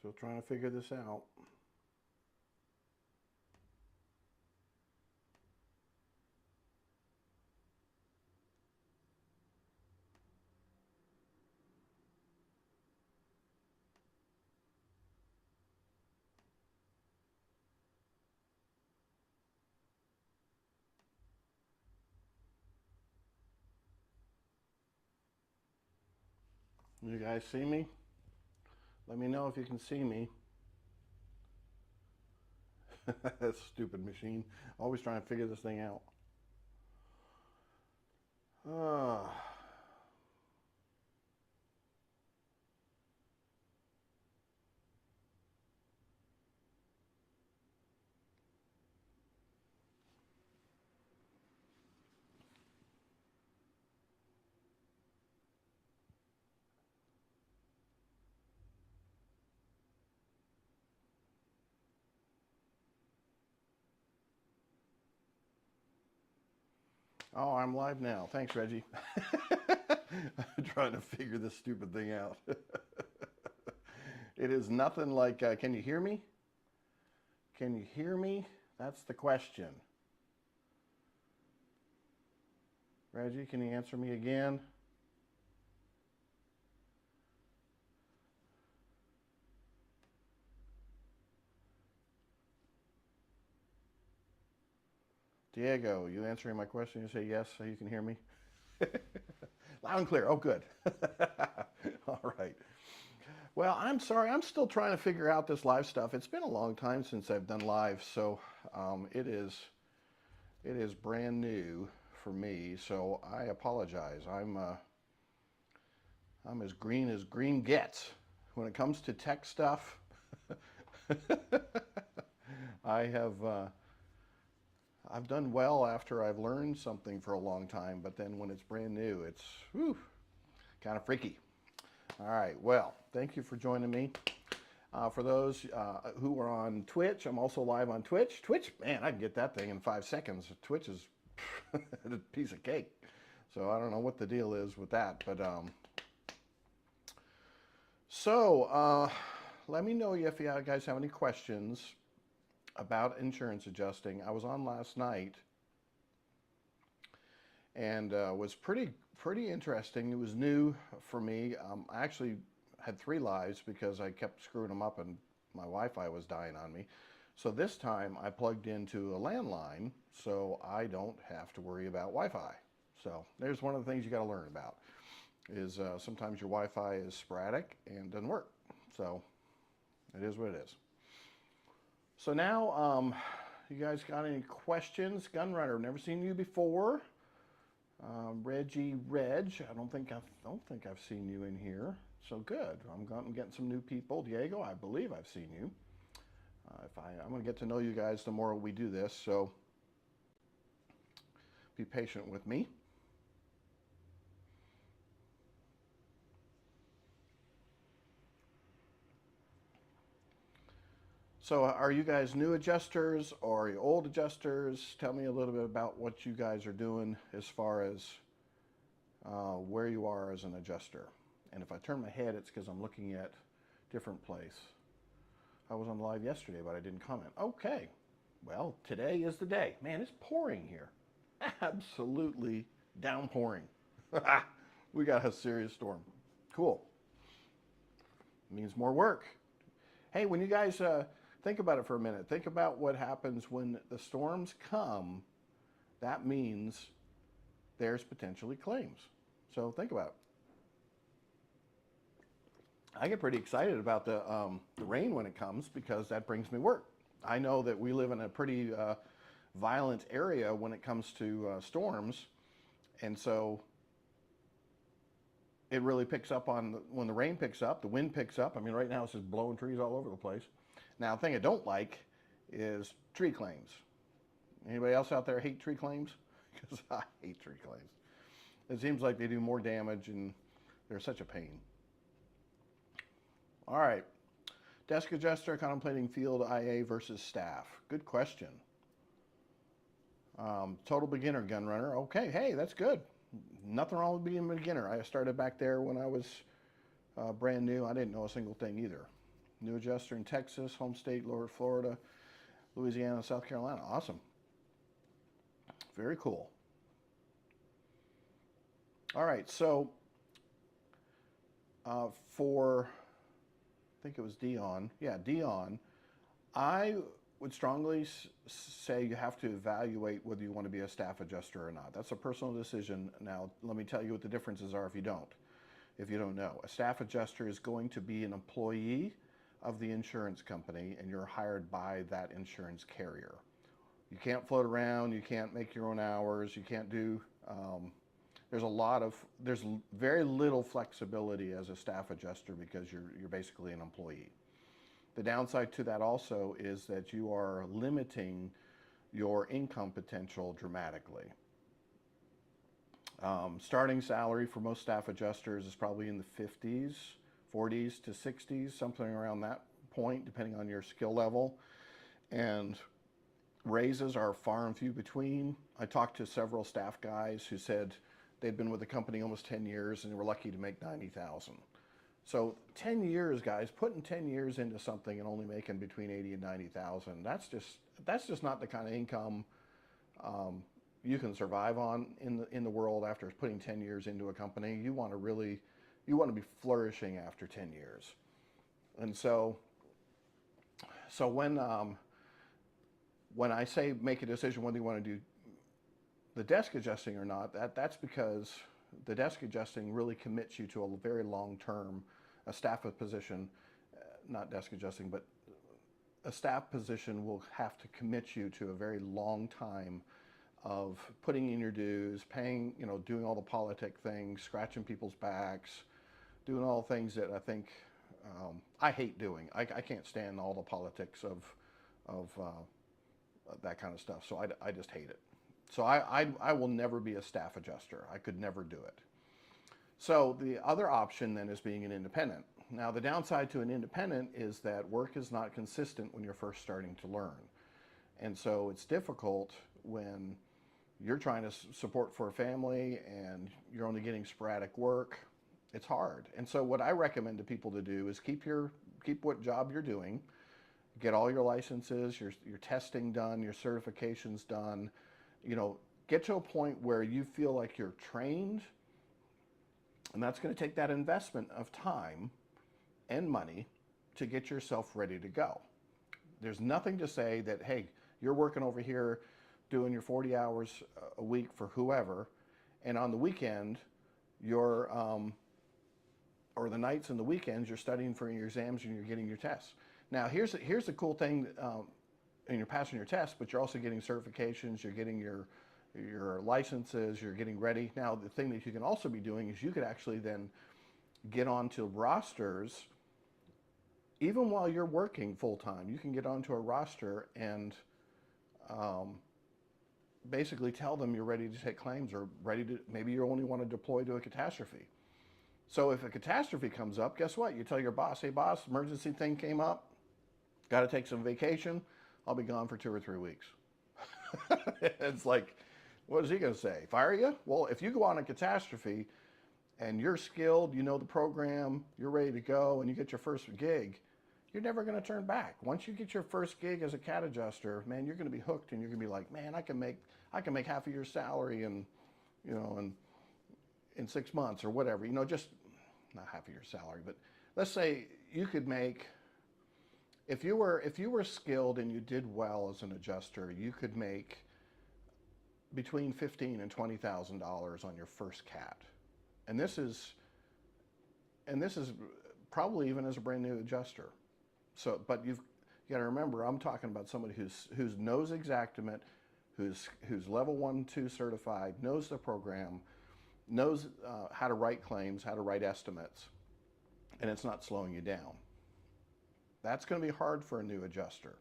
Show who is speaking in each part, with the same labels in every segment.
Speaker 1: Still trying to figure this out. You guys see me? Let me know if you can see me. That stupid machine. Always trying to figure this thing out. Uh, oh, I'm live now. Thanks, Reggie. I'm trying to figure this stupid thing out. It is nothing like, can you hear me? Can you hear me? That's the question. Reggie, can you answer me again? Diego, you answering my question? You say yes so you can hear me? Loud and clear. Oh, good. All right. Well, I'm sorry. I'm still trying to figure out this live stuff. It's been a long time since I've done live, so it is brand new for me. So I apologize. I'm as green gets when it comes to tech stuff. I have I've done well after I've learned something for a long time, but then when it's brand new, it's kind of freaky. All right, well, thank you for joining me. For those who are on Twitch, I'm also live on Twitch. Twitch, man, I can get that thing in 5 seconds. Twitch is a piece of cake. So I don't know what the deal is with that, but let me know if you guys have any questions about insurance adjusting. I was on last night and was pretty interesting. It was new for me. I actually had 3 lives because I kept screwing them up and my Wi-Fi was dying on me. So this time I plugged into a landline so I don't have to worry about Wi-Fi. So there's one of the things you got to learn about is sometimes your Wi-Fi is sporadic and doesn't work. So it is what it is. So now, you guys got any questions? Gunrunner, never seen you before. Reggie Reg, I don't think I've seen you in here. So good. I'm getting some new people. Diego, I believe I've seen you. I'm going to get to know you guys the more we do this. So be patient with me. So are you guys new adjusters or are you old adjusters? Tell me a little bit about what you guys are doing as far as where you are as an adjuster. And if I turn my head, it's because I'm looking at different place. I was on live yesterday, but I didn't comment. Okay, well, today is the day. Man, it's pouring here. Absolutely downpouring. We got a serious storm. Cool. Means more work. Hey, when you guys think about it for a minute. Think about what happens when the storms come. That means there's potentially claims. So think about it. I get pretty excited about the rain when it comes because that brings me work. I know that we live in a pretty violent area when it comes to storms, and so it really picks up on when the rain picks up, the wind picks up. I mean, right now it's just blowing trees all over the place. Now, the thing I don't like is tree claims. Anybody else out there hate tree claims? Because I hate tree claims. It seems like they do more damage and they're such a pain. All right. Desk adjuster contemplating field IA versus staff. Good question. Total beginner gun runner. Okay, hey, that's good. Nothing wrong with being a beginner. I started back there when I was brand new. I didn't know a single thing either. New adjuster in Texas, home state, Lower Florida, Louisiana, South Carolina. Awesome. Very cool. All right, so for, I think it was Dion. Yeah, Dion. I would strongly say you have to evaluate whether you want to be a staff adjuster or not. That's a personal decision. Now, let me tell you what the differences are if you don't. If you don't know, a staff adjuster is going to be an employee of the insurance company, and you're hired by that insurance carrier. You can't float around. You can't make your own hours. You can't do. There's very little flexibility as a staff adjuster because you're basically an employee. The downside to that also is that you are limiting your income potential dramatically. Starting salary for most staff adjusters is probably in the 50s, 40s to 60s, something around that point, depending on your skill level. And raises are far and few between. I talked to several staff guys who said they'd been with the company almost 10 years and they were lucky to make 90,000. So 10 years, guys, putting 10 years into something and only making between 80 and 90,000, that's just not the kind of income you can survive on in the world after putting 10 years into a company. You want to be flourishing after 10 years. And so when I say make a decision whether you want to do the desk adjusting or not, that's because the desk adjusting really commits you to a very long-term, a staff position, not desk adjusting, but a staff position will have to commit you to a very long time of putting in your dues, paying, doing all the politic things, scratching people's backs, doing all the things that I think I hate doing. I can't stand all the politics of that kind of stuff. So I just hate it. So I will never be a staff adjuster. I could never do it. So the other option then is being an independent. Now the downside to an independent is that work is not consistent when you're first starting to learn. And so it's difficult when you're trying to support for a family and you're only getting sporadic work. It's hard. And so what I recommend to people to do is keep what job you're doing, get all your licenses, your testing done, your certifications done, get to a point where you feel like you're trained, and that's going to take that investment of time and money to get yourself ready to go. There's nothing to say that, hey, you're working over here doing your 40 hours a week for whoever, and on the weekend, or the nights and the weekends, you're studying for your exams and you're getting your tests. Now, here's the cool thing, and you're passing your tests, but you're also getting certifications, you're getting your licenses, you're getting ready. Now, the thing that you can also be doing is you could actually then get onto rosters, even while you're working full-time. You can get onto a roster and basically tell them you're ready to take claims or maybe you only want to deploy to a catastrophe. So if a catastrophe comes up, guess what? You tell your boss, hey boss, emergency thing came up, got to take some vacation, I'll be gone for 2 or 3 weeks. It's like, what is he going to say? Fire you? Well, if you go on a catastrophe and you're skilled, you know the program, you're ready to go, and you get your first gig, you're never going to turn back. Once you get your first gig as a CAT adjuster, man, you're going to be hooked, and you're going to be like, man, I can make half of your salary in 6 months or whatever. Just not half of your salary, but let's say you could make, if you were skilled and you did well as an adjuster, you could make between $15,000 and $20,000 on your first CAT. And this is probably even as a brand new adjuster. So, but you got to remember, I'm talking about somebody who knows Xactimate, who's level 1, 2 certified, knows the program, knows how to write claims, how to write estimates, and it's not slowing you down. That's going to be hard for a new adjuster,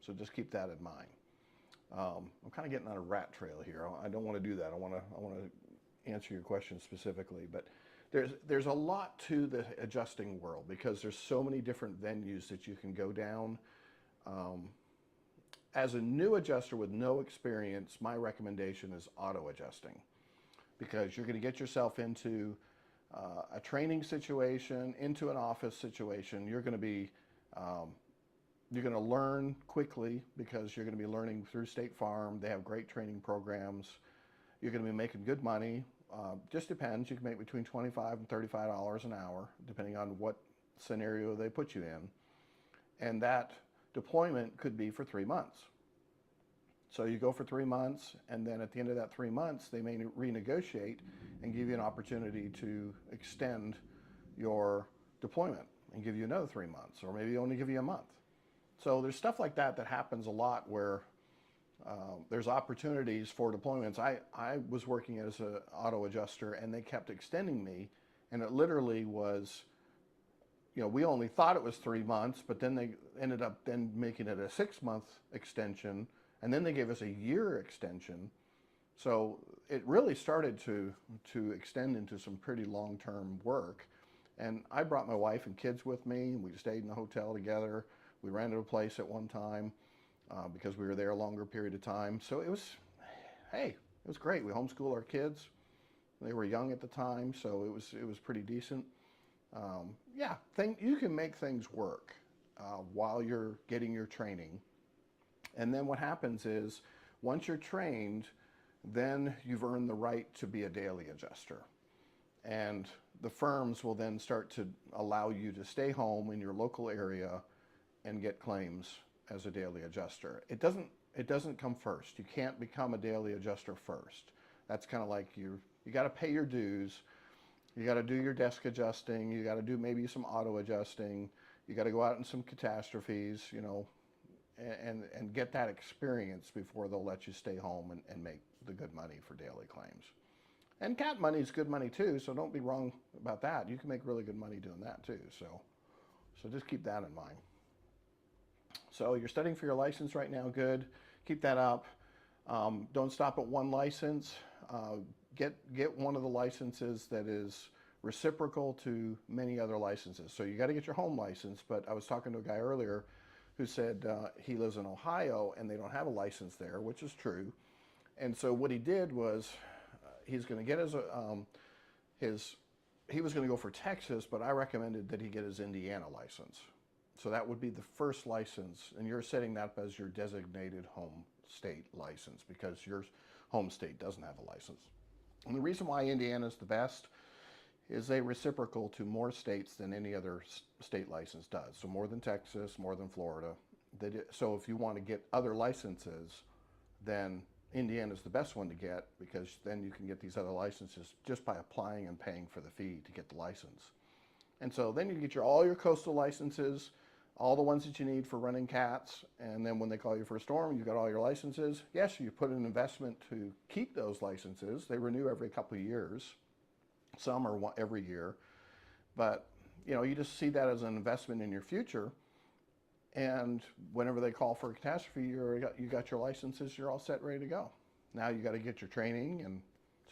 Speaker 1: so just keep that in mind. I'm kind of getting on a rat trail here. I don't want to do that. I want to answer your question specifically, but there's a lot to the adjusting world because there's so many different venues that you can go down. As a new adjuster with no experience, my recommendation is auto adjusting, because you're going to get yourself into a training situation, into an office situation. You're going to be You're going to learn quickly because you're going to be learning through State Farm. They have great training programs. You're going to be making good money. Just depends. You can make between $25 and $35 an hour, depending on what scenario they put you in. And that deployment could be for 3 months. So you go for 3 months, and then at the end of that 3 months, they may renegotiate and give you an opportunity to extend your deployment and give you another 3 months, or maybe only give you a month. So there's stuff like that that happens a lot where there's opportunities for deployments. I was working as an auto adjuster, and they kept extending me, and it literally was, we only thought it was 3 months, but then they ended up then making it a 6-month extension, and then they gave us a year extension. So it really started to extend into some pretty long-term work. And I brought my wife and kids with me, and we stayed in the hotel together. We rented a place at one time because we were there a longer period of time. So it was great. We homeschooled our kids. They were young at the time, so it was pretty decent. You can make things work while you're getting your training. And then what happens is, once you're trained, then you've earned the right to be a daily adjuster. And the firms will then start to allow you to stay home in your local area and get claims as a daily adjuster. It doesn't come first. You can't become a daily adjuster first. That's kind of like you got to pay your dues. You got to do your desk adjusting. You got to do maybe some auto adjusting. You got to go out in some catastrophes, and get that experience before they'll let you stay home and make the good money for daily claims. And cat money is good money too, so don't be wrong about that. You can make really good money doing that too. So just keep that in mind. So you're studying for your license right now, good. Keep that up. Don't stop at one license. Get one of the licenses that is reciprocal to many other licenses. So you got to get your home license, but I was talking to a guy earlier who said he lives in Ohio and they don't have a license there, which is true. And so what he did was he's going to get he was going to go for Texas, but I recommended that he get his Indiana license. So that would be the first license, and you're setting that up as your designated home state license because your home state doesn't have a license. And the reason why Indiana is the best is they reciprocal to more states than any other state license does. So more than Texas, more than Florida. So if you want to get other licenses, then Indiana is the best one to get because then you can get these other licenses just by applying and paying for the fee to get the license. And so then you get all your coastal licenses, all the ones that you need for running cats, and then when they call you for a storm, you've got all your licenses. Yes, you put an investment to keep those licenses. They renew every couple of years. Some are every year. But, you just see that as an investment in your future. And whenever they call for a catastrophe, you got your licenses, you're all set, ready to go. Now you got to get your training and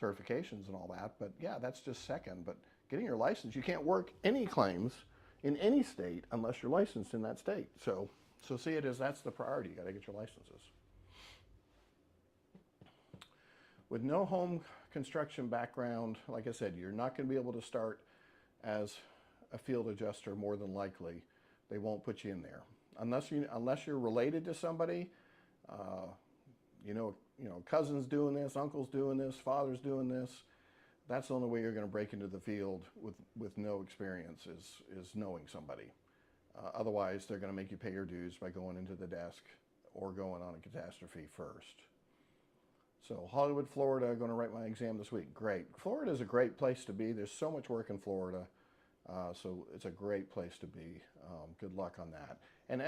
Speaker 1: certifications and all that. But yeah, that's just second. But getting your license, you can't work any claims in any state unless you're licensed in that state. So see it as that's the priority. You got to get your licenses. With no home construction background, like I said, you're not going to be able to start as a field adjuster. More than likely, they won't put you in there unless you're related to somebody. Cousins doing this, uncles doing this, fathers doing this. That's the only way you're going to break into the field with no experience is knowing somebody. Otherwise, they're going to make you pay your dues by going into the desk or going on a catastrophe first. So Hollywood, Florida, going to write my exam this week. Great. Florida is a great place to be. There's so much work in Florida. So it's a great place to be. Good luck on that. And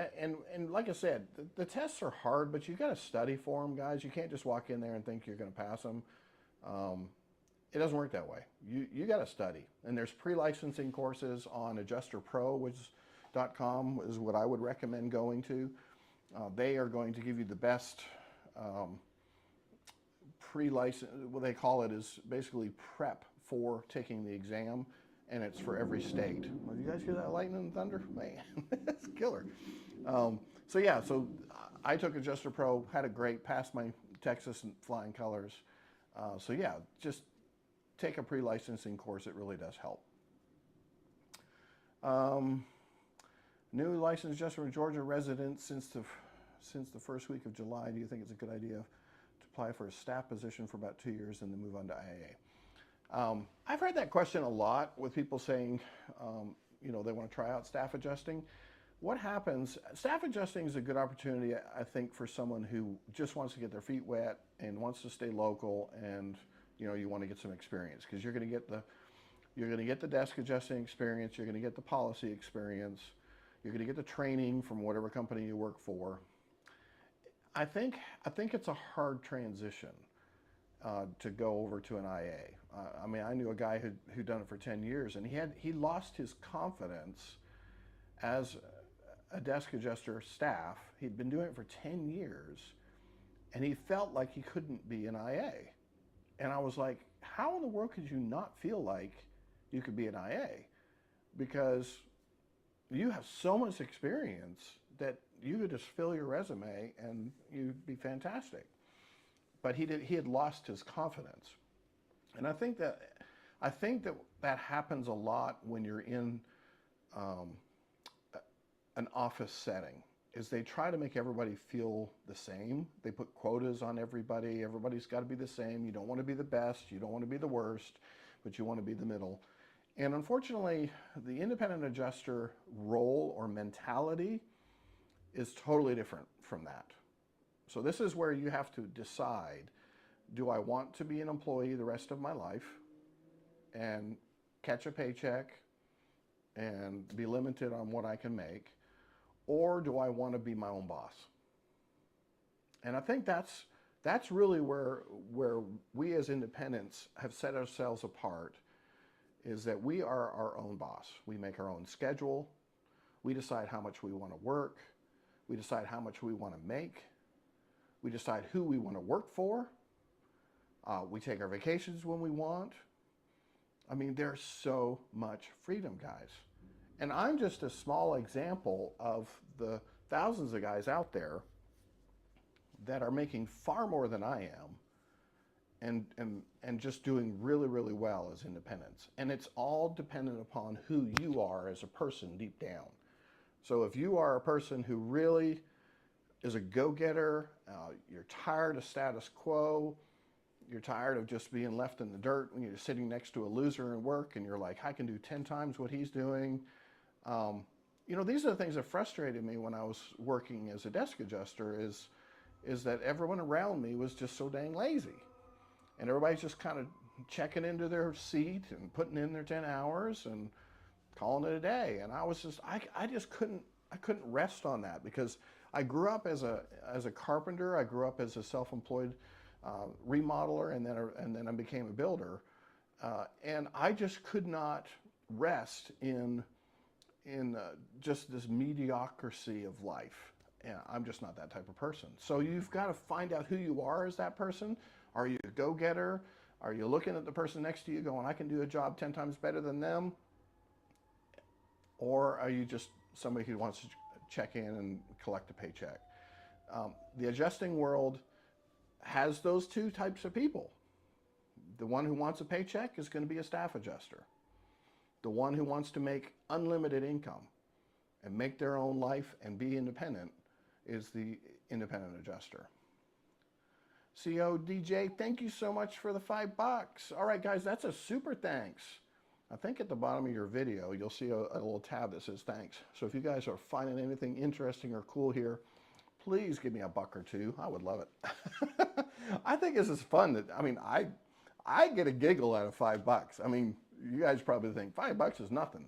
Speaker 1: like I said, the tests are hard, but you got to study for them, guys. You can't just walk in there and think you're going to pass them. It doesn't work that way. You got to study. And there's pre-licensing courses on adjusterpro.com is what I would recommend going to. They are going to give you the best pre-license. What they call it is basically prep for taking the exam, and it's for every state. Well, you guys hear that lightning and thunder? Man, that's killer. So I took Adjuster Pro, had a great, passed my Texas and flying colors. Just take a pre-licensing course. It really does help. New licensed adjuster from Georgia resident since the first week of July. Do you think it's a good idea to apply for a staff position for about 2 years and then move on to IA? I've heard that question a lot with people saying, they want to try out staff adjusting. What happens, staff adjusting is a good opportunity, I think, for someone who just wants to get their feet wet and wants to stay local, and you want to get some experience, because you're going to get the desk adjusting experience, you're going to get the policy experience, you're going to get the training from whatever company you work for. I think it's a hard transition to go over to an IA. I knew a guy who'd done it for 10 years, and he lost his confidence as a desk adjuster staff. He'd been doing it for 10 years, and he felt like he couldn't be an IA. And I was like, how in the world could you not feel like you could be an IA? Because you have so much experience that you could just fill your resume and you'd be fantastic. But he had lost his confidence. And I think that happens a lot when you're in an office setting, is they try to make everybody feel the same. They put quotas on everybody. Everybody's got to be the same. You don't want to be the best. You don't want to be the worst, but you want to be the middle. And unfortunately, the independent adjuster role or mentality is totally different from that. So this is where you have to decide, do I want to be an employee the rest of my life and catch a paycheck and be limited on what I can make? Or do I want to be my own boss? And I think that's really where we as independents have set ourselves apart, is that we are our own boss. We make our own schedule. We decide how much we want to work. We decide how much we want to make. We decide who we want to work for. We take our vacations when we want. There's so much freedom, guys. And I'm just a small example of the thousands of guys out there that are making far more than I am and just doing really, really well as independents. And it's all dependent upon who you are as a person deep down. So if you are a person who really is a go-getter, you're tired of status quo, you're tired of just being left in the dirt when you're sitting next to a loser in work and you're like, I can do 10 times what he's doing. These are the things that frustrated me when I was working as a desk adjuster, is that everyone around me was just so dang lazy. And everybody's just kind of checking into their seat and putting in their 10 hours and calling it a day. And I was just, I couldn't rest on that, because I grew up as a carpenter. I grew up as a self-employed remodeler, and then I became a builder. And I just could not rest in just this mediocrity of life. And I'm just not that type of person. So you've got to find out who you are as that person. Are you a go-getter? Are you looking at the person next to you going, I can do a job 10 times better than them? Or are you just somebody who wants to check in and collect a paycheck? The adjusting world has those two types of people. The one who wants a paycheck is going to be a staff adjuster. The one who wants to make unlimited income and make their own life and be independent is the independent adjuster. CO DJ, thank you so much for the $5. All right, guys, that's a super thanks. I think at the bottom of your video, you'll see a little tab that says thanks. So if you guys are finding anything interesting or cool here, please give me a buck or two. I would love it. I think this is fun. I get a giggle out of $5. You guys probably think $5 is nothing.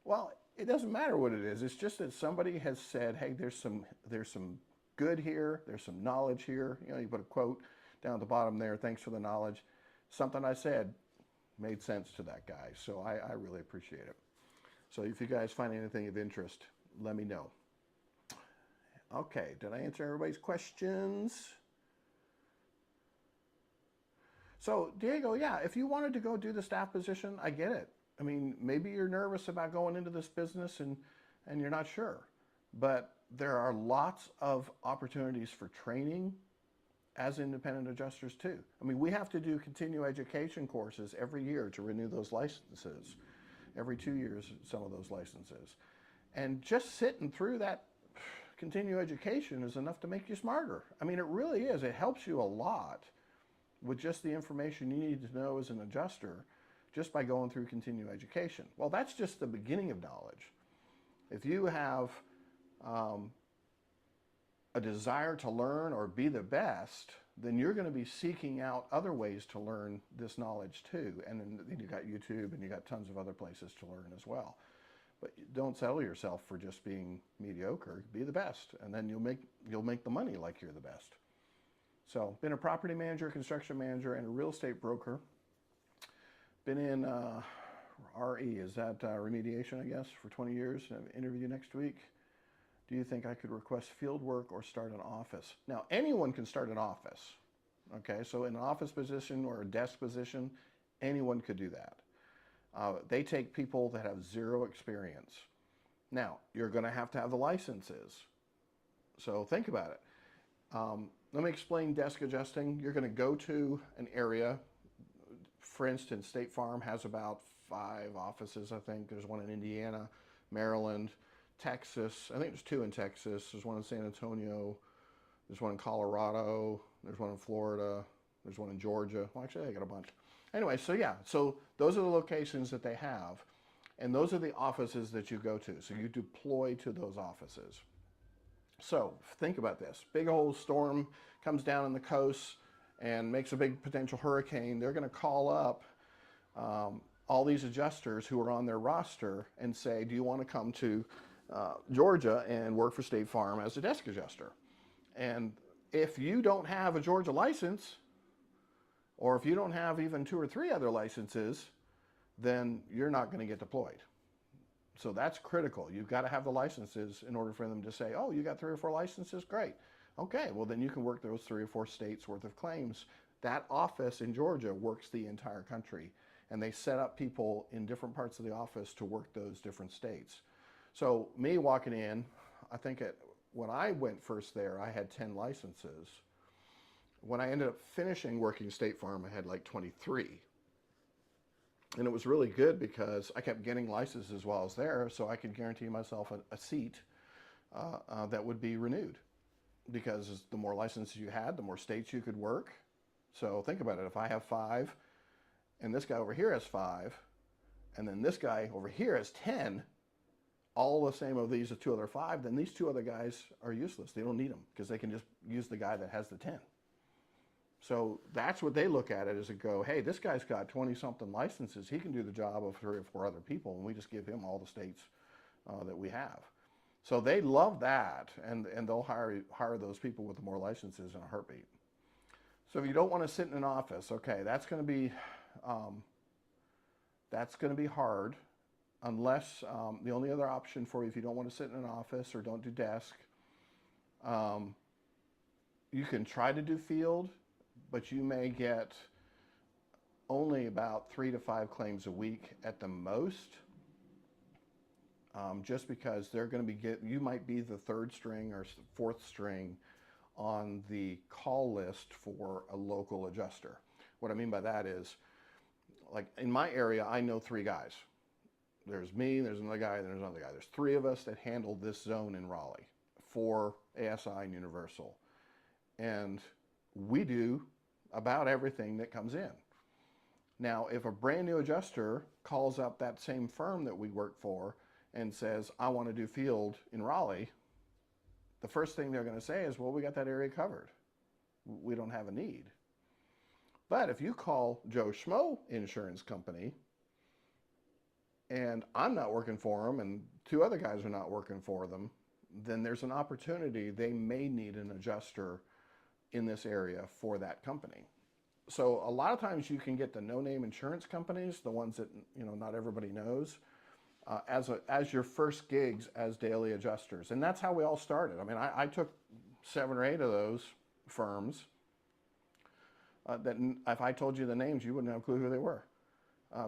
Speaker 1: Well, it doesn't matter what it is. It's just that somebody has said, hey, there's some good here. There's some knowledge here. You put a quote down at the bottom there. Thanks for the knowledge. Something I said made sense to that guy. So I really appreciate it. So if you guys find anything of interest, let me know. Okay, did I answer everybody's questions? So Diego, yeah, if you wanted to go do the staff position, I get it. Maybe you're nervous about going into this business and you're not sure, but there are lots of opportunities for training as independent adjusters too. We have to do continuing education courses every year to renew those licenses, every 2 years, some of those licenses. And just sitting through that continuing education is enough to make you smarter. I mean, it really is. It helps you a lot with just the information you need to know as an adjuster just by going through continuing education. Well, that's just the beginning of knowledge. If you have a desire to learn or be the best, then you're going to be seeking out other ways to learn this knowledge too. And then you got YouTube and you got tons of other places to learn as well. But don't settle yourself for just being mediocre. Be the best, and then you'll make the money like you're the best. So, been a property manager, construction manager, and a real estate broker. Been in RE, is that remediation, I guess, for 20 years. I have an interview next week. Do you think I could request field work or start an office? Now, anyone can start an office. Okay, so in an office position or a desk position, anyone could do that. They take people that have zero experience. Now, you're going to have the licenses. So think about it. Let me explain desk adjusting. You're going to go to an area. For instance, State Farm has about 5 offices, I think. There's one in Indiana, Maryland, Texas. I think there's 2 in Texas. There's one in San Antonio. There's one in Colorado. There's one in Florida. There's one in Georgia. Well, actually, I got a bunch. Anyway, so yeah, so those are the locations that they have, and those are the offices that you go to. So you deploy to those offices. So think about this. Big old storm comes down on the coast and makes a big potential hurricane. They're going to call up all these adjusters who are on their roster and say, do you want to come to Georgia and work for State Farm as a desk adjuster? And if you don't have a Georgia license, or if you don't have even 2 or 3 other licenses, then you're not going to get deployed. So that's critical. You've got to have the licenses in order for them to say, oh, you got 3 or 4 licenses? Great. Okay, well then you can work those 3 or 4 states worth of claims. That office in Georgia works the entire country, and they set up people in different parts of the office to work those different states. So me walking in, I think when I went first there, I had 10 licenses. When I ended up finishing working State Farm, I had like 23. And it was really good because I kept getting licenses while I was there, so I could guarantee myself a seat that would be renewed. Because the more licenses you had, the more states you could work. So think about it. If I have 5, and this guy over here has 5, and then this guy over here has 10, all the same of these 2 other 5, then these 2 other guys are useless. They don't need them because they can just use the guy that has the 10. So that's what they look at it as, go, hey, this guy's got 20-something licenses. He can do the job of 3 or 4 other people, and we just give him all the states that we have. So they love that, and they'll hire those people with more licenses in a heartbeat. So if you don't want to sit in an office, okay, that's going to be hard, unless the only other option for you, if you don't want to sit in an office or don't do desk, you can try to do field, but you may get only about 3 to 5 claims a week at the most, just because they're going to you might be the 3rd string or 4th string on the call list for a local adjuster. What I mean by that is, like in my area, I know 3 guys. There's me, there's another guy, and there's another guy. There's 3 of us that handle this zone in Raleigh for ASI and Universal. And we do about everything that comes in. Now, if a brand new adjuster calls up that same firm that we work for and says, I want to do field in Raleigh, the first thing they're going to say is, well, we got that area covered. We don't have a need. But if you call Joe Schmo Insurance Company, and I'm not working for them, and 2 other guys are not working for them, then there's an opportunity they may need an adjuster in this area for that company. So a lot of times you can get the no-name insurance companies, the ones that not everybody knows, as your first gigs as daily adjusters. And that's how we all started. I mean, I took 7 or 8 of those firms that if I told you the names, you wouldn't have a clue who they were,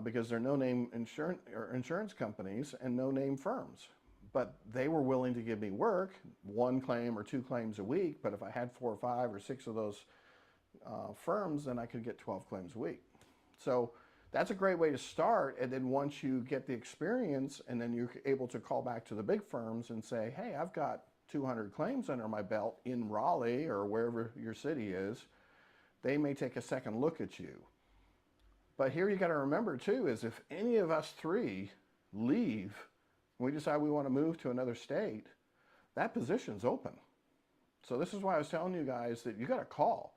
Speaker 1: because they're no-name insurance companies and no-name firms. But they were willing to give me work, 1 claim or 2 claims a week. But if I had 4 or 5 or 6 of those firms, then I could get 12 claims a week. So That's a great way to start. And then once you get the experience and then you're able to call back to the big firms and say, hey, I've got 200 claims under my belt in Raleigh or wherever your city is, they may take a second look at you. But here you got to remember too, is if any of us three leave, and we decide we want to move to another state, that position's open. So this is why I was telling you guys that you got to call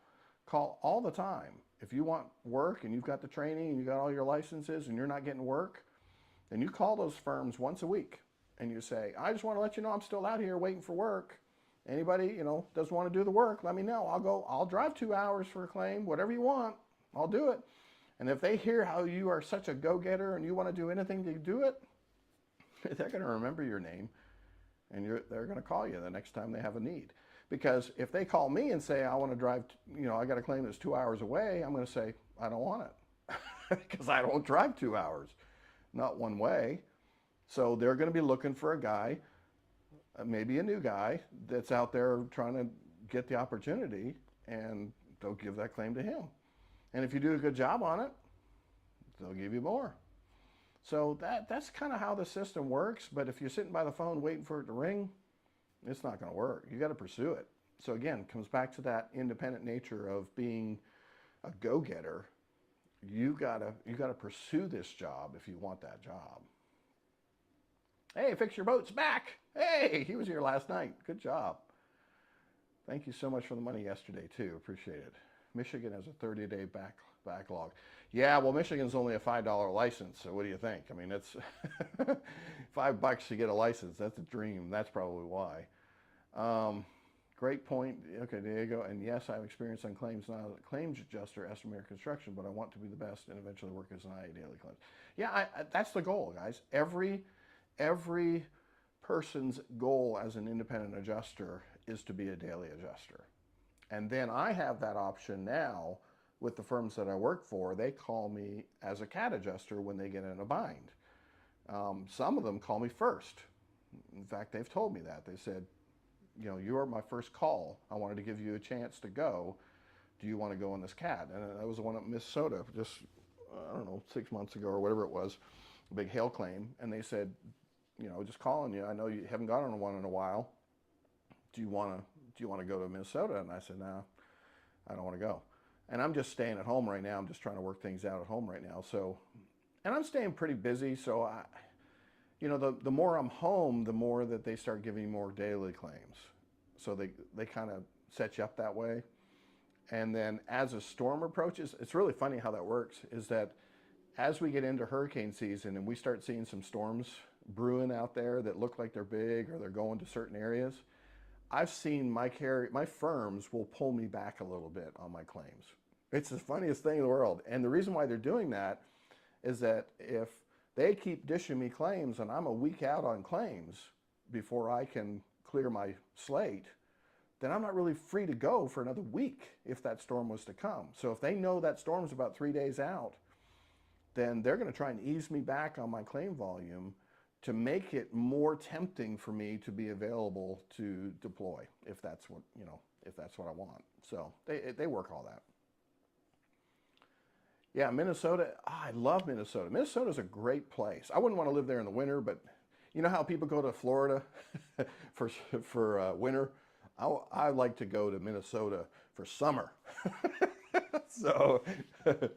Speaker 1: all the time. If you want work and you've got the training and you got all your licenses and you're not getting work, then you call those firms once a week and you say, I just want to let you know I'm still out here waiting for work. Anybody, doesn't want to do the work, let me know. I'll drive 2 hours for a claim, whatever you want, I'll do it. And if they hear how you are such a go-getter and you want to do anything to do it, they're going to remember your name and they're going to call you the next time they have a need. Because if they call me and say, I want to drive, I got a claim that's 2 hours away, I'm going to say, I don't want it. Because I don't drive 2 hours, not one way. So they're going to be looking for a guy, maybe a new guy, that's out there trying to get the opportunity, and they'll give that claim to him. And if you do a good job on it, they'll give you more. So that's kind of how the system works. But if you're sitting by the phone waiting for it to ring, it's not going to work. You got to pursue it. So again, it comes back to that independent nature of being a go-getter. You gotta pursue this job if you want that job. Hey, Fix Your Boat's back. Hey, he was here last night. Good job. Thank you so much for the money yesterday too. Appreciate it. Michigan has a 30-day backlog. Yeah, well, Michigan's only a $5 license, so what do you think? I mean, it's $5 to get a license. That's a dream. That's probably why. Great point. Okay, Diego. And yes, I have experience on claims, not as a claims adjuster, estimator construction, but I want to be the best and eventually work as an IA daily claims. Yeah, that's the goal, guys. Every person's goal as an independent adjuster is to be a daily adjuster. And then I have that option now with the firms that I work for. They call me as a CAT adjuster when they get in a bind. Some of them call me first. In fact, they've told me that. They said, you are my first call. I wanted to give you a chance to go. Do you want to go on this CAT? And that was the one at Minnesota just, I don't know, 6 months ago or whatever it was, a big hail claim. And they said, just calling you. I know you haven't gone on one in a while. Do you want to go to Minnesota? And I said, no, I don't want to go. And I'm just staying at home right now. I'm just trying to work things out at home right now. So, and I'm staying pretty busy. So the more I'm home, the more that they start giving me more daily claims. So they kind of set you up that way. And then as a storm approaches, it's really funny how that works, is that as we get into hurricane season and we start seeing some storms brewing out there that look like they're big or they're going to certain areas, I've seen my firms will pull me back a little bit on my claims. It's the funniest thing in the world. And the reason why they're doing that is that if they keep dishing me claims and I'm a week out on claims before I can clear my slate, then I'm not really free to go for another week if that storm was to come. So if they know that storm's about 3 days out, then they're going to try and ease me back on my claim volume to make it more tempting for me to be available to deploy if that's what I want. So they work all that. Yeah, Minnesota. I love Minnesota. Minnesota's a great place. I wouldn't want to live there in the winter, but you know how people go to Florida for winter? I like to go to Minnesota for summer. So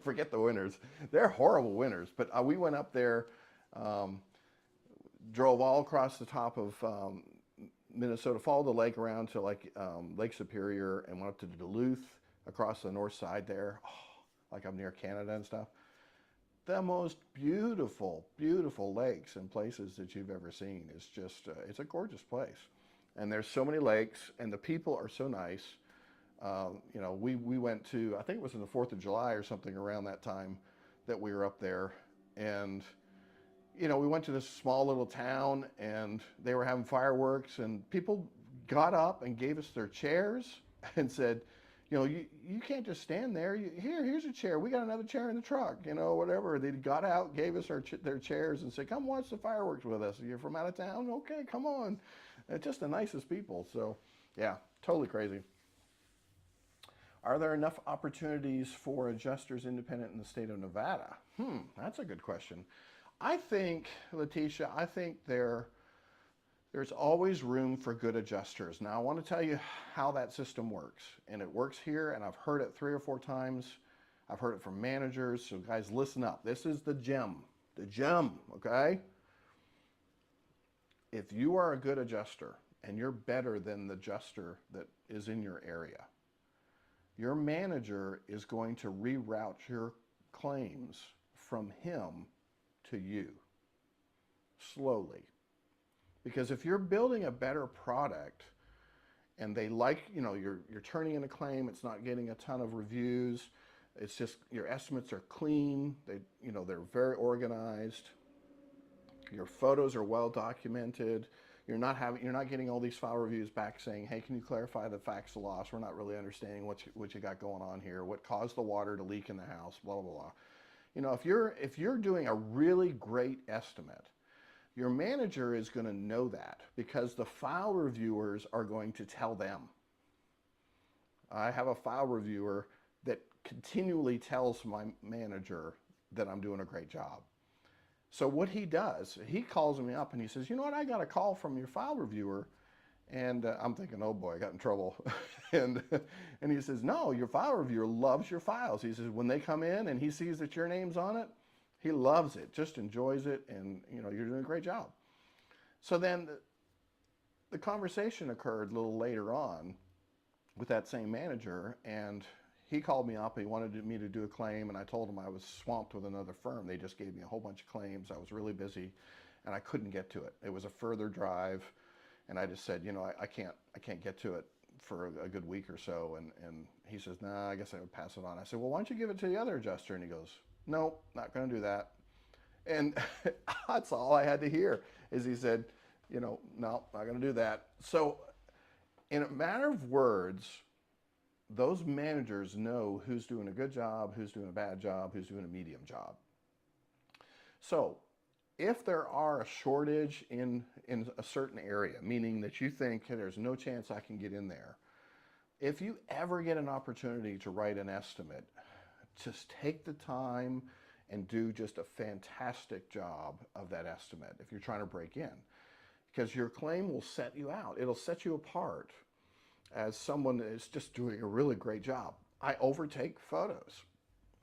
Speaker 1: forget the winters. They're horrible winters, but we went up there, drove all across the top of Minnesota, followed the lake around to Lake Superior, and went up to Duluth across the north side there. Oh, like I'm near Canada and stuff. The most beautiful, beautiful lakes and places that you've ever seen. It's just, it's a gorgeous place. And there's so many lakes, and the people are so nice. We went to, I think it was in the 4th of July or something around that time that we were up there. And, we went to this small little town, and they were having fireworks, and people got up and gave us their chairs and said, you can't just stand there. Here's a chair. We got another chair in the truck, whatever. They got out, gave us their chairs and said, come watch the fireworks with us. You're from out of town? Okay, come on. Just the nicest people. So, yeah, totally crazy. Are there enough opportunities for adjusters independent in the state of Nevada? That's a good question. I think, Letitia, I think there's always room for good adjusters. Now, I want to tell you how that system works. And it works here, and I've heard it 3 or 4 times. I've heard it from managers. So guys, listen up. This is the gem, okay? If you are a good adjuster and you're better than the adjuster that is in your area, your manager is going to reroute your claims from him to you slowly. Because if you're building a better product and they like, you're turning in a claim, it's not getting a ton of reviews, it's just your estimates are clean, they're very organized, your photos are well documented, you're not getting all these file reviews back saying, hey, can you clarify the facts of loss? We're not really understanding what you got going on here, what caused the water to leak in the house, blah, blah, blah. If you're doing a really great estimate, your manager is going to know that because the file reviewers are going to tell them. I have a file reviewer that continually tells my manager that I'm doing a great job. So what he does, he calls me up and he says, you know what, I got a call from your file reviewer. And I'm thinking, oh boy, I got in trouble. and he says, no, your file reviewer loves your files. He says, when they come in and he sees that your name's on it, he loves it, just enjoys it, and you're doing a great job. So then the conversation occurred a little later on with that same manager, and he called me up. He wanted me to do a claim, and I told him I was swamped with another firm. They just gave me a whole bunch of claims. I was really busy, and I couldn't get to it. It was a further drive, and I just said, I can't get to it for a good week or so. And he says, nah, I guess I would pass it on. I said, well, why don't you give it to the other adjuster? And he goes, no, not going to do that. And that's all I had to hear is he said, no, not going to do that. So in a matter of words, those managers know who's doing a good job, who's doing a bad job, who's doing a medium job. So if there are a shortage in a certain area, meaning that you think, hey, there's no chance I can get in there, if you ever get an opportunity to write an estimate, just take the time and do just a fantastic job of that estimate if you're trying to break in. Because your claim will set you out. It'll set you apart as someone that is just doing a really great job. I overtake photos.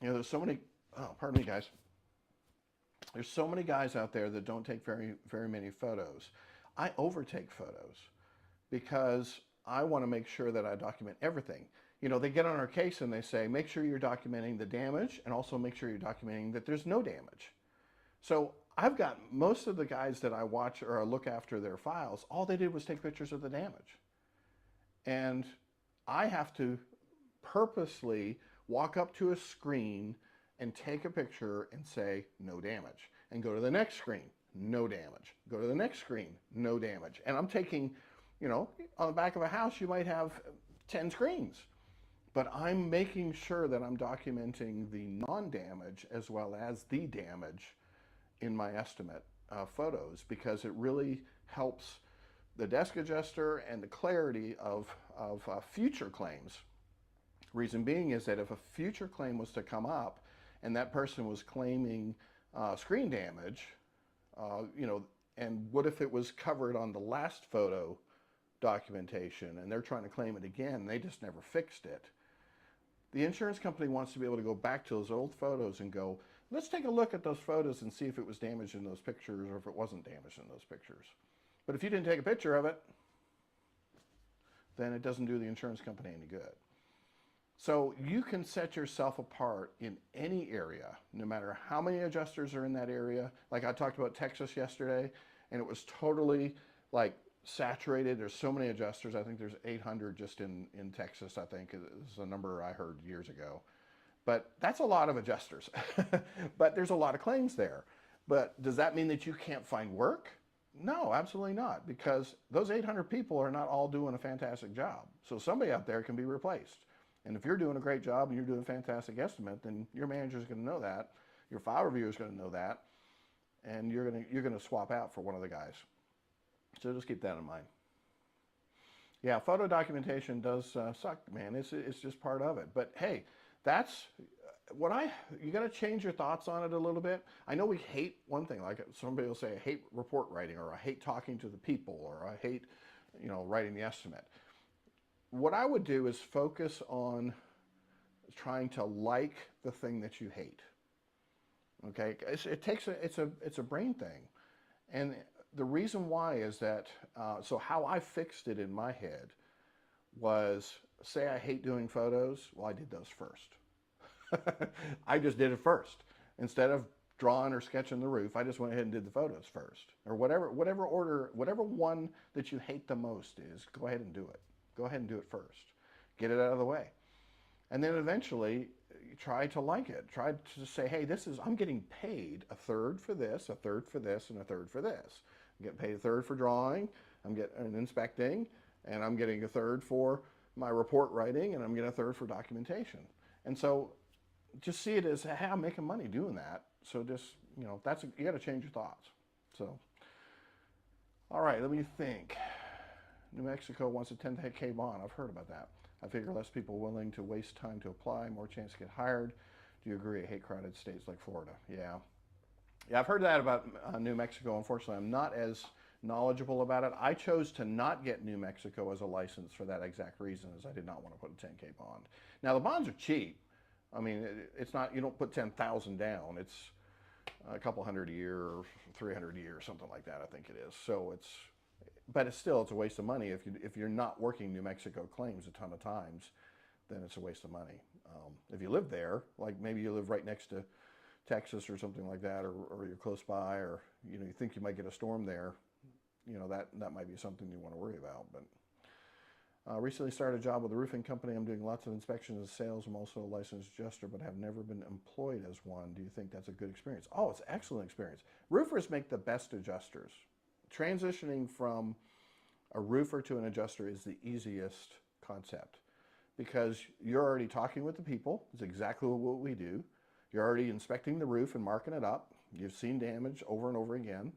Speaker 1: There's so many, pardon me guys. There's so many guys out there that don't take very, very many photos. I overtake photos because I want to make sure that I document everything. They get on our case and they say, make sure you're documenting the damage and also make sure you're documenting that there's no damage. So I've got most of the guys that I watch or I look after their files, all they did was take pictures of the damage. And I have to purposely walk up to a screen and take a picture and say, no damage. And go to the next screen, no damage. Go to the next screen, no damage. And I'm taking, on the back of a house, you might have 10 screens. But I'm making sure that I'm documenting the non-damage as well as the damage in my estimate photos because it really helps the desk adjuster and the clarity of future claims. Reason being is that if a future claim was to come up and that person was claiming screen damage, and what if it was covered on the last photo documentation and they're trying to claim it again and they just never fixed it. The insurance company wants to be able to go back to those old photos and go, let's take a look at those photos and see if it was damaged in those pictures or if it wasn't damaged in those pictures. But if you didn't take a picture of it, then it doesn't do the insurance company any good. So you can set yourself apart in any area, no matter how many adjusters are in that area. Like I talked about Texas yesterday, and it was totally like saturated. There's so many adjusters. I think there's 800 just in Texas, I think is a number I heard years ago. But that's a lot of adjusters. But there's a lot of claims there. But does that mean that you can't find work? No, absolutely not, because those 800 people are not all doing a fantastic job. So somebody out there can be replaced. And if you're doing a great job and you're doing a fantastic estimate, then your manager's going to know that, your file reviewer is going to know that, and you're going to swap out for one of the guys. So just keep that in mind. Yeah, photo documentation does suck, man. It's just part of it. But hey, that's what you got to change your thoughts on it a little bit. I know we hate one thing, like somebody will say, I hate report writing, or I hate talking to the people, or I hate, writing the estimate. What I would do is focus on trying to like the thing that you hate. Okay, it's a brain thing, and the reason why is that so how I fixed it in my head was, say I hate doing photos. Well, I did those first. I just did it first instead of drawing or sketching the roof. I just went ahead and did the photos first, or whatever order, whatever one that you hate the most is. Go ahead and do it. Go ahead and do it first. Get it out of the way. And then eventually try to like it. Try to say, hey, I'm getting paid a third for this, a third for this, and a third for this. I'm getting paid a third for drawing, I'm getting inspecting, and I'm getting a third for my report writing, and I'm getting a third for documentation. And so just see it as, hey, I'm making money doing that. So just, you got to change your thoughts. So, all right, let me think. New Mexico wants a 10K bond. I've heard about that. I figure less people willing to waste time to apply, more chance to get hired. Do you agree? I hate crowded states like Florida. Yeah. Yeah, I've heard that about New Mexico. Unfortunately, I'm not as knowledgeable about it. I chose to not get New Mexico as a license for that exact reason, as I did not want to put a 10K bond. Now, the bonds are cheap. I mean, it's not, you don't put 10,000 down. It's a couple hundred a year or 300 a year, something like that, I think it is. So but it's still, it's a waste of money. If you're not working New Mexico claims a ton of times, then it's a waste of money. If you live there, like maybe you live right next to Texas or something like that, or you're close by, or you think you might get a storm there, that might be something you want to worry about. But recently started a job with a roofing company. I'm doing lots of inspections and sales. I'm also a licensed adjuster, but have never been employed as one. Do you think that's a good experience? Oh, it's an excellent experience. Roofers make the best adjusters. Transitioning from a roofer to an adjuster is the easiest concept, because you're already talking with the people. It's exactly what we do. You're already inspecting the roof and marking it up. You've seen damage over and over again,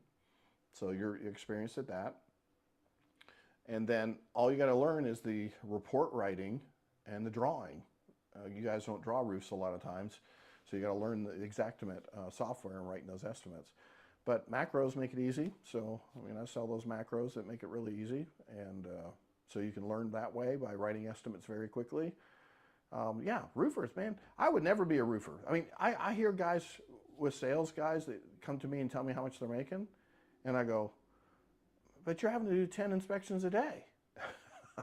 Speaker 1: so you're experienced at that. And then all you got to learn is the report writing and the drawing. You guys don't draw roofs a lot of times, so you got to learn the Xactimate software and writing those estimates. But macros make it easy. So, I sell those macros that make it really easy. And so you can learn that way by writing estimates very quickly. Yeah, roofers, man. I would never be a roofer. I hear guys with sales guys that come to me and tell me how much they're making. And I go, but you're having to do 10 inspections a day.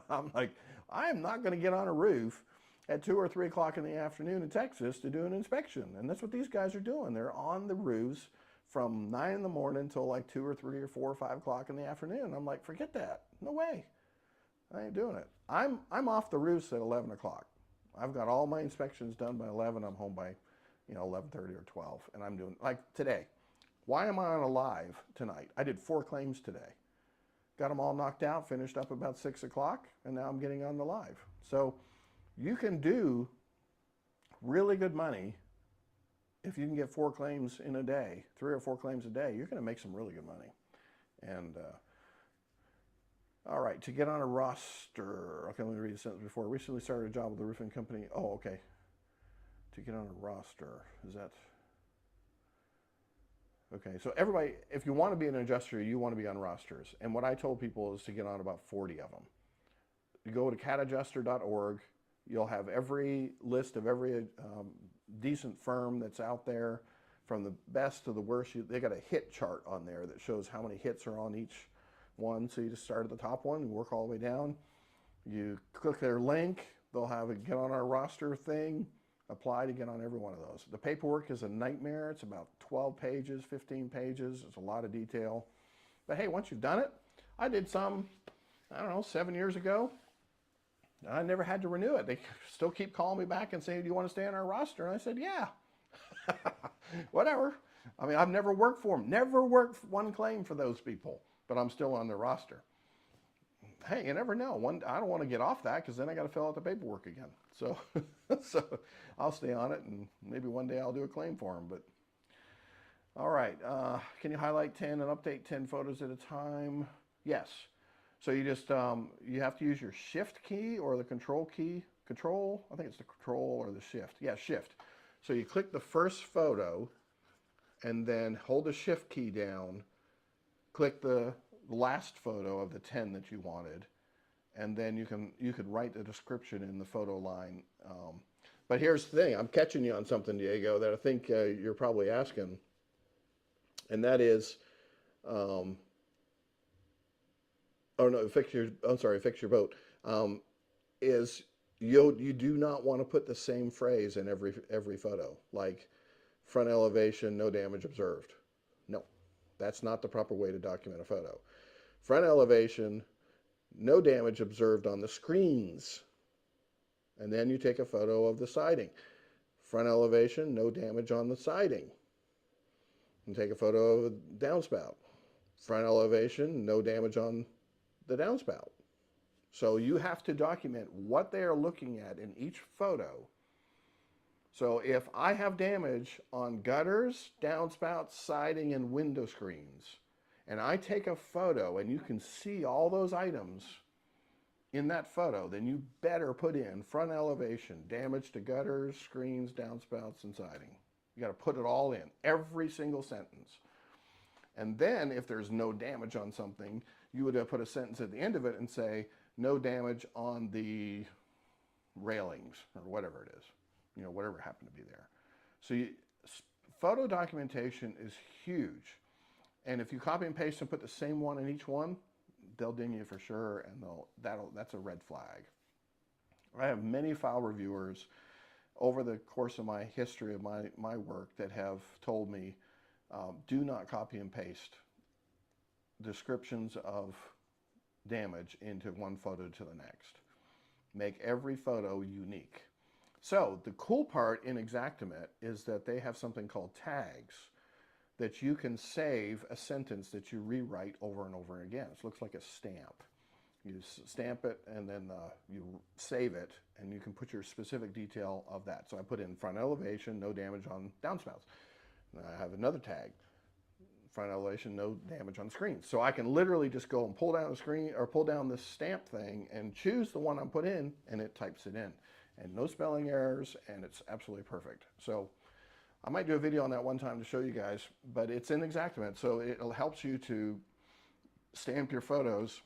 Speaker 1: I'm like, I am not going to get on a roof at 2 or 3 o'clock in the afternoon in Texas to do an inspection. And that's what these guys are doing. They're on the roofs from 9 in the morning until like 2 or 3 or 4 or 5 o'clock in the afternoon. I'm like, forget that. No way. I ain't doing it. I'm off the roofs at 11 o'clock. I've got all my inspections done by 11. I'm home by, 11:30 or 12. And I'm doing, like today. Why am I on a live tonight? I did 4 claims today. Got them all knocked out, finished up about 6 o'clock, and now I'm getting on the live. So you can do really good money if you can get 4 claims in a day, 3 or 4 claims a day. You're going to make some really good money. And all right, to get on a roster. Okay, let me read the sentence before. Recently started a job with a roofing company. Oh, okay. To get on a roster, is that? Okay, so everybody, if you want to be an adjuster, you want to be on rosters. And what I told people is to get on about 40 of them. You go to catadjuster.org. You'll have every list of every decent firm that's out there, from the best to the worst. They got a hit chart on there that shows how many hits are on each one. So you just start at the top one and work all the way down. You click their link. They'll have a get on our roster thing. Apply to get on every one of those. The paperwork is a nightmare. It's about 12 pages, 15 pages. It's a lot of detail. But hey, once you've done it, I did some, 7 years ago. I never had to renew it. They still keep calling me back and saying, do you want to stay on our roster? And I said, yeah. Whatever. I've never worked for them. Never worked one claim for those people, but I'm still on their roster. Hey, you never know. I don't want to get off that, because then I got to fill out the paperwork again. So, so I'll stay on it, and maybe one day I'll do a claim for them. But all right, can you highlight 10 and update 10 photos at a time? Yes. So you just you have to use your shift key or the control key. Control, I think it's the control or the shift. Yeah, shift. So you click the first photo and then hold the shift key down, click the last photo of the 10 that you wanted, and then you could write the description in the photo line. But here's the thing, I'm catching you on something, Diego, that I think you're probably asking, and that is, oh no, fix your boat. Is you do not want to put the same phrase in every photo, like front elevation, no damage observed. No, that's not the proper way to document a photo. Front elevation, no damage observed on the screens. And then you take a photo of the siding. Front elevation, no damage on the siding. And take a photo of the downspout. Front elevation, no damage on the downspout. So you have to document what they are looking at in each photo. So if I have damage on gutters, downspouts, siding, and window screens, and I take a photo and you can see all those items in that photo, then you better put in front elevation, damage to gutters, screens, downspouts, and siding. You got to put it all in, every single sentence. And then if there's no damage on something, you would have put a sentence at the end of it and say, no damage on the railings or whatever it is, you know, whatever happened to be there. So photo documentation is huge. And if you copy and paste and put the same one in each one, they'll ding you for sure, and that's a red flag. I have many file reviewers over the course of my history of my work that have told me, do not copy and paste descriptions of damage into one photo to the next. Make every photo unique. So the cool part in Xactimate is that they have something called tags that you can save a sentence that you rewrite over and over again. It looks like a stamp. You stamp it and then you save it, and you can put your specific detail of that. So I put in front elevation, no damage on downspouts. And I have another tag, front elevation, no damage on screens. So I can literally just go and pull down the screen or pull down this stamp thing and choose the one I'm put in, and it types it in. And no spelling errors, and it's absolutely perfect. So I might do a video on that one time to show you guys, but it's in Xactimate, so it helps you to stamp your photos,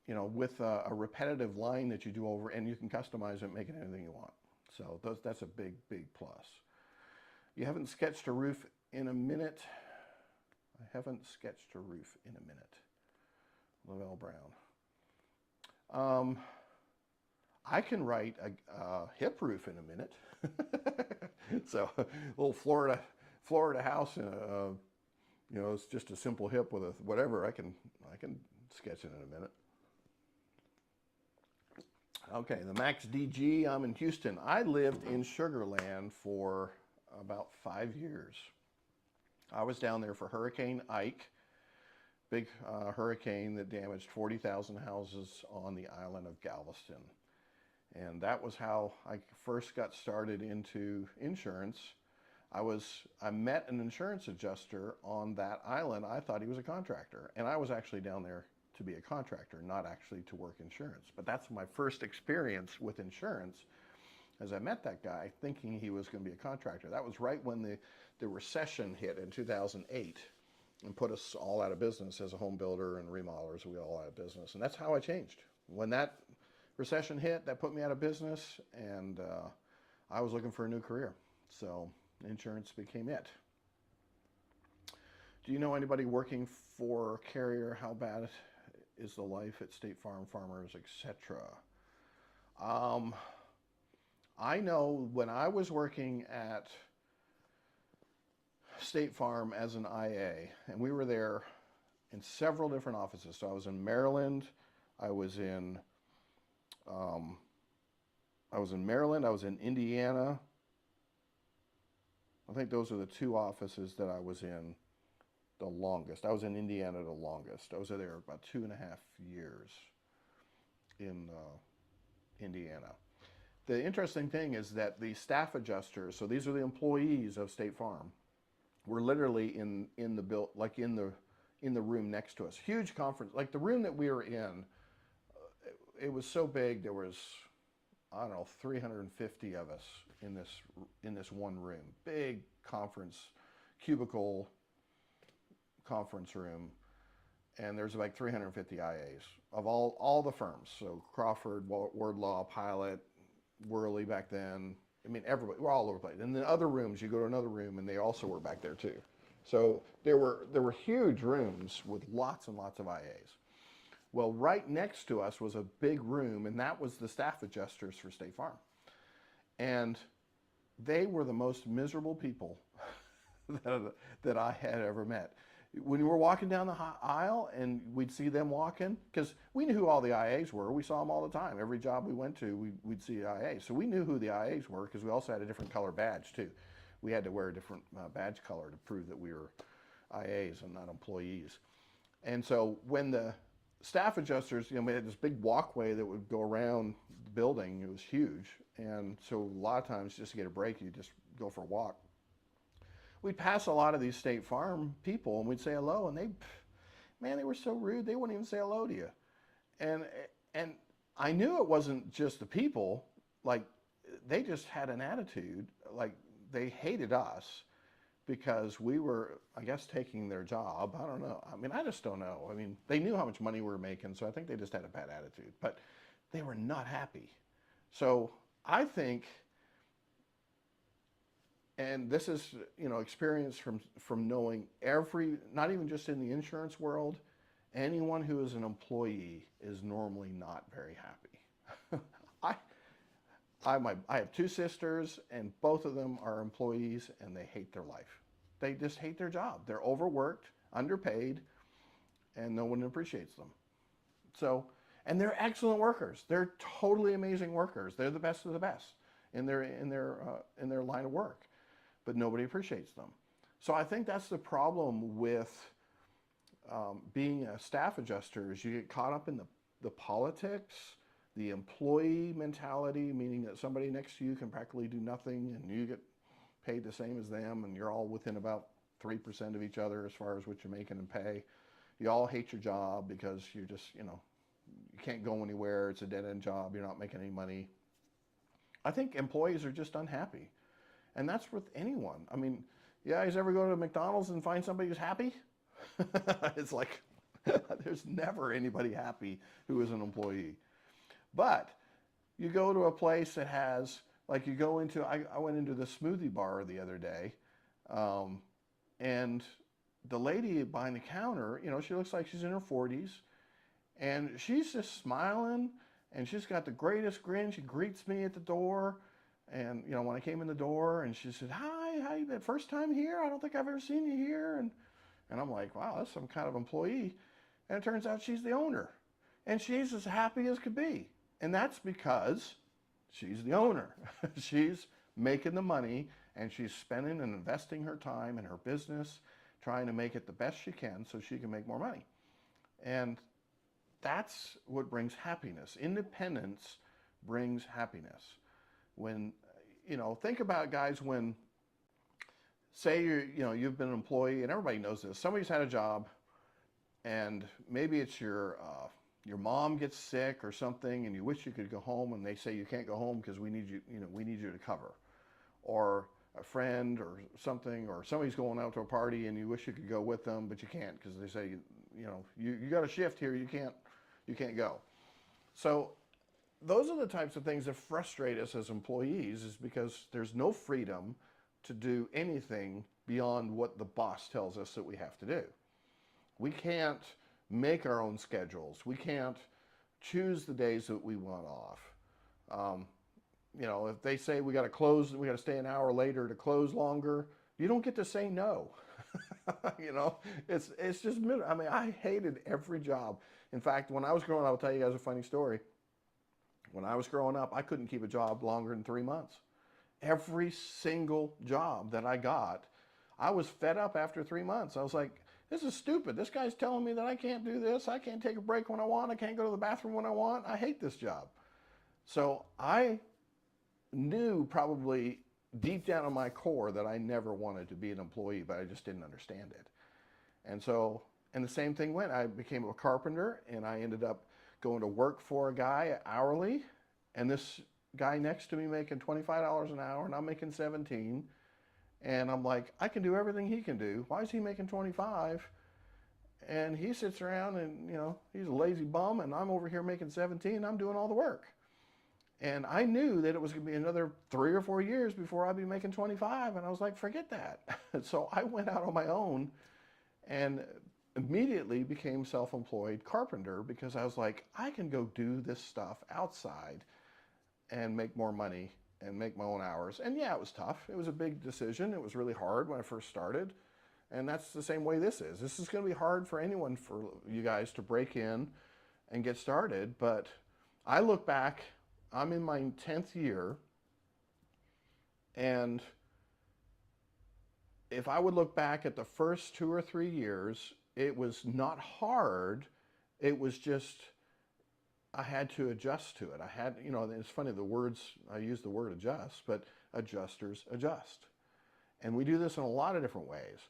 Speaker 1: you know, with a repetitive line that you do over, and you can customize it, make it anything you want. So that's a big, big plus. You haven't sketched a roof in a minute. I haven't sketched a roof in a minute. Lavelle Brown. I can write a hip roof in a minute. So a little Florida house, and you know, it's just a simple hip with a whatever. I can sketch it in a minute. Okay, the Max DG. I'm in Houston. I lived in Sugar Land for about 5 years. I was down there for Hurricane Ike, big hurricane that damaged 40,000 houses on the island of Galveston. And that was how I first got started into insurance. I met an insurance adjuster on that island. I thought he was a contractor, and I was actually down there to be a contractor, not actually to work insurance. But that's my first experience with insurance, as I met that guy thinking he was going to be a contractor. That was right when the recession hit in 2008 and put us all out of business as a home builder and remodelers. We all out of business, and that's how I changed. When that recession hit, that put me out of business, and I was looking for a new career. So insurance became it. Do you know anybody working for a carrier? How bad is the life at State Farm, Farmers, etc.? I know when I was working at State Farm as an IA, and we were there in several different offices. So I was in Maryland, I was in Maryland, I was in Indiana. I think those are the two offices that I was in the longest. I was in Indiana the longest. I was there about 2.5 years in Indiana. The interesting thing is that the staff adjusters, so these are the employees of State Farm, were literally in the in the room next to us. Huge conference, like the room that we were in, it was so big. There was, I don't know, 350 of us in this one room. Big conference, cubicle conference room. And there's like 350 IAs of all the firms. So Crawford, Wardlaw, Pilot, Worley back then. I mean, everybody, we're all over the place. And then other rooms, you go to another room and they also were back there too. So there were huge rooms with lots and lots of IAs. Well, right next to us was a big room, and that was the staff adjusters for State Farm. And they were the most miserable people that I had ever met. When we were walking down the aisle and we'd see them walking, because we knew who all the IAs were. We saw them all the time. Every job we went to, we'd see IAs. So we knew who the IAs were because we also had a different color badge too. We had to wear a different badge color to prove that we were IAs and not employees. And so when the staff adjusters, we had this big walkway that would go around the building. It was huge. And so a lot of times just to get a break, you just go for a walk. We'd pass a lot of these State Farm people and we'd say hello, and they were so rude. They wouldn't even say hello to you. And I knew it wasn't just the people, like they just had an attitude, like they hated us because we were, I guess, taking their job. I don't know. I mean, I just don't know. I mean, they knew how much money we were making, so I think they just had a bad attitude, but they were not happy. So I think, and this is, experience from knowing not even just in the insurance world, anyone who is an employee is normally not very happy. I have two sisters, and both of them are employees, and they hate their life. They just hate their job. They're overworked, underpaid, and no one appreciates them. So, and they're excellent workers. They're totally amazing workers. They're the best of the best in their line of work, but nobody appreciates them. So I think that's the problem with being a staff adjuster is you get caught up in the politics, the employee mentality, meaning that somebody next to you can practically do nothing and you get paid the same as them, and you're all within about 3% of each other as far as what you're making in pay. You all hate your job because you're just, you can't go anywhere. It's a dead-end job. You're not making any money. I think employees are just unhappy. And that's with anyone. I mean, you guys ever go to McDonald's and find somebody who's happy? It's like, there's never anybody happy who is an employee. But you go to a place that has, like you go into, I went into the smoothie bar the other day, and the lady behind the counter, she looks like she's in her 40s, and she's just smiling, and she's got the greatest grin. She greets me at the door, and when I came in the door, and she said, "Hi, how you been? First time here? I don't think I've ever seen you here." And I'm like, wow, that's some kind of employee. And it turns out she's the owner, and she's as happy as could be. And that's because she's the owner. She's making the money, and she's spending and investing her time in her business, trying to make it the best she can so she can make more money. And that's what brings happiness. Independence brings happiness. When, think about guys when, say you've been an employee, and everybody knows this, somebody's had a job, and maybe it's your mom gets sick or something, and you wish you could go home, and they say you can't go home because we need you, we need you to cover. Or a friend or something, or somebody's going out to a party and you wish you could go with them, but you can't because they say, you got a shift here, you can't go. So those are the types of things that frustrate us as employees, is because there's no freedom to do anything beyond what the boss tells us that we have to do. We can't make our own schedules. We can't choose the days that we want off. If they say we got to close, we got to stay an hour later to close longer, you don't get to say no. It's just, I mean, I hated every job. In fact, when I was growing up, I'll tell you guys a funny story. When I was growing up, I couldn't keep a job longer than 3 months. Every single job that I got, I was fed up after 3 months. I was like, this is stupid. This guy's telling me that I can't do this. I can't take a break when I want. I can't go to the bathroom when I want. I hate this job. So I knew probably deep down in my core that I never wanted to be an employee, but I just didn't understand it. And so And the same thing went. I became a carpenter, and I ended up going to work for a guy hourly, and this guy next to me making $25 an hour, and I'm making 17. And I'm like, I can do everything he can do. Why is he making 25? And he sits around and, he's a lazy bum, and I'm over here making 17. I'm doing all the work. And I knew that it was going to be another 3 or 4 years before I'd be making 25. And I was like, forget that. So I went out on my own and immediately became self-employed carpenter, because I was like, I can go do this stuff outside and make more money and make my own hours. And yeah, it was tough. It was a big decision. It was really hard when I first started. And that's the same way this is. This is going to be hard for anyone, for you guys, to break in and get started. But I look back, I'm in my 10th year, and if I would look back at the first 2 or 3 years, it was not hard. It was just, I had to adjust to it. I had, it's funny, I use the word adjust, but adjusters adjust. And we do this in a lot of different ways,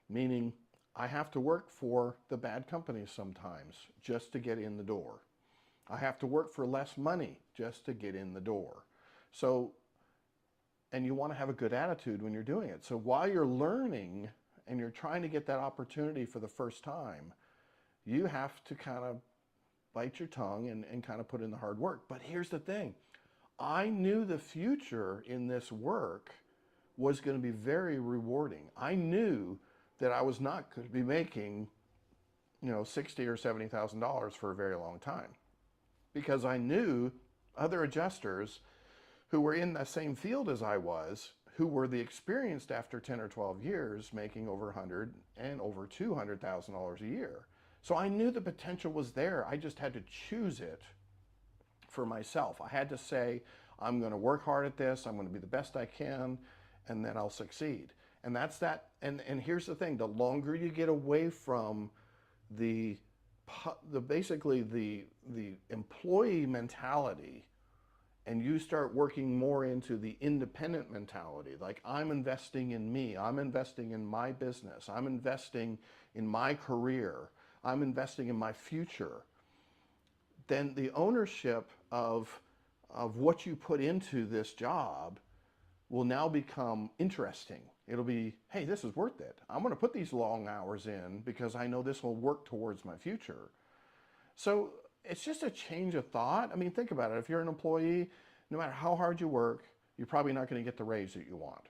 Speaker 1: meaning I have to work for the bad companies sometimes just to get in the door. I have to work for less money just to get in the door. So, and you want to have a good attitude when you're doing it. So while you're learning and you're trying to get that opportunity for the first time, you have to kind of bite your tongue and kind of put in the hard work. But here's the thing. I knew the future in this work was going to be very rewarding. I knew that I was not going to be making, $60,000 or $70,000 for a very long time, because I knew other adjusters who were in the same field as I was, who were the experienced after 10 or 12 years, making over $100,000 and over $200,000 a year. So I knew the potential was there. I just had to choose it for myself. I had to say, I'm going to work hard at this. I'm going to be the best I can, and then I'll succeed. And that's that. And here's the thing: the longer you get away from basically the employee mentality, and you start working more into the independent mentality, like I'm investing in me, I'm investing in my business, I'm investing in my career, I'm investing in my future, then the ownership of what you put into this job will now become interesting. It'll be, hey, this is worth it. I'm going to put these long hours in because I know this will work towards my future. So it's just a change of thought. I mean, think about it. If you're an employee, no matter how hard you work, you're probably not going to get the raise that you want.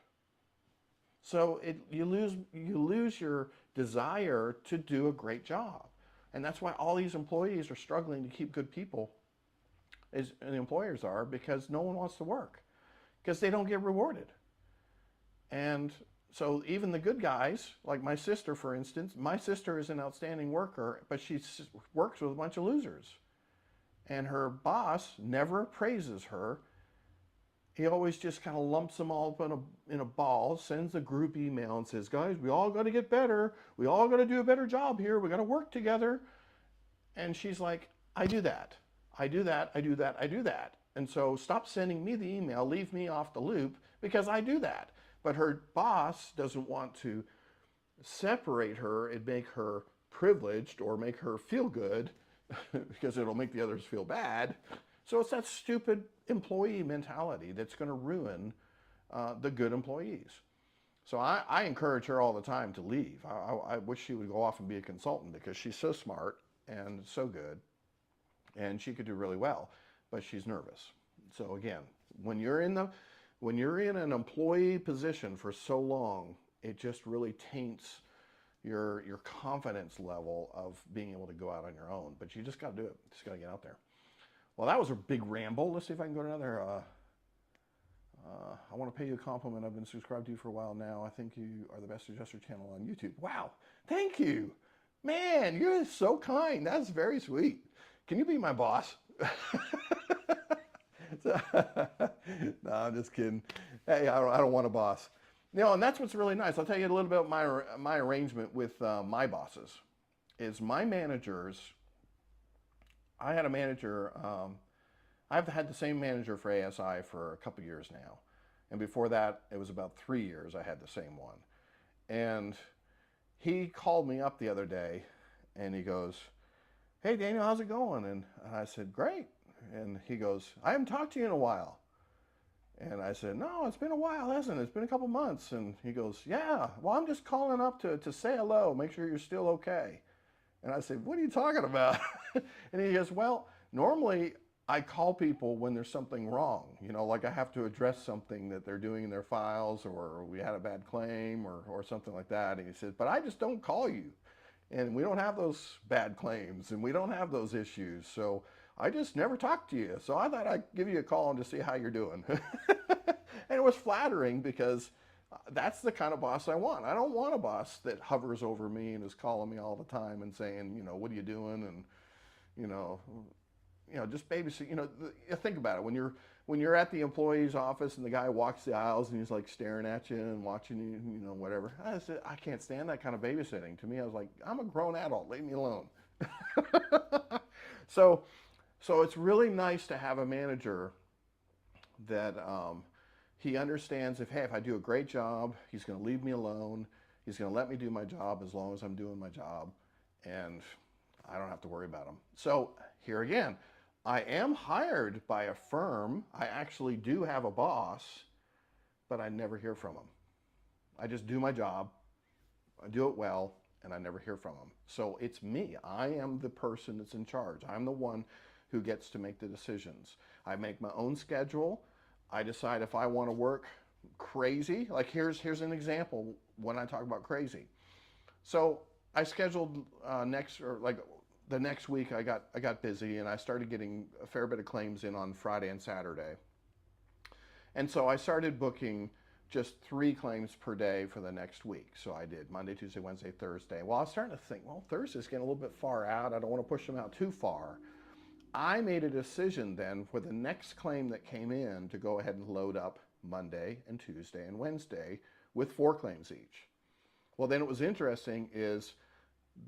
Speaker 1: So you lose your desire to do a great job. And that's why all these employees are struggling to keep good people, and the employers are, because no one wants to work, because they don't get rewarded. And so even the good guys, like my sister, for instance, my sister is an outstanding worker, but she works with a bunch of losers. And her boss never praises her. He always just kind of lumps them all up in a ball, sends a group email and says, guys, we all got to get better. We all got to do a better job here. We got to work together. And she's like, I do that. I do that. I do that. I do that. And so stop sending me the email. Leave me off the loop, because I do that. But her boss doesn't want to separate her and make her privileged or make her feel good because it'll make the others feel bad. So it's that stupid employee mentality that's going to ruin the good employees. So I encourage her all the time to leave. I wish she would go off and be a consultant, because she's so smart and so good, and she could do really well, but she's nervous. So again, when you're in an employee position for so long, it just really taints your confidence level of being able to go out on your own. But you just got to do it. Just got to get out there. Well, that was a big ramble. Let's see if I can go to another. I want to pay you a compliment. I've been subscribed to you for a while now. I think you are the best adjuster channel on YouTube. Wow. Thank you. Man, you're so kind. That's very sweet. Can you be my boss? No, I'm just kidding. Hey, I don't want a boss. And that's what's really nice. I'll tell you a little bit about my arrangement with my bosses. Is my managers, I had a manager, I've had the same manager for ASI for a couple years now. And before that, it was about 3 years I had the same one. And he called me up the other day, and he goes, "Hey, Daniel, how's it going?" And I said, "Great." And he goes, "I haven't talked to you in a while." And I said, "No, it's been a while, hasn't it? It's been a couple months." And he goes, "Yeah, well, I'm just calling up to say hello, make sure you're still okay." And I said, "What are you talking about?" And he goes, "Well, normally I call people when there's something wrong, like I have to address something that they're doing in their files, or we had a bad claim, or something like that." And he said, "But I just don't call you. And we don't have those bad claims, and we don't have those issues. So I just never talk to you. So I thought I'd give you a call and to see how you're doing." And it was flattering because that's the kind of boss I want. I don't want a boss that hovers over me and is calling me all the time and saying, "What are you doing?" And, you know, just babysit. Think about it. When you're at the employee's office and the guy walks the aisles and he's like staring at you and watching you, whatever. I said, I can't stand that kind of babysitting. To me, I was like, I'm a grown adult. Leave me alone. So, so it's really nice to have a manager that he understands if I do a great job, he's going to leave me alone. He's going to let me do my job as long as I'm doing my job, and I don't have to worry about him. So here again, I am hired by a firm. I actually do have a boss, but I never hear from him. I just do my job. I do it well, and I never hear from him. So it's me. I am the person that's in charge. I'm the one who gets to make the decisions. I make my own schedule. I decide if I want to work crazy. Like here's an example when I talk about crazy. So I scheduled the next week. I got busy and I started getting a fair bit of claims in on Friday and Saturday. And so I started booking just 3 claims per day for the next week. So I did Monday, Tuesday, Wednesday, Thursday. Well, I was starting to think, well, Thursday's getting a little bit far out. I don't want to push them out too far. I made a decision then for the next claim that came in to go ahead and load up Monday and Tuesday and Wednesday with 4 claims each. Well, then it was interesting is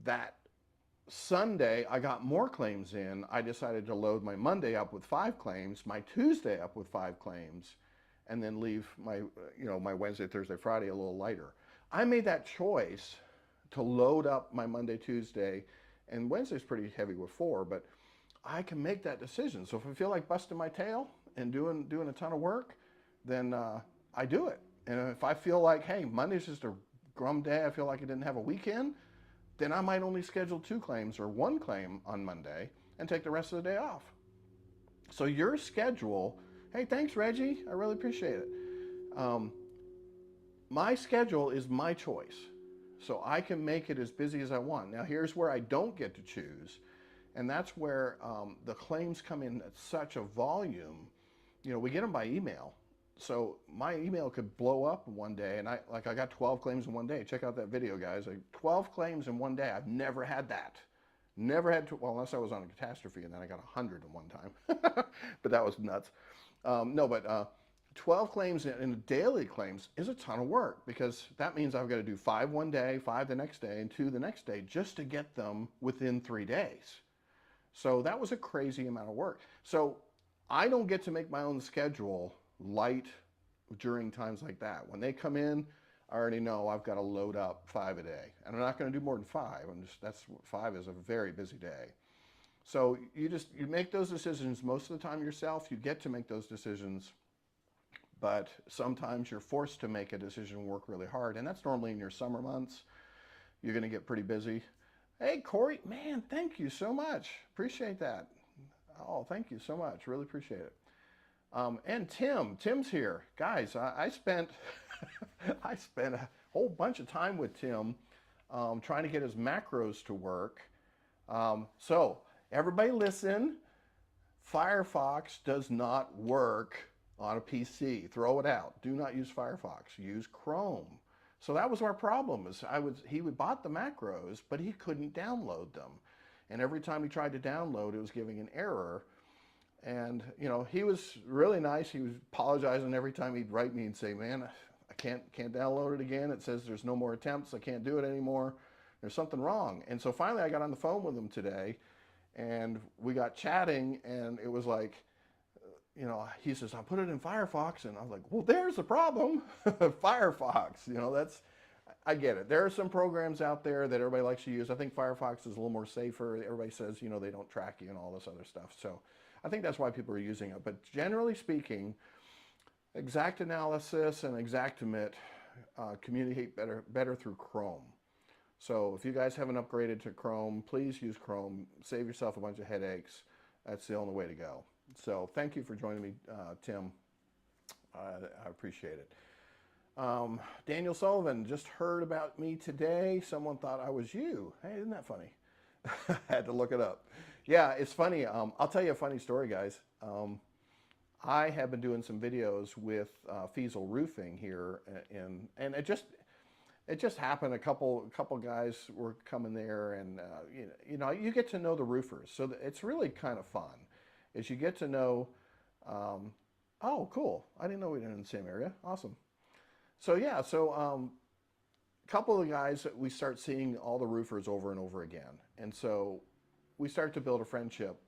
Speaker 1: that Sunday I got more claims in. I decided to load my Monday up with 5 claims, my Tuesday up with 5 claims, and then leave my Wednesday, Thursday, Friday a little lighter. I made that choice to load up my Monday, Tuesday, and Wednesday's pretty heavy with 4, but I can make that decision. So if I feel like busting my tail and doing a ton of work, then I do it. And if I feel like, hey, Monday's just a grum day, I feel like I didn't have a weekend, then I might only schedule 2 claims or 1 claim on Monday and take the rest of the day off. So your schedule, hey, thanks, Reggie. I really appreciate it. My schedule is my choice. So I can make it as busy as I want. Now, here's where I don't get to choose. And that's where the claims come in at such a volume. We get them by email. So my email could blow up in one day, and I got 12 claims in one day. Check out that video, guys. 12 claims in one day. I've never had that. Never had to, well, unless I was on a catastrophe, and then I got 100 in one time. But that was nuts. 12 claims in daily claims is a ton of work, because that means I've got to do 5 one day, 5 the next day, and 2 the next day just to get them within 3 days. So that was a crazy amount of work. So I don't get to make my own schedule light during times like that. When they come in, I already know I've got to load up 5 a day. And I'm not going to do more than 5. 5 is a very busy day. So you make those decisions most of the time yourself. You get to make those decisions. But sometimes you're forced to make a decision and work really hard. And that's normally in your summer months. You're going to get pretty busy. Hey, Corey, man, thank you so much. Appreciate that. Oh, thank you so much. Really appreciate it. And Tim's here. Guys, I spent I spent a whole bunch of time with Tim trying to get his macros to work. So everybody listen, Firefox does not work on a PC. Throw it out. Do not use Firefox. Use Chrome. So that was our problem. He bought the macros, but he couldn't download them. And every time he tried to download, it was giving an error. And he was really nice. He was apologizing every time he'd write me and say, "Man, I can't download it again. It says there's no more attempts. I can't do it anymore. There's something wrong." And so finally I got on the phone with him today, and we got chatting, and it was like, he says, "I put it in Firefox," and I was like, "Well, there's the problem." Firefox, I get it. There are some programs out there that everybody likes to use. I think Firefox is a little more safer. Everybody says, you know, they don't track you and all this other stuff. So I think that's why people are using it. But generally speaking, exact analysis and Exactimate communicate better through Chrome. So if you guys haven't upgraded to Chrome, please use Chrome. Save yourself a bunch of headaches. That's the only way to go. So thank you for joining me, Tim. I appreciate it. Daniel Sullivan, just heard about me today. Someone thought I was you. Hey, isn't that funny? I had to look it up. Yeah, it's funny. I'll tell you a funny story, guys. I have been doing some videos with Fiesel Roofing here, and it just happened. A couple guys were coming there, and you get to know the roofers, so it's really kind of fun. Is you get to know. Oh, cool! I didn't know we were in the same area. Awesome. So yeah, a couple of guys, we start seeing all the roofers over and over again, and so we start to build a friendship,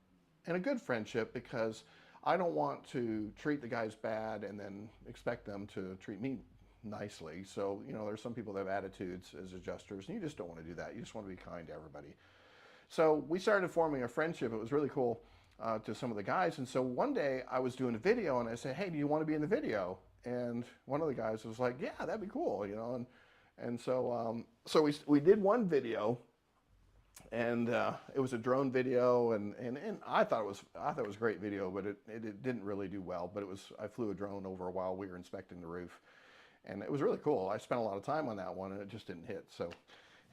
Speaker 1: and a good friendship, because I don't want to treat the guys bad and then expect them to treat me nicely. So, there's some people that have attitudes as adjusters, and you just don't want to do that. You just want to be kind to everybody. So we started forming a friendship. It was really cool to some of the guys. And so one day I was doing a video, and I said, hey, do you want to be in the video? And one of the guys was like, yeah, that'd be cool, and so we did one video, and it was a drone video, and I thought it was a great video, but it didn't really do well. But I flew a drone over while we were inspecting the roof, and it was really cool. I spent a lot of time on that one, and it just didn't hit. So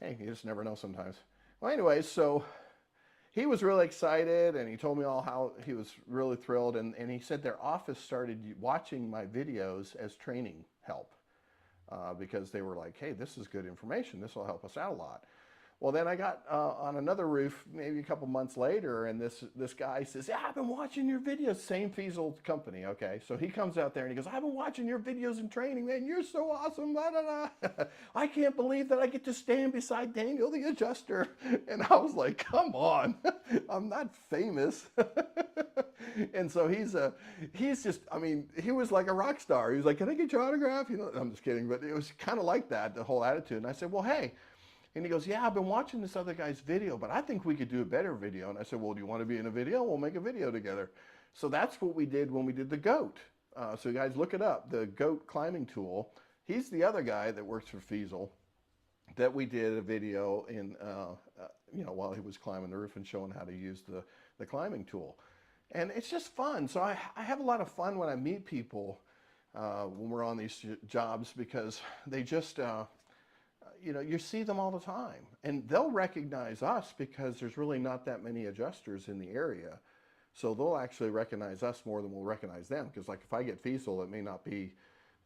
Speaker 1: hey, you just never know sometimes. Well, anyways, so he was really excited, and he told me all how he was really thrilled, and he said their office started watching my videos as training help, because they were like, hey, this is good information. This will help us out a lot. Well, then I got on another roof maybe a couple months later, and this guy says, yeah, I've been watching your videos. Same Fiesel company, okay? So he comes out there and he goes, I've been watching your videos in training, man. You're so awesome, blah, blah, blah. I can't believe that I get to stand beside Daniel the adjuster. And I was like, come on, I'm not famous. And so he's just, I mean, he was like a rock star. He was like, can I get your autograph? I'm just kidding, but it was kind of like that, the whole attitude. And I said, well, hey. And he goes, yeah, I've been watching this other guy's video, but I think we could do a better video. And I said, well, do you want to be in a video? We'll make a video together. So that's what we did when we did the GOAT. So you guys look it up, the GOAT climbing tool. He's the other guy that works for Fiesel that we did a video in, while he was climbing the roof and showing how to use the climbing tool. And it's just fun. So I have a lot of fun when I meet people when we're on these jobs, because they just... you see them all the time, and they'll recognize us because there's really not that many adjusters in the area. So they'll actually recognize us more than we'll recognize them. Because like if I get Fiesel, it may not be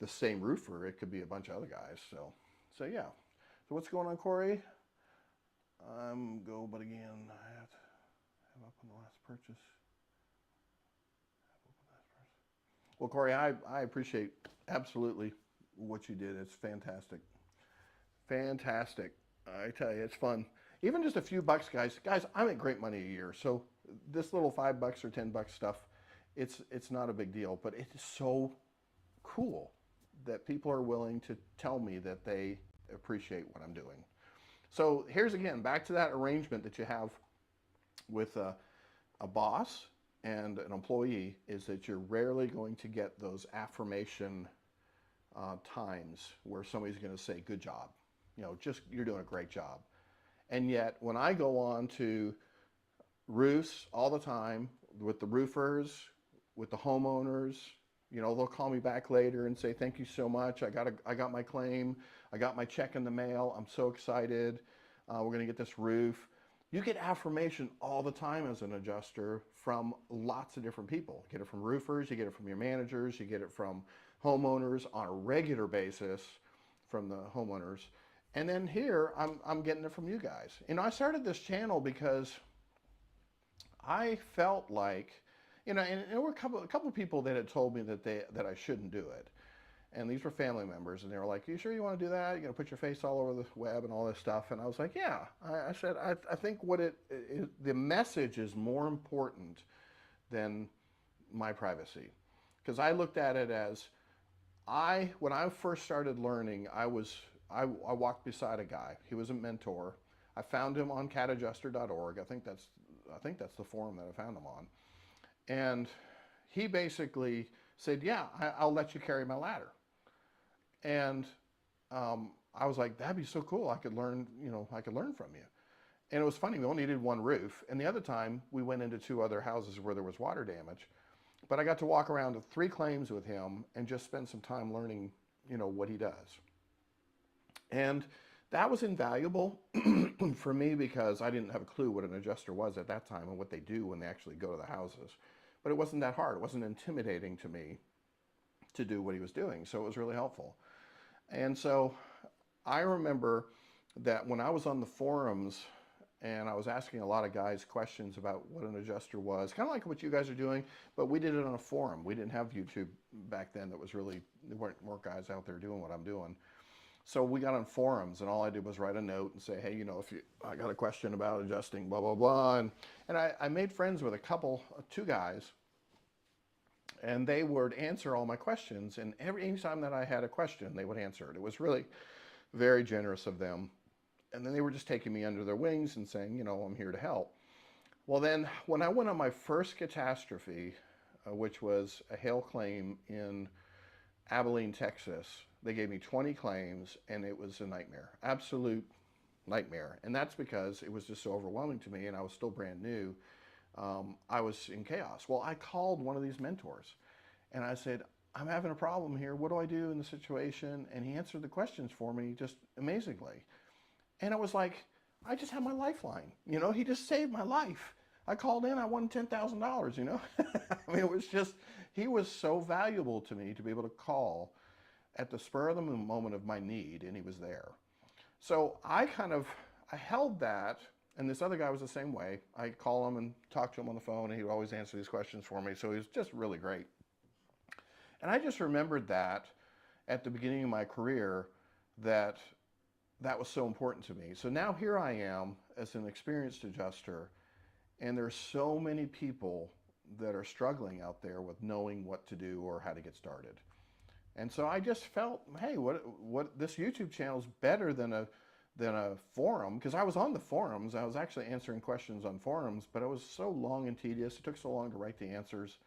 Speaker 1: the same roofer. It could be a bunch of other guys. So yeah. So what's going on, Corey? But again, I have up on the last purchase. Well, Corey, I appreciate absolutely what you did. It's fantastic. Fantastic. I tell you, it's fun. Even just a few bucks, guys. Guys, I make great money a year. So this little $5 or $10 stuff, it's not a big deal. But it is so cool that people are willing to tell me that they appreciate what I'm doing. So here's again, back to that arrangement that you have with a boss and an employee, is that you're rarely going to get those affirmation times where somebody's going to say, good job. Just you're doing a great job. And yet when I go on to roofs all the time with the roofers, with the homeowners, they'll call me back later and say, thank you so much. I got my claim. I got my check in the mail. I'm so excited. We're going to get this roof. You get affirmation all the time as an adjuster from lots of different people. You get it from roofers. You get it from your managers. You get it from homeowners on a regular basis, from the homeowners. And then here, I'm getting it from you guys. I started this channel because I felt like, and there were a couple of people that had told me that I shouldn't do it. And these were family members, and they were like, you sure you want to do that? You're going to put your face all over the web and all this stuff. And I was like, yeah. I said, I think the message is more important than my privacy. Because I looked at it as, when I first started learning, I was I walked beside a guy. He was a mentor. I found him on catadjuster.org. I think that's the forum that I found him on. And he basically said, "Yeah, I'll let you carry my ladder." And I was like, "That'd be so cool. I could learn, I could learn from you." And it was funny. We only needed one roof, and the other time we went into two other houses where there was water damage. But I got to walk around to three claims with him and just spend some time learning, what he does. And that was invaluable for me because I didn't have a clue what an adjuster was at that time and what they do when they actually go to the houses. But it wasn't that hard. It wasn't intimidating to me to do what he was doing. So it was really helpful. And so I remember that when I was on the forums and I was asking a lot of guys questions about what an adjuster was, kind of like what you guys are doing, but we did it on a forum. We didn't have YouTube back then. There weren't more guys out there doing what I'm doing. So we got on forums, and all I did was write a note and say, "Hey, I got a question about adjusting, blah, blah, blah." And I made friends with two guys, and they would answer all my questions. And any time that I had a question, they would answer it. It was really very generous of them. And then they were just taking me under their wings and saying, "I'm here to help." Well, then when I went on my first catastrophe, which was a hail claim in Abilene, Texas, they gave me 20 claims, and it was a nightmare, absolute nightmare. And that's because it was just so overwhelming to me, and I was still brand new. I was in chaos. Well, I called one of these mentors, and I said, "I'm having a problem here. What do I do in the situation?" And he answered the questions for me just amazingly. And it was like, I just had my lifeline. He just saved my life. I called in, I won $10,000, I mean, it was just, he was so valuable to me to be able to call at the spur of the moment of my need, and he was there. So I held that, and this other guy was the same way. I'd call him and talk to him on the phone, and he would always answer these questions for me, so he was just really great. And I just remembered that at the beginning of my career, that was so important to me. So now here I am as an experienced adjuster, and there's so many people that are struggling out there with knowing what to do or how to get started. And so I just felt, hey, what this YouTube channel is better than a forum, because I was on the forums. I was actually answering questions on forums, but it was so long and tedious. It took so long to write the answers.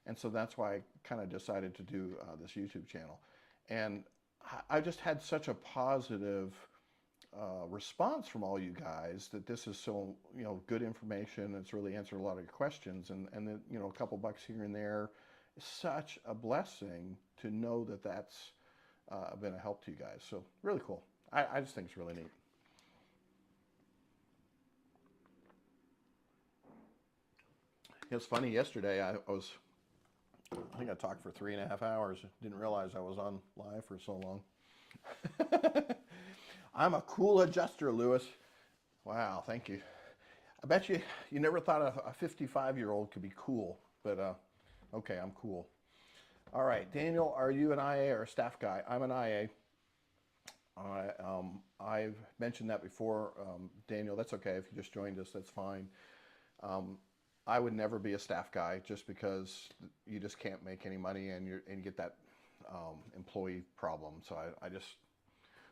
Speaker 1: And so that's why I kind of decided to do this YouTube channel. And I just had such a positive response from all you guys that this is so good information. It's really answered a lot of your questions, and then a couple bucks here and there is such a blessing to know that that's been a help to you guys. So really cool. I just think it's really neat. It's funny, yesterday I think I talked for 3.5 hours. Didn't realize I was on live for so long. I'm a cool adjuster, Lewis. Wow, thank you. I bet you never thought a 55-year-old could be cool, but okay, I'm cool. All right, Daniel, are you an IA or a staff guy? I'm an IA. I've mentioned that before. Daniel, that's okay if you just joined us, that's fine. I would never be a staff guy just because you just can't make any money and you get that employee problem. So I just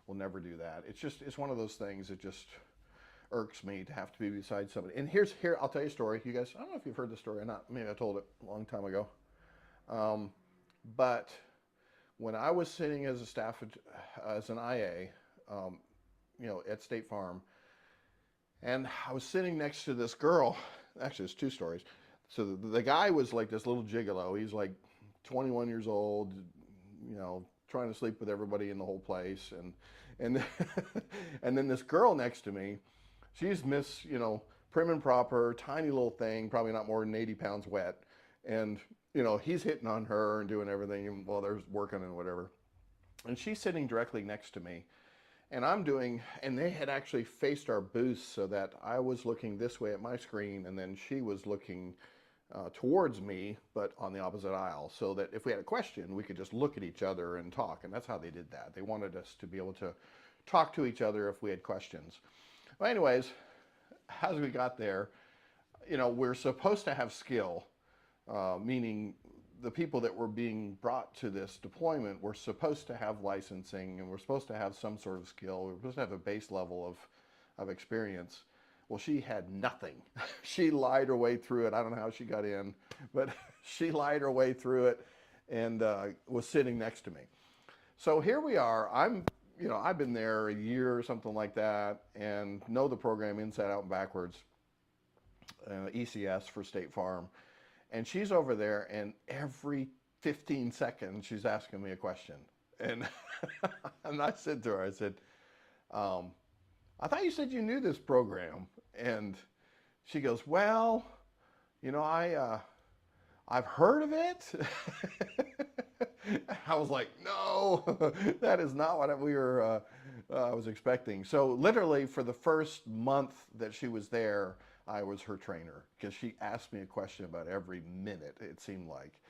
Speaker 1: will never do that. It's one of those things that just irks me to have to be beside somebody. And here, I'll tell you a story. You guys, I don't know if you've heard the story or not. Maybe I told it a long time ago. But when I was sitting as a staff, as an IA, at State Farm, and I was sitting next to this girl. Actually, it's two stories. So the guy was like this little gigolo. He's like 21 years old, trying to sleep with everybody in the whole place. And and then this girl next to me, she's Miss, prim and proper, tiny little thing, probably not more than 80 pounds wet. And, he's hitting on her and doing everything while they're working and whatever. And she's sitting directly next to me. And and they had actually faced our booth so that I was looking this way at my screen, and then she was looking towards me, but on the opposite aisle, so that if we had a question, we could just look at each other and talk. And that's how they did that. They wanted us to be able to talk to each other if we had questions. Well, anyways, as we got there, we're supposed to have skill, meaning the people that were being brought to this deployment were supposed to have licensing and were supposed to have some sort of skill. We were supposed to have a base level of experience. Well, she had nothing. She lied her way through it. I don't know how she got in, but she lied her way through it and was sitting next to me. So here we are. I've been there a year or something like that and know the program inside out and backwards, ECS for State Farm. And she's over there, and every 15 seconds, she's asking me a question. And, and I said to her, I said, I thought you said you knew this program. And she goes, well, I've heard of it. I was like, no, that is not what I was expecting. So literally for the first month that she was there, I was her trainer because she asked me a question about every minute, it seemed like.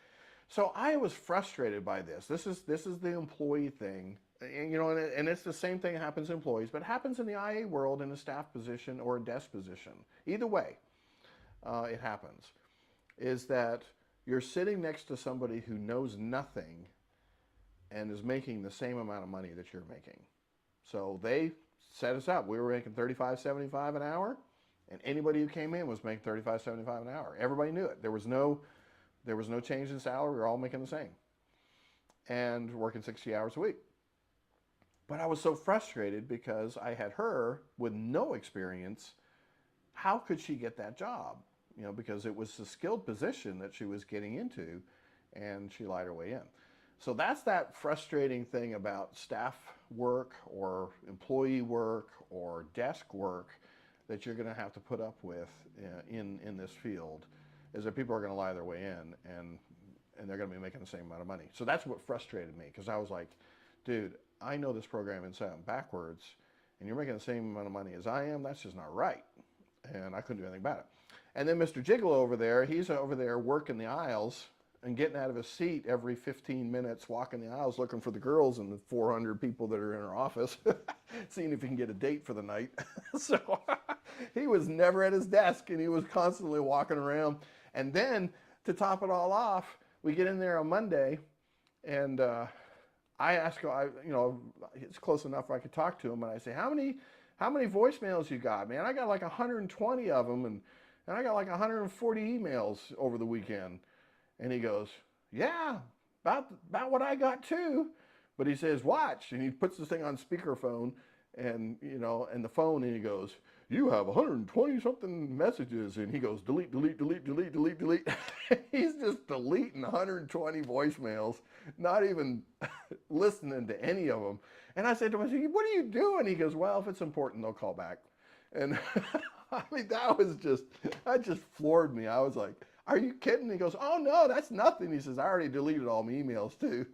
Speaker 1: So I was frustrated by this. This is the employee thing. And it's the same thing that happens in employees, but it happens in the IA world in a staff position or a desk position. Either way, it happens. Is that you're sitting next to somebody who knows nothing and is making the same amount of money that you're making. So they set us up. We were making $35.75 an hour, and anybody who came in was making $35.75 an hour. Everybody knew it. There was no change in salary. We were all making the same, and working 60 hours a week. But I was so frustrated because I had her with no experience. How could she get that job? Because it was a skilled position that she was getting into, and she lied her way in. So that's that frustrating thing about staff work or employee work or desk work that you're going to have to put up with in this field, is that people are going to lie their way in, and they're going to be making the same amount of money. So that's what frustrated me, because I was like, dude, I know this program inside and backwards, and you're making the same amount of money as I am. That's just not right. And I couldn't do anything about it. And then Mr. Gigolo over there, he's over there working the aisles and getting out of his seat every 15 minutes, walking the aisles looking for the girls and the 400 people that are in her office, seeing if he can get a date for the night. So he was never at his desk, and he was constantly walking around. And then to top it all off, we get in there on Monday, and I ask him, it's close enough where I could talk to him, and I say, how many voicemails you got, man? I got like 120 of them, and I got like 140 emails over the weekend. And he goes, yeah, about what I got too. But he says, watch. And he puts this thing on speakerphone and the phone, and he goes, you have 120 something messages. And he goes, delete, delete, delete, delete, delete, delete. He's just deleting 120 voicemails, not even listening to any of them. And I said to him, what are you doing? He goes, well, if it's important, they'll call back. And I mean, that just floored me. I was like, are you kidding? He goes, oh no, that's nothing. He says, I already deleted all my emails too.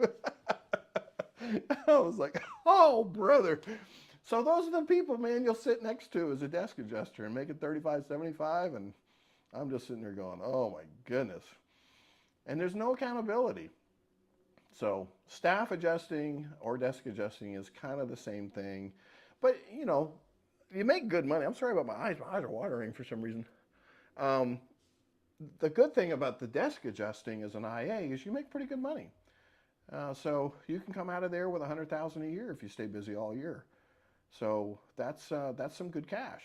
Speaker 1: I was like, oh brother. So those are the people, man, you'll sit next to as a desk adjuster and make it $35.75, and I'm just sitting there going, oh my goodness. And there's no accountability. So staff adjusting or desk adjusting is kind of the same thing. But, you make good money. I'm sorry about my eyes. My eyes are watering for some reason. The good thing about the desk adjusting as an IA is you make pretty good money. So you can come out of there with $100,000 a year if you stay busy all year. So that's some good cash.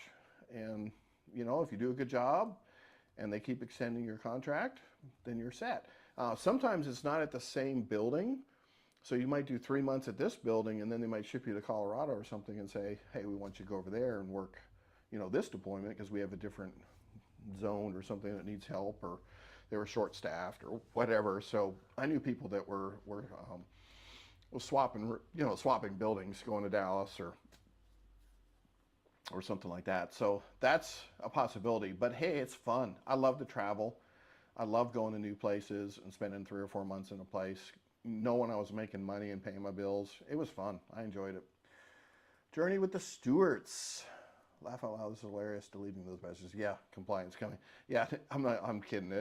Speaker 1: And, if you do a good job and they keep extending your contract, then you're set. Sometimes it's not at the same building. So you might do 3 months at this building, and then they might ship you to Colorado or something and say, hey, we want you to go over there and work, this deployment because we have a different zone or something that needs help, or they were short-staffed or whatever. So I knew people that were swapping buildings, going to Dallas or something like that. So that's a possibility. But hey, it's fun. I love to travel. I love going to new places and spending 3 or 4 months in a place, knowing I was making money and paying my bills. It was fun. I enjoyed it. Journey with the Stewarts. Laugh out loud, this is hilarious, deleting those messages. Yeah, compliance coming. Yeah, I'm kidding.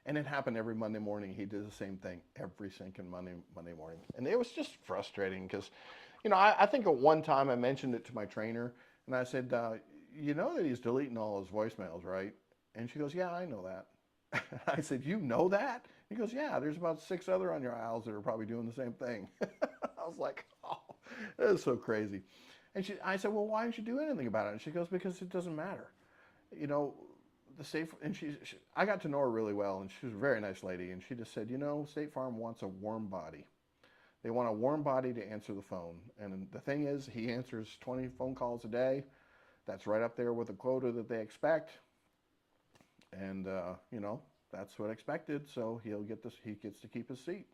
Speaker 1: And it happened every Monday morning. He did the same thing every single Monday morning. And it was just frustrating because, I think at one time I mentioned it to my trainer, and I said, you know that he's deleting all his voicemails, right? And she goes, yeah, I know that. I said, you know that? He goes, yeah, there's about 6 other on your aisles that are probably doing the same thing. I was like, oh, that is so crazy. And I said, well, why didn't you do anything about it? And she goes, because it doesn't matter. You know, the State, and I got to know her really well, and she was a very nice lady, and she just said, you know, State Farm wants a warm body. They want a warm body to answer the phone. And the thing is, he answers 20 phone calls a day. That's right up there with the quota that they expect. And, you know, that's what expected. So he gets to keep his seat.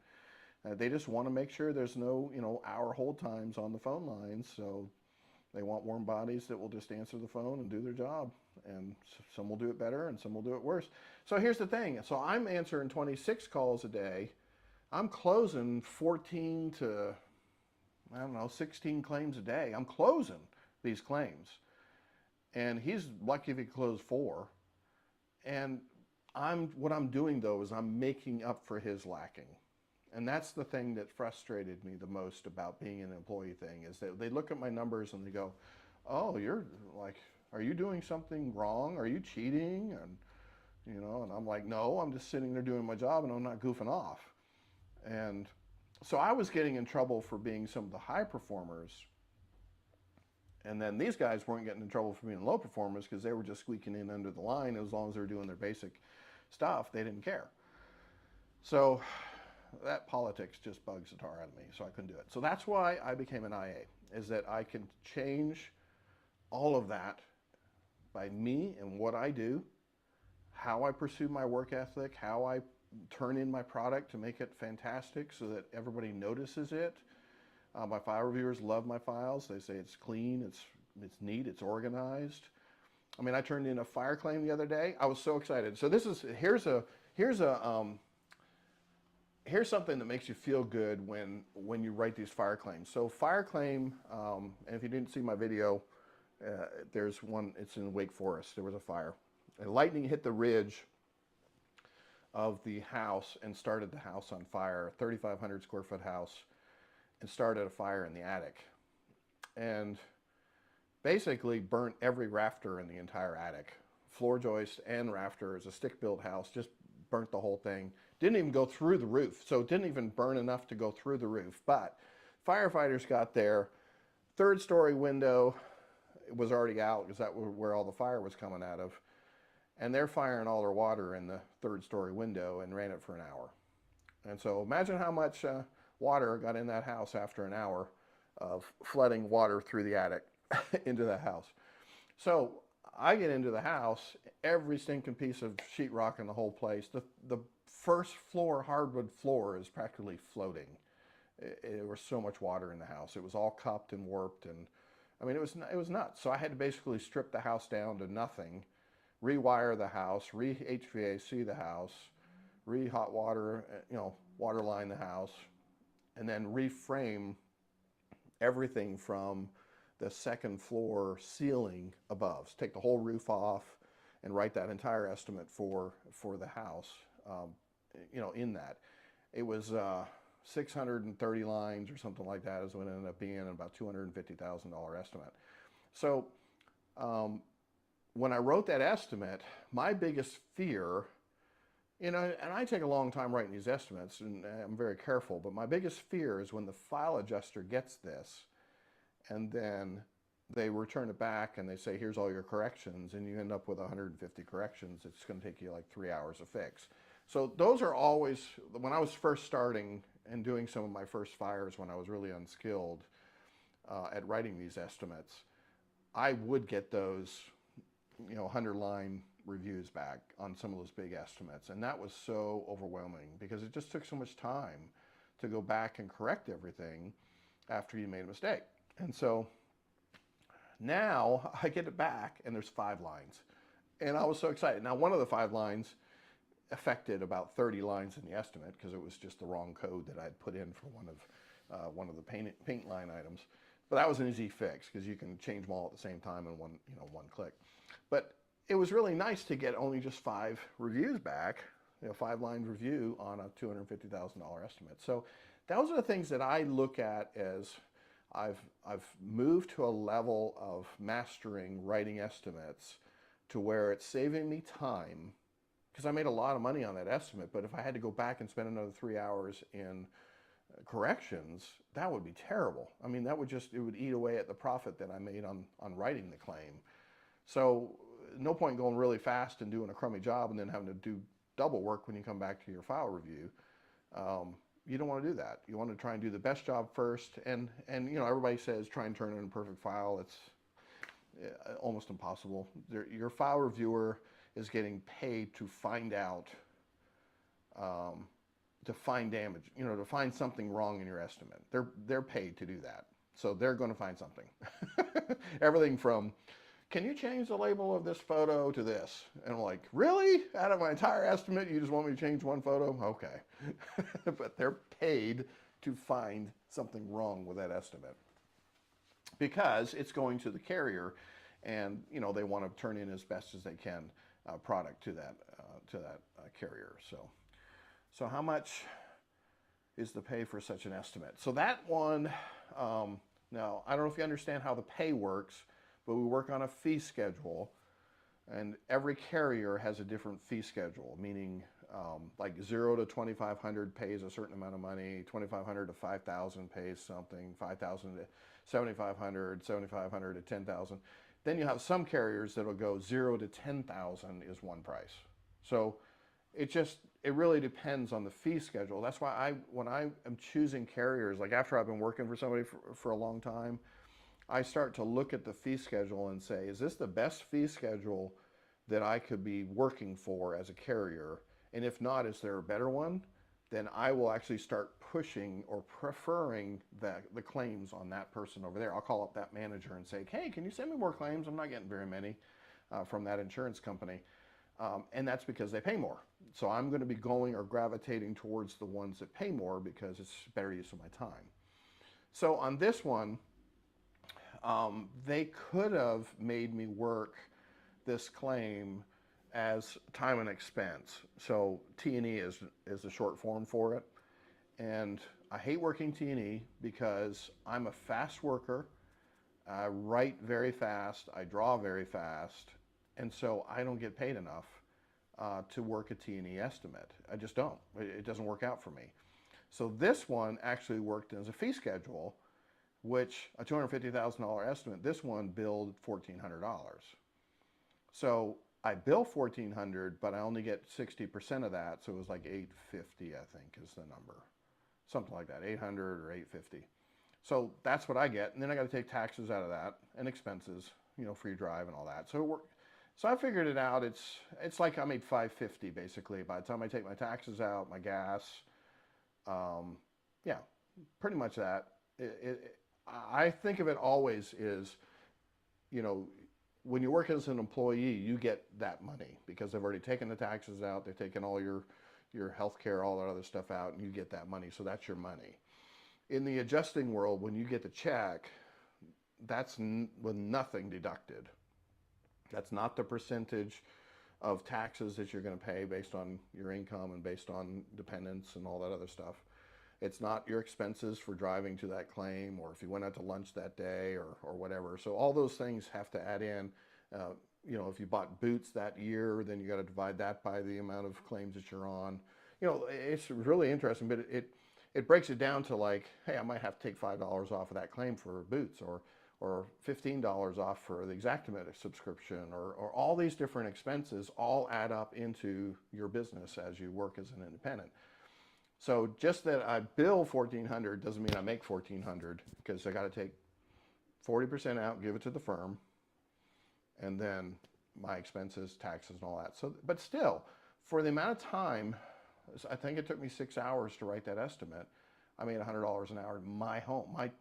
Speaker 1: They just want to make sure there's no, you know, hour hold times on the phone lines. So they want warm bodies that will just answer the phone and do their job. And some will do it better and some will do it worse. So here's the thing. So I'm answering 26 calls a day. I'm closing 14 to, I don't know, 16 claims a day. I'm closing these claims. And he's lucky if he closed 4. And what I'm doing though is I'm making up for his lacking. And that's the thing that frustrated me the most about being an employee thing, is that they look at my numbers and they go, oh, you're like, are you doing something wrong? Are you cheating? And, you know, and I'm like, no, I'm just sitting there doing my job and I'm not goofing off. And so I was getting in trouble for being some of the high performers. And then these guys weren't getting in trouble for being low performers because they were just squeaking in under the line. As long as they were doing their basic stuff, they didn't care. So that politics just bugs the tar out of me, so I couldn't do it. So that's why I became an IA, is that I can change all of that by me and what I do, how I pursue my work ethic, how I turn in my product to make it fantastic so that everybody notices it. My file reviewers love my files. They say it's clean, it's neat, it's organized. I mean, I turned in a fire claim the other day. I was so excited. So here's something that makes you feel good when you write these fire claims. So fire claim, and if you didn't see my video, there's one. It's in Wake Forest. There was a fire. And lightning hit the ridge of the house and started the house on fire. A 3,500 square foot house. And started a fire in the attic, and basically burnt every rafter in the entire attic. Floor joist and rafter. Is a stick-built house, just burnt the whole thing. Didn't even go through the roof, so it didn't even burn enough to go through the roof. But firefighters got there. 3rd-story window was already out because that was where all the fire was coming out of. And they're firing all their water in the 3rd-story window and ran it for an hour. And so imagine how much water got in that house after an hour of flooding water through the attic into the house. So I get into the house, every stinking piece of sheetrock in the whole place. The first floor, hardwood floor, is practically floating. There was so much water in the house. It was all cupped and warped, and I mean, it was nuts. So I had to basically strip the house down to nothing, rewire the house, re-HVAC the house, re-hot water, you know, water line the house, and then reframe everything from the 2nd floor ceiling above. So take the whole roof off and write that entire estimate for the house. You know, in that, it was 630 lines or something like that is what it ended up being, about $250,000 estimate. So when I wrote that estimate, my biggest fear, you know, and I take a long time writing these estimates, and I'm very careful, but my biggest fear is when the file adjuster gets this, and then they return it back and they say, here's all your corrections, and you end up with 150 corrections. It's going to take you like 3 hours to fix. So those are always, when I was first starting and doing some of my first fires when I was really unskilled at writing these estimates, I would get those, you know, 100-line reviews back on some of those big estimates. And that was so overwhelming because it just took so much time to go back and correct everything after you made a mistake. And so now I get it back and there's 5 lines. And I was so excited. Now, one of the 5 lines affected about 30 lines in the estimate because it was just the wrong code that I'd put in for one of the paint line items. But that was an easy fix because you can change them all at the same time in one click. But it was really nice to get only just 5 reviews back, 5-line review on a $250,000 estimate. So those are the things that I look at as I've moved to a level of mastering writing estimates to where it's saving me time because I made a lot of money on that estimate. But if I had to go back and spend another 3 hours in corrections, that would be terrible. I mean, it would eat away at the profit that I made on writing the claim. So no point going really fast and doing a crummy job and then having to do double work when you come back to your file review. You don't want to do that. You want to try and do the best job first. And everybody says try and turn in a perfect file. It's almost impossible. Your file reviewer is getting paid to find out, to find damage, to find something wrong in your estimate. They're paid to do that. So they're going to find something. Everything from, can you change the label of this photo to this? And I'm like, really? Out of my entire estimate, you just want me to change one photo? Okay. But they're paid to find something wrong with that estimate, because it's going to the carrier, and they want to turn in as best as they can product to that carrier. So how much is the pay for such an estimate? So that one, now I don't know if you understand how the pay works, but we work on a fee schedule, and every carrier has a different fee schedule, meaning like 0 to 2,500 pays a certain amount of money, 2,500 to 5,000 pays something, 5,000 to 7,500, 7,500 to 10,000. Then you have some carriers that'll go 0 to 10,000 is one price. So it really depends on the fee schedule. That's why when I am choosing carriers, like after I've been working for somebody for a long time, I start to look at the fee schedule and say, is this the best fee schedule that I could be working for as a carrier? And if not, is there a better one? Then I will actually start pushing or preferring the claims on that person over there. I'll call up that manager and say, hey, can you send me more claims? I'm not getting very many from that insurance company. And that's because they pay more. So I'm going to be going or gravitating towards the ones that pay more because it's better use of my time. So on this one, they could have made me work this claim as time and expense. So T&E is the short form for it. And I hate working T&E because I'm a fast worker. I write very fast. I draw very fast. And so I don't get paid enough to work a T&E estimate. I just don't. It doesn't work out for me. So this one actually worked as a fee schedule, which a $250,000 estimate, this one billed $1,400. So I bill $1,400, but I only get 60% of that, so it was like $850, I think is the number. Something like that, $800 or $850. So that's what I get, and then I got to take taxes out of that and expenses, free drive and all that. So it worked. So I figured it out. It's like I made $550 basically by the time I take my taxes out, my gas, yeah, pretty much that. I think of it always is, when you work as an employee, you get that money because they've already taken the taxes out, they've taken all your health care, all that other stuff out, and you get that money. So that's your money. In the adjusting world, when you get the check, that's with nothing deducted. That's not the percentage of taxes that you're going to pay based on your income and based on dependents and all that other stuff. It's not your expenses for driving to that claim, or if you went out to lunch that day, or whatever. So all those things have to add in. If you bought boots that year, then you got to divide that by the amount of claims that you're on. It's really interesting, but it breaks it down to like, hey, I might have to take $5 off of that claim for boots, or $15 off for the Xactimate subscription, or all these different expenses all add up into your business as you work as an independent. So just that I bill $1,400 doesn't mean I make $1,400, because I got to take 40% out, give it to the firm, and then my expenses, taxes, and all that. So, but still, for the amount of time, I think it took me 6 hours to write that estimate. I made $100 an hour.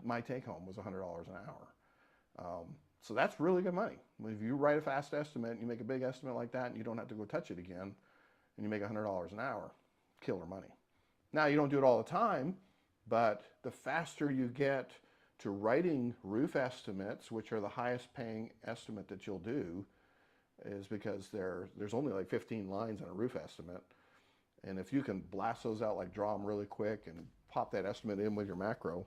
Speaker 1: My take home was $100 an hour. So that's really good money. If you write a fast estimate and you make a big estimate like that, and you don't have to go touch it again, and you make $100 an hour, killer money. Now, you don't do it all the time, but the faster you get to writing roof estimates, which are the highest paying estimate that you'll do, is because there's only like 15 lines in a roof estimate. And if you can blast those out, like draw them really quick and pop that estimate in with your macro,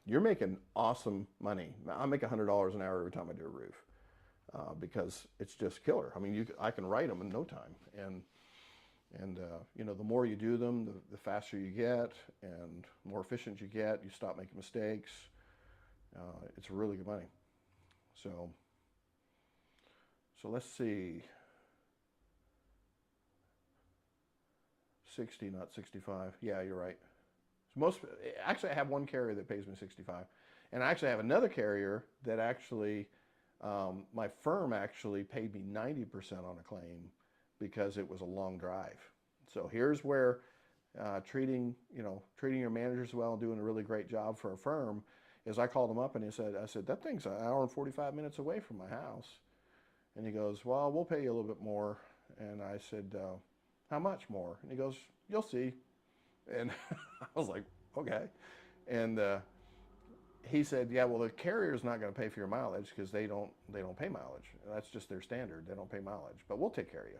Speaker 1: you're making awesome money. I make $100 an hour every time I do a roof because it's just killer. I mean, I can write them in no time. And And you know, the more you do them, the faster you get, and more efficient you get. You stop making mistakes. It's really good money. So, so let's see. 60, not 65. Yeah, you're right. So most actually, I have one carrier that pays me 65, and I actually have another carrier that actually my firm actually paid me 90% on a claim because it was a long drive. So here's where treating your managers well and doing a really great job for a firm is I called him up and I said that thing's an hour and 45 minutes away from my house, and he goes, well, we'll pay you a little bit more, and I said, how much more? And he goes, you'll see, and I was like, okay, and he said, yeah, well, the carrier's not going to pay for your mileage because they don't pay mileage. That's just their standard. They don't pay mileage, but we'll take care of you.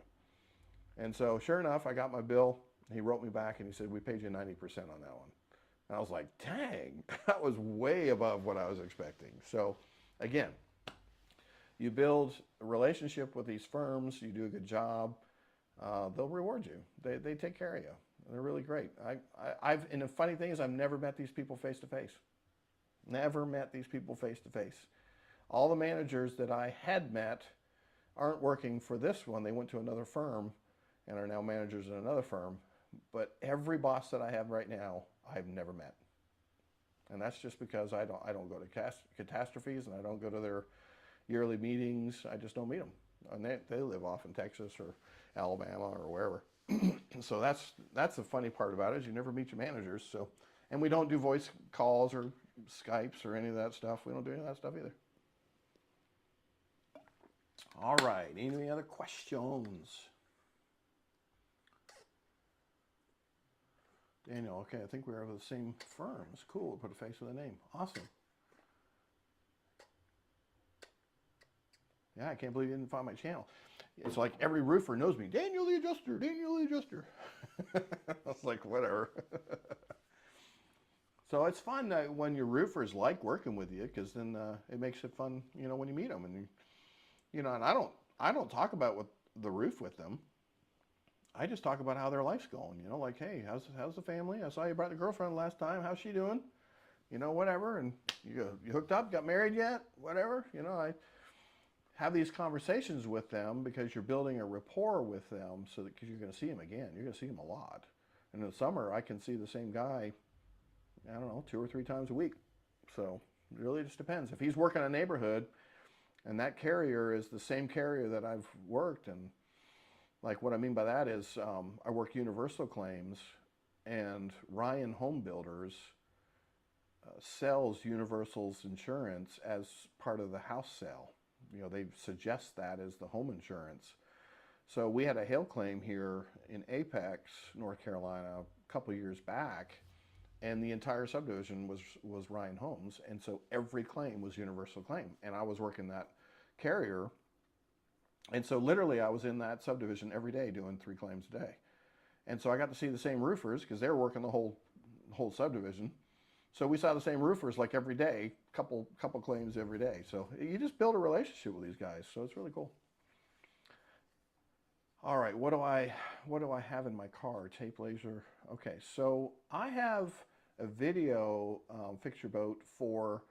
Speaker 1: And so sure enough, I got my bill. He wrote me back and he said, we paid you 90% on that one. And I was like, dang, that was way above what I was expecting. So again, you build a relationship with these firms, you do a good job, they'll reward you. They take care of you. They're really great. And the funny thing is I've never met these people face to face. Never met these people face to face. All the managers that I had met aren't working for this one. They went to another firm and are now managers in another firm. But every boss that I have right now, I've never met. And that's just because I don't go to catastrophes and I don't go to their yearly meetings. I just don't meet them. And they live off in Texas or Alabama or wherever. So that's the funny part about it is you never meet your managers. So, and we don't do voice calls or Skypes or any of that stuff. We don't do any of that stuff either. All right. Any other questions? Daniel, okay, I think we're of the same firm. It's cool. Put a face with a name. Awesome. Yeah, I can't believe you didn't find my channel. It's like every roofer knows me. Daniel the Adjuster, Daniel the Adjuster. I was like, whatever. So it's fun when your roofers like working with you because then it makes it fun, you know, when you meet them. And, and I don't talk about the roof with them. I just talk about how their life's going, like, hey, how's the family? I saw you brought the girlfriend last time. How's she doing? Whatever. And you hooked up, got married yet? Whatever. I have these conversations with them because you're building a rapport with them so that because you're going to see them again. You're going to see them a lot. And in the summer, I can see the same guy, I don't know, 2 or 3 times a week. So it really just depends. If he's working a neighborhood and that carrier is the same carrier that I've worked, and like what I mean by that is I work universal claims, and Ryan Home Builders sells Universal's insurance as part of the house sale. They suggest that as the home insurance. So we had a hail claim here in Apex, North Carolina, a couple years back, and the entire subdivision was Ryan Homes, and so every claim was universal claim, and I was working that carrier. And so literally I was in that subdivision every day doing 3 claims a day. And so I got to see the same roofers because they were working the whole subdivision. So we saw the same roofers like every day, couple claims every day. So you just build a relationship with these guys. So it's really cool. All right, what do I have in my car? Tape laser. Okay, so I have a video Fix Your Boat for,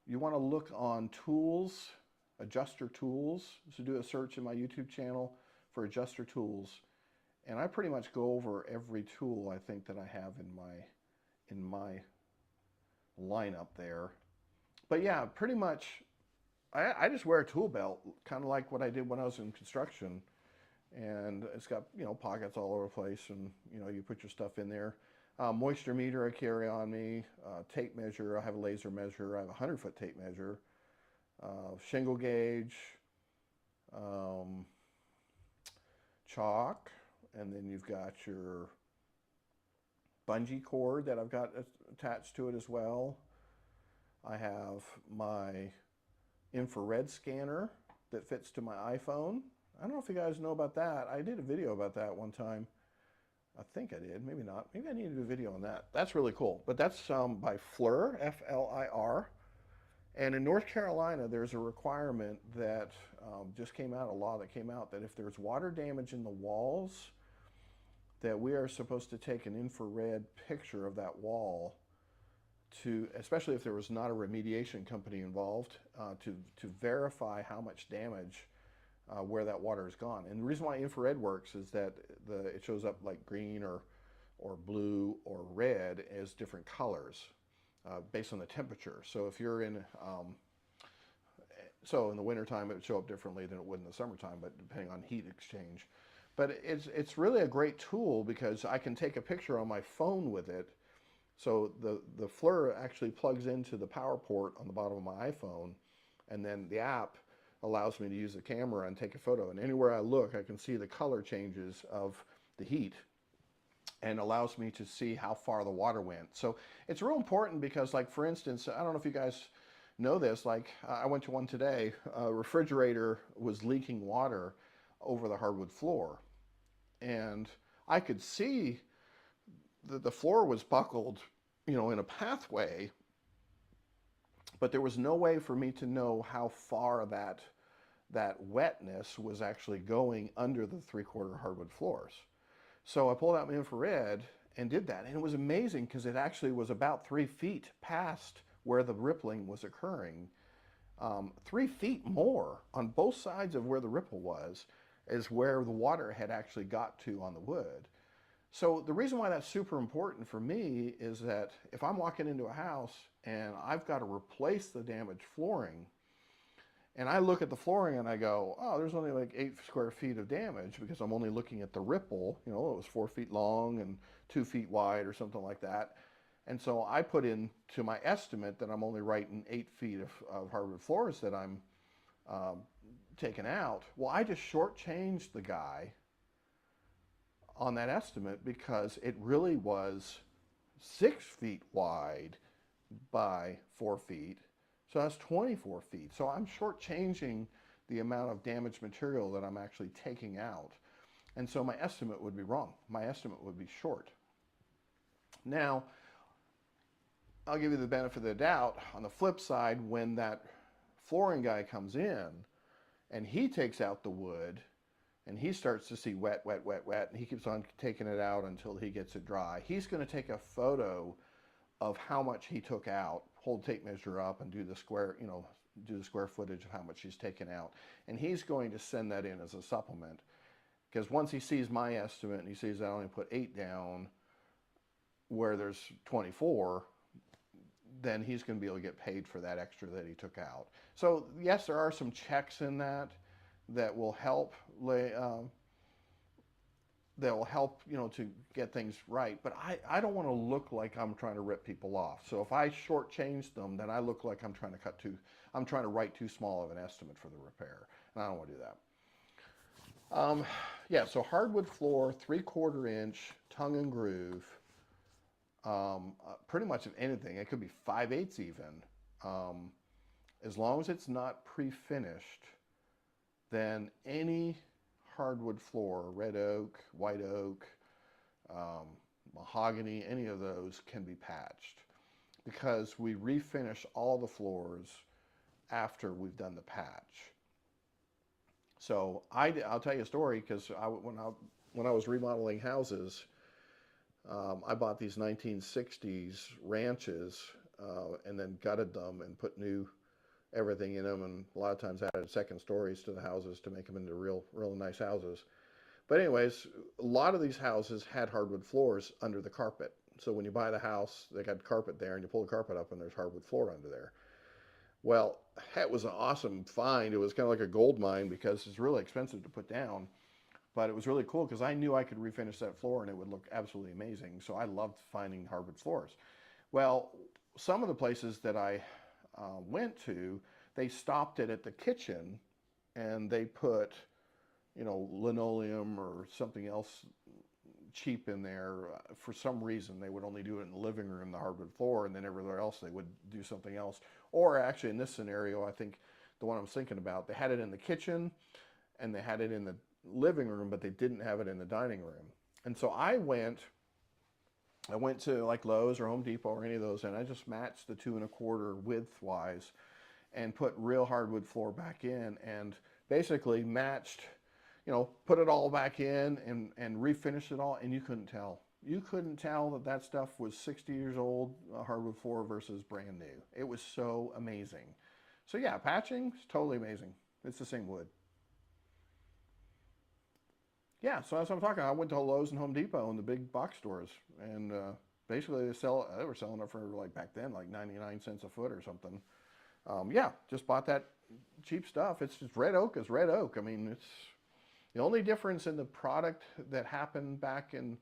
Speaker 1: you want to look on tools, adjuster tools. So do a search in my YouTube channel for adjuster tools, and I pretty much go over every tool I think that I have in my lineup there. But yeah, pretty much I just wear a tool belt, kind of like what I did when I was in construction, and it's got pockets all over the place, and you put your stuff in there. Moisture meter I carry on me, tape measure, I have a laser measure, I have a 100-foot tape measure, shingle gauge, chalk, and then you've got your bungee cord that I've got attached to it as well. I have my infrared scanner that fits to my iPhone. I don't know if you guys know about that. I did a video about that one time. I think I did, maybe not. Maybe I need to do a video on that. That's really cool. But that's by FLIR, F-L-I-R. And in North Carolina, there's a requirement that just came out, a law that came out, that if there's water damage in the walls, that we are supposed to take an infrared picture of that wall to, especially if there was not a remediation company involved, to verify how much damage where that water has gone. And the reason why infrared works is that it shows up like green or blue or red as different colors based on the temperature. So if you're in, so in the wintertime it would show up differently than it would in the summertime, but depending on heat exchange. But it's really a great tool because I can take a picture on my phone with it. So the FLIR actually plugs into the power port on the bottom of my iPhone, and then the app allows me to use the camera and take a photo. And anywhere I look, I can see the color changes of the heat and allows me to see how far the water went. So it's real important because, like, for instance, I don't know if you guys know this, like I went to one today, a refrigerator was leaking water over the hardwood floor. And I could see that the floor was buckled, you know, in a pathway, but there was no way for me to know how far that wetness was actually going under the 3/4 hardwood floors. So I pulled out my infrared and did that, and it was amazing because it actually was about 3 feet past where the rippling was occurring. 3 feet more on both sides of where the ripple was is where the water had actually got to on the wood. So the reason why that's super important for me is that if I'm walking into a house and I've got to replace the damaged flooring, and I look at the flooring and I go, oh, there's only like 8 square feet of damage because I'm only looking at the ripple. You know, it was 4 feet long and 2 feet wide or something like that. And so I put into my estimate that I'm only writing 8 feet of hardwood floors that I'm taking out. Well, I just shortchanged the guy on that estimate because it really was 6 feet wide by 4 feet. So that's 24 feet. So I'm shortchanging the amount of damaged material that I'm actually taking out. And so my estimate would be wrong. My estimate would be short. Now, I'll give you the benefit of the doubt. On the flip side, when that flooring guy comes in and he takes out the wood and he starts to see wet, wet, wet, wet, and he keeps on taking it out until he gets it dry, he's going to take a photo of how much he took out, hold tape measure up and do the square, you know, do the square footage of how much he's taken out. And he's going to send that in as a supplement. Because once he sees my estimate and he sees I only put 8 down where there's 24, then he's going to be able to get paid for that extra that he took out. So yes, there are some checks in that will help you know, to get things right. But I don't want to look like I'm trying to rip people off. So if I shortchange them, then I look like I'm trying to write too small of an estimate for the repair, and I don't want to do that. Yeah, so hardwood floor, 3/4 inch, tongue and groove. Pretty much of anything. It could be 5/8 even. As long as it's not pre-finished, then any hardwood floor, red oak, white oak, mahogany, any of those can be patched because we refinish all the floors after we've done the patch. So I'll tell you a story because when I was remodeling houses, I bought these 1960s ranches and then gutted them and put new everything in them, and a lot of times added second stories to the houses to make them into real nice houses. But anyways, a lot of these houses had hardwood floors under the carpet. So when you buy the house, they got carpet there, and you pull the carpet up and there's hardwood floor under there. Well, that was an awesome find. It was kind of like a gold mine because it's really expensive to put down. But it was really cool because I knew I could refinish that floor and it would look absolutely amazing. So I loved finding hardwood floors. Well, some of the places that I went to, they stopped it at the kitchen and they put, you know, linoleum or something else cheap in there. For some reason, they would only do it in the living room, the hardwood floor, and then everywhere else they would do something else. Or actually in this scenario, I think the one I was thinking about, they had it in the kitchen and they had it in the living room, but they didn't have it in the dining room. And so I went to like Lowe's or Home Depot or any of those, and I just matched the 2 1/4 width-wise and put real hardwood floor back in and basically matched, put it all back in and refinish it all, and you couldn't tell. You couldn't tell that that stuff was 60 years old, hardwood floor versus brand new. It was so amazing. So yeah, patching is totally amazing. It's the same wood. Yeah, so that's what I'm talking about. I went to Lowe's and Home Depot and the big box stores, and basically they were selling it for like back then like 99 cents a foot or something. Yeah, just bought that cheap stuff. It's just red oak is red oak. I mean, it's the only difference in the product that happened back in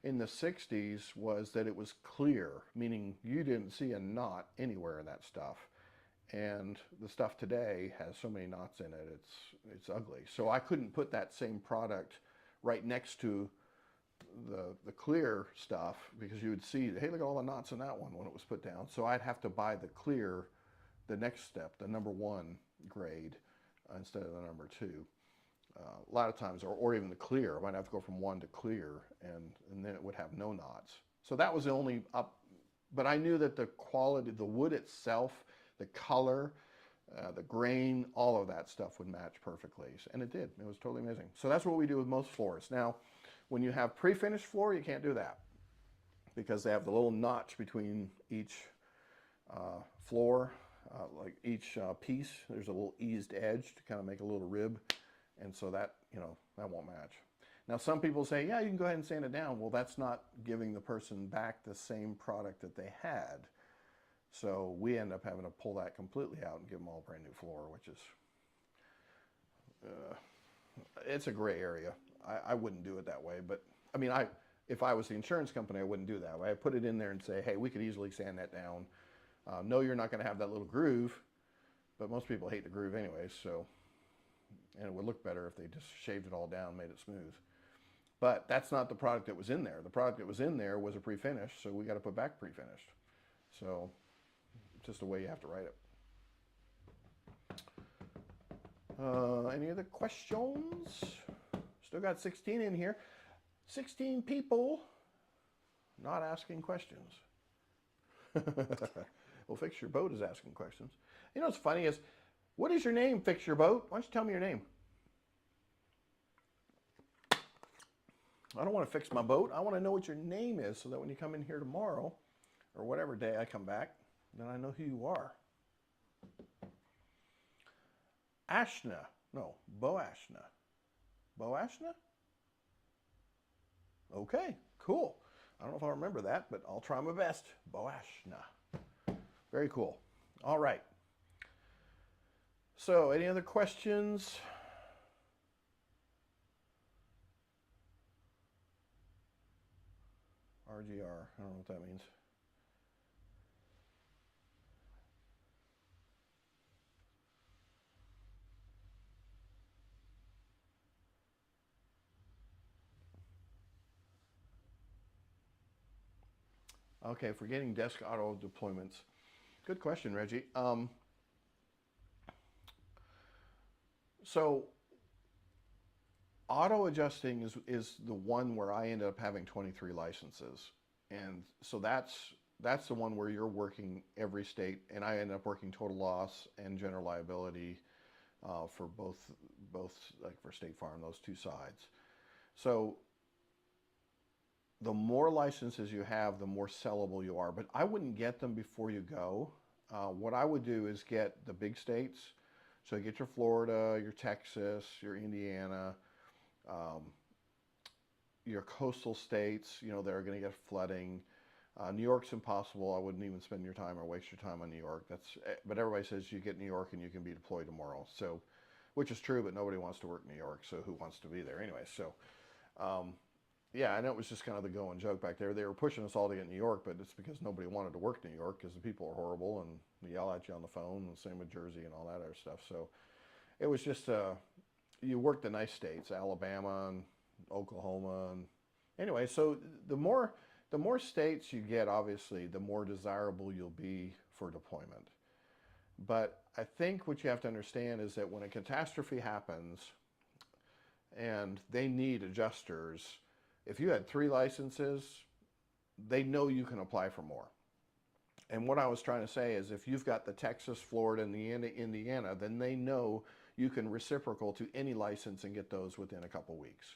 Speaker 1: the 60s was that it was clear, meaning you didn't see a knot anywhere in that stuff. And the stuff today has so many knots in it, it's ugly. So I couldn't put that same product right next to the clear stuff because you would see, hey, look at all the knots in that one when it was put down. So I'd have to buy the clear, the next step, the number one grade instead of the number two. A lot of times, or even the clear, I might have to go from one to clear, and then it would have no knots. So that was the only up, but I knew that the quality, the wood itself, the color, the grain, all of that stuff would match perfectly. And it did. It was totally amazing. So that's what we do with most floors. Now, when you have pre-finished floor, you can't do that because they have the little notch between each floor, like each piece. There's a little eased edge to kind of make a little rib. And so that, that won't match. Now, some people say, yeah, you can go ahead and sand it down. Well, that's not giving the person back the same product that they had. So we end up having to pull that completely out and give them all a brand new floor, which is, it's a gray area. I wouldn't do it that way. But I mean, if I was the insurance company, I wouldn't do that way. I'd put it in there and say, hey, we could easily sand that down. No, you're not going to have that little groove, but most people hate the groove anyway. So, and it would look better if they just shaved it all down, made it smooth. But that's not the product that was in there. The product that was in there was a pre-finish, so we got to put back pre-finished. So just the way you have to write it. Any other questions? Still got 16 in here. 16 people not asking questions. Well, Fix Your Boat is asking questions. You know what's funny is, what is your name, Fix Your Boat? Why don't you tell me your name? I don't want to fix my boat. I want to know what your name is so that when you come in here tomorrow, or whatever day I come back, then I know who you are. Ashna. No, Boashna. Boashna? Okay, cool. I don't know if I'll remember that, but I'll try my best. Boashna. Very cool. All right. So, any other questions? RGR, I don't know what that means. Okay, for getting desk auto deployments. Good question, Reggie. So auto adjusting is the one where I ended up having 23 licenses. And so that's the one where you're working every state, and I ended up working total loss and general liability for both like for State Farm, those two sides. So the more licenses you have, the more sellable you are. But I wouldn't get them before you go. What I would do is get the big states. So get your Florida, your Texas, your Indiana, your coastal states, that are going to get flooding. New York's impossible. I wouldn't even spend your time or waste your time on New York. But everybody says you get New York and you can be deployed tomorrow. So, which is true, but nobody wants to work in New York. So who wants to be there anyway? So, yeah, I know it was just kind of the going joke back there. They were pushing us all to get New York, but it's because nobody wanted to work New York because the people are horrible and they yell at you on the phone, and same with Jersey and all that other stuff. So it was just, you work the nice states, Alabama and Oklahoma. And anyway, so the more states you get, obviously, the more desirable you'll be for deployment. But I think what you have to understand is that when a catastrophe happens and they need adjusters, if you had 3 licenses, they know you can apply for more. And what I was trying to say is if you've got the Texas, Florida, and the Indiana, then they know you can reciprocal to any license and get those within a couple weeks.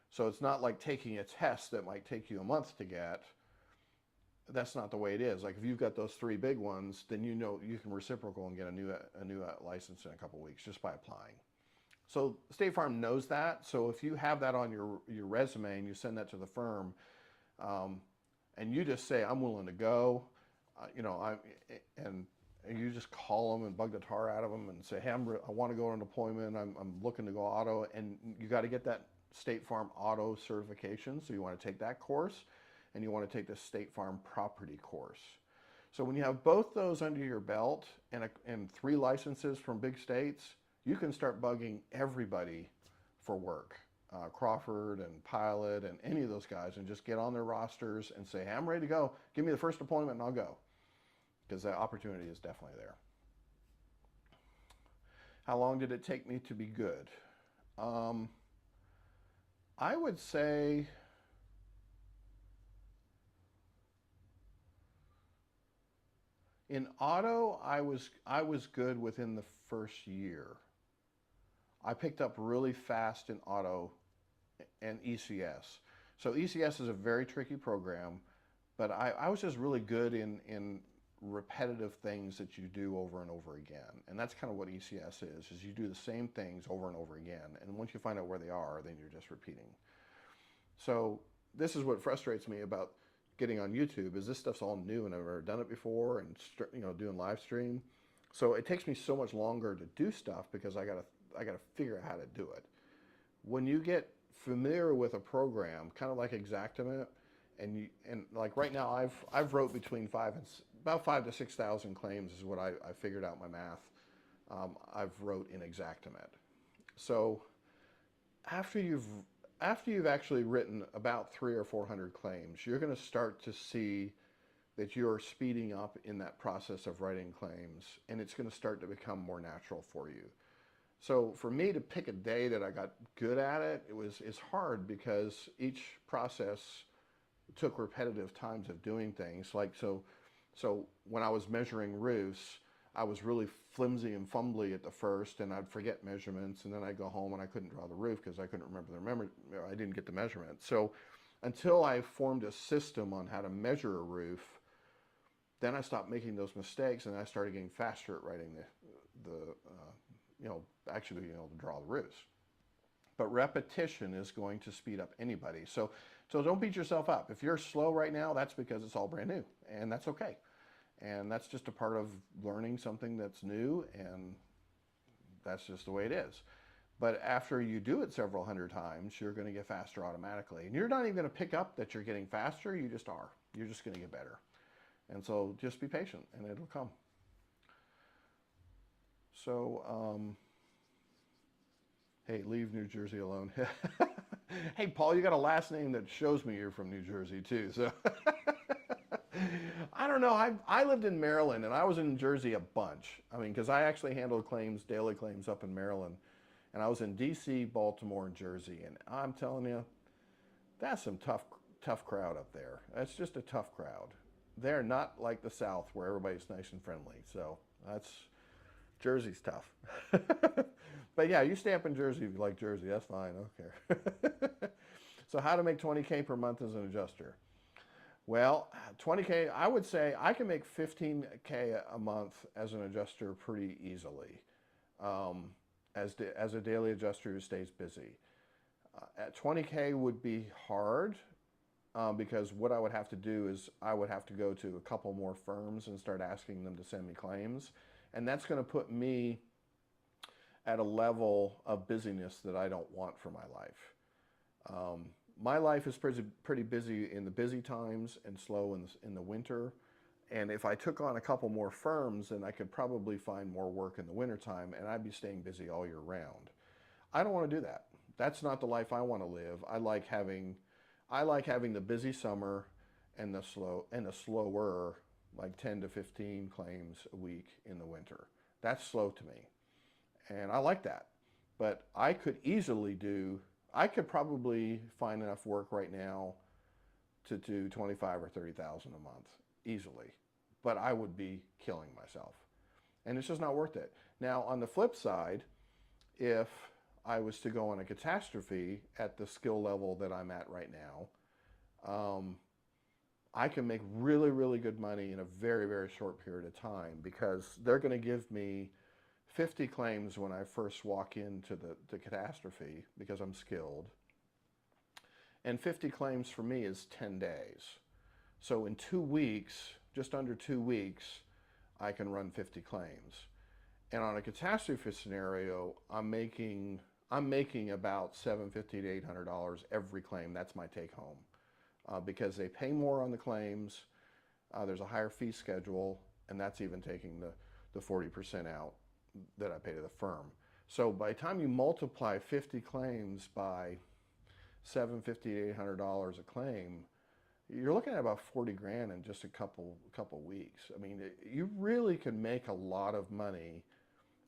Speaker 1: So it's not like taking a test that might take you a month to get. That's not the way it is. Like if you've got those 3 big ones, then you know you can reciprocal and get a new license in a couple weeks just by applying. So State Farm knows that. So if you have that on your resume and you send that to the firm, and you just say, I'm willing to go, and you just call them and bug the tar out of them and say, hey, I want to go on an appointment. I'm looking to go auto, and you got to get that State Farm auto certification. So you want to take that course, and you want to take the State Farm property course. So when you have both those under your belt and 3 licenses from big states, you can start bugging everybody for work. Crawford and Pilot and any of those guys, and just get on their rosters and say, hey, I'm ready to go. Give me the first appointment and I'll go. Because the opportunity is definitely there. How long did it take me to be good? I would say in auto, I was good within the first year. I picked up really fast in auto and ECS. So ECS is a very tricky program, but I was just really good in repetitive things that you do over and over again. And that's kind of what ECS is you do the same things over and over again. And once you find out where they are, then you're just repeating. So this is what frustrates me about getting on YouTube, is this stuff's all new and I've never done it before, and doing live stream. So it takes me so much longer to do stuff because I gotta figure out how to do it. When you get familiar with a program, kind of like Xactimate, and like right now I've wrote between about 5,000 to 6,000 claims is what I figured out my math. I've wrote in Xactimate. So after you've actually written about 300 or 400 claims, you're going to start to see that you're speeding up in that process of writing claims, and it's going to start to become more natural for you. So for me to pick a day that I got good at it, it's hard because each process took repetitive times of doing things. Like so when I was measuring roofs, I was really flimsy and fumbly at the first, and I'd forget measurements, and then I'd go home and I couldn't draw the roof because I couldn't remember I didn't get the measurement. So until I formed a system on how to measure a roof, then I stopped making those mistakes, and I started getting faster at writing actually being able to draw the roofs. But repetition is going to speed up anybody. So don't beat yourself up. If you're slow right now, that's because it's all brand new, and that's okay. And that's just a part of learning something that's new, and that's just the way it is. But after you do it several hundred times, you're going to get faster automatically. And you're not even going to pick up that you're getting faster, you just are. You're just going to get better. And so just be patient, and it'll come. So, hey, leave New Jersey alone. Hey, Paul, you got a last name that shows me you're from New Jersey, too. So I don't know. I lived in Maryland, and I was in Jersey a bunch. I mean, because I actually handled daily claims up in Maryland. And I was in D.C., Baltimore, and Jersey. And I'm telling you, that's some tough crowd up there. That's just a tough crowd. They're not like the South where everybody's nice and friendly. So Jersey's tough. But yeah, you stay up in Jersey if you like Jersey. That's fine. I don't care. So how to make $20K per month as an adjuster? Well, $20K, I would say I can make $15K a month as an adjuster pretty easily, as a daily adjuster who stays busy. At $20K would be hard because what I would have to do is I would have to go to a couple more firms and start asking them to send me claims. And that's going to put me at a level of busyness that I don't want for my life. My life is pretty busy in the busy times and slow in the winter. And if I took on a couple more firms, then I could probably find more work in the wintertime, and I'd be staying busy all year round. I don't want to do that. That's not the life I want to live. I like having the busy summer and the slower, like 10 to 15 claims a week in the winter. That's slow to me. And I like that. But I could probably find enough work right now to do $25,000 or $30,000 a month easily. But I would be killing myself. And it's just not worth it. Now, on the flip side, if I was to go on a catastrophe at the skill level that I'm at right now, I can make really, really good money in a very, very short period of time because they're going to give me 50 claims when I first walk into the catastrophe because I'm skilled. And 50 claims for me is 10 days. So in 2 weeks, just under 2 weeks, I can run 50 claims. And on a catastrophe scenario, I'm making about $750 to $800 every claim. That's my take home because they pay more on the claims. There's a higher fee schedule, and that's even taking the 40% out that I pay to the firm. So by the time you multiply 50 claims by $750 to $800 a claim, you're looking at about 40 grand in just a couple weeks. I mean, you really can make a lot of money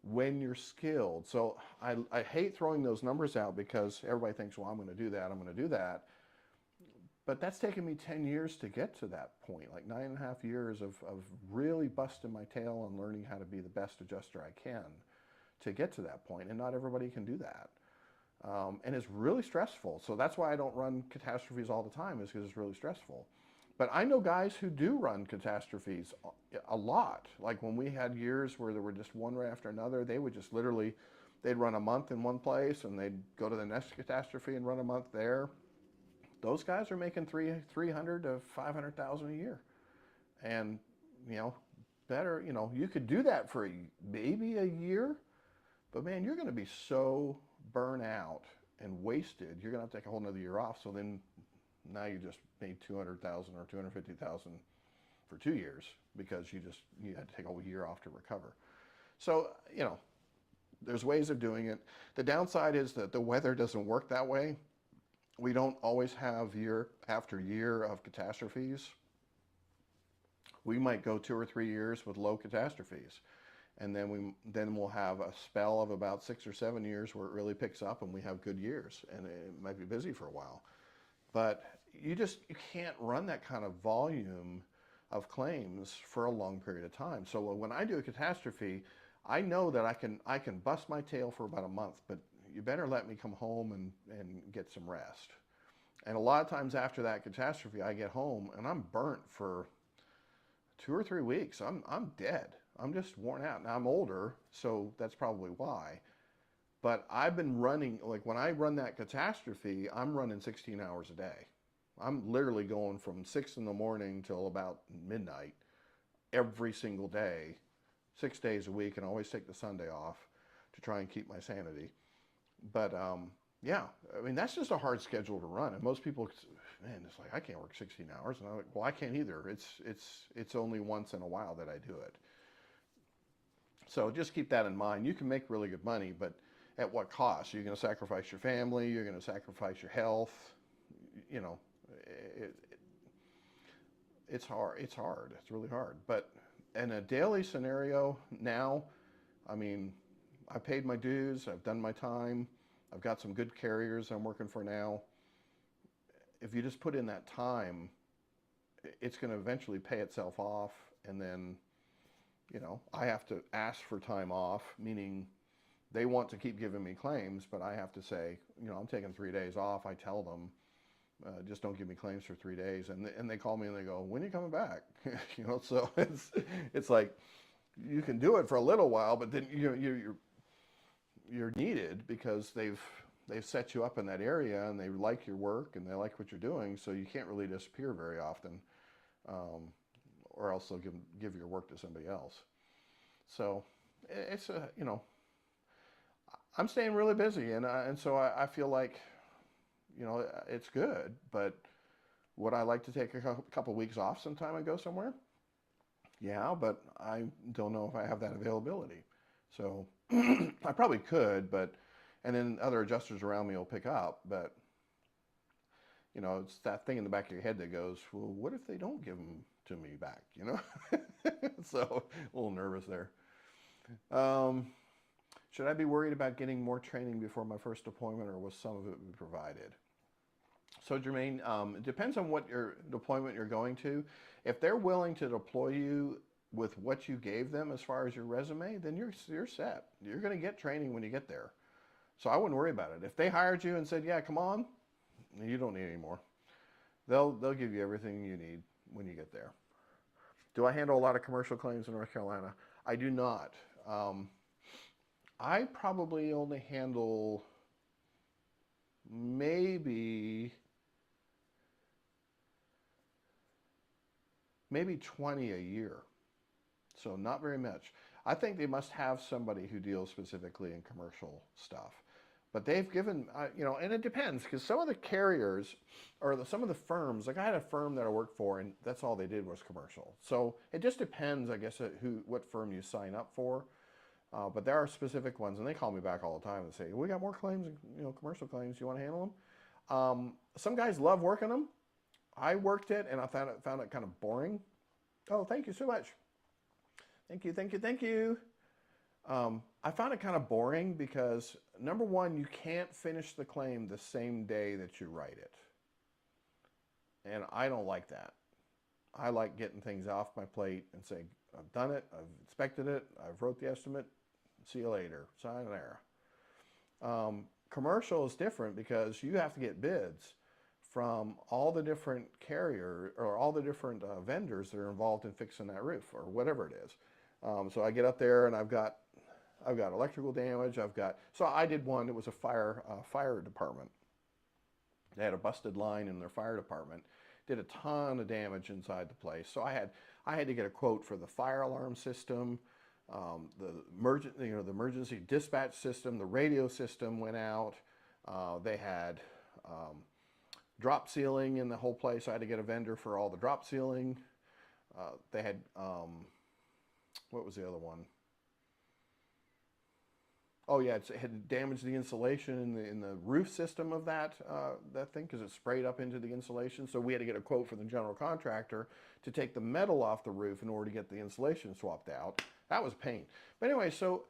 Speaker 1: when you're skilled. So I hate throwing those numbers out because everybody thinks, well, I'm going to do that, I'm going to do that. But that's taken me 10 years to get to that point, like 9.5 years of really busting my tail and learning how to be the best adjuster I can to get to that point. And not everybody can do that. And it's really stressful. So that's why I don't run catastrophes all the time, is because it's really stressful. But I know guys who do run catastrophes a lot. Like when we had years where there were just one right after another, they would just literally, they'd run a month in one place and they'd go to the next catastrophe and run a month there. Those guys are making $300,000 to $500,000 a year. And, better, you could do that for maybe a year, but man, you're going to be so burn out and wasted. You're going to have to take a whole nother year off. So then now you just made $200,000 or $250,000 for 2 years because you had to take a whole year off to recover. So, there's ways of doing it. The downside is that the weather doesn't work that way. We don't always have year after year of catastrophes. We might go 2 or 3 years with low catastrophes. And then we'll have a spell of about 6 or 7 years where it really picks up and we have good years, and it might be busy for a while. But you can't run that kind of volume of claims for a long period of time. So when I do a catastrophe, I know that I can bust my tail for about a month, but you better let me come home and get some rest. And a lot of times after that catastrophe, I get home and I'm burnt for 2 or 3 weeks. I'm dead. I'm just worn out. Now I'm older, so that's probably why. But I've been running, like when I run that catastrophe, I'm running 16 hours a day. I'm literally going from 6 in the morning till about midnight every single day, 6 days a week, and I always take the Sunday off to try and keep my sanity. But yeah, I mean, that's just a hard schedule to run. And most people, man, it's like, I can't work 16 hours. And I'm like, well, I can't either. It's only once in a while that I do it. So just keep that in mind. You can make really good money, but at what cost? You're going to sacrifice your family. You're going to sacrifice your health. It's hard. It's hard. It's really hard. But in a daily scenario now, I mean, I paid my dues. I've done my time. I've got some good carriers I'm working for now. If you just put in that time, it's going to eventually pay itself off. And then, I have to ask for time off, meaning they want to keep giving me claims, but I have to say, I'm taking 3 days off. I tell them, just don't give me claims for 3 days. And they call me and they go, when are you coming back? So it's like, you can do it for a little while, but then you're needed because they've set you up in that area and they like your work and they like what you're doing. So you can't really disappear very often, or else they'll give your work to somebody else. So it's I'm staying really busy, and so I feel like, it's good. But would I like to take a couple weeks off sometime and go somewhere? Yeah, but I don't know if I have that availability. So I probably could, and then other adjusters around me will pick up. But it's that thing in the back of your head that goes, well, what if they don't give them to me back? So a little nervous there. Should I be worried about getting more training before my first deployment, or will some of it be provided? So Jermaine, it depends on what your deployment you're going to. If they're willing to deploy you with what you gave them as far as your resume, then you're set. You're going to get training when you get there. So I wouldn't worry about it. If they hired you and said, yeah, come on, you don't need any more. They'll give you everything you need when you get there. Do I handle a lot of commercial claims in North Carolina? I do not. I probably only handle maybe 20 a year. So not very much. I think they must have somebody who deals specifically in commercial stuff. But they've given, and it depends because some of the carriers or some of the firms, like I had a firm that I worked for and that's all they did was commercial. So it just depends, I guess, what firm you sign up for. But there are specific ones, and they call me back all the time and say, we got more claims, commercial claims. You want to handle them? Some guys love working them. I worked it and I found it kind of boring. Oh, thank you so much. Thank you, thank you, thank you. I found it kind of boring because, number one, you can't finish the claim the same day that you write it. And I don't like that. I like getting things off my plate and saying, I've done it, I've inspected it, I've wrote the estimate, see you later, sign and error. Commercial is different because you have to get bids from all the different carrier or all the different vendors that are involved in fixing that roof or whatever it is. So I get up there and I've got electrical damage. So I did one. It was a fire department. They had a busted line in their fire department. Did a ton of damage inside the place. So I had to get a quote for the fire alarm system, the emergency dispatch system, the radio system went out. They had drop ceiling in the whole place. I had to get a vendor for all the drop ceiling. They had what was the other one? Oh yeah, it had damaged the insulation in the roof system of that thing because it sprayed up into the insulation. So we had to get a quote from the general contractor to take the metal off the roof in order to get the insulation swapped out. That was a pain. But anyway, so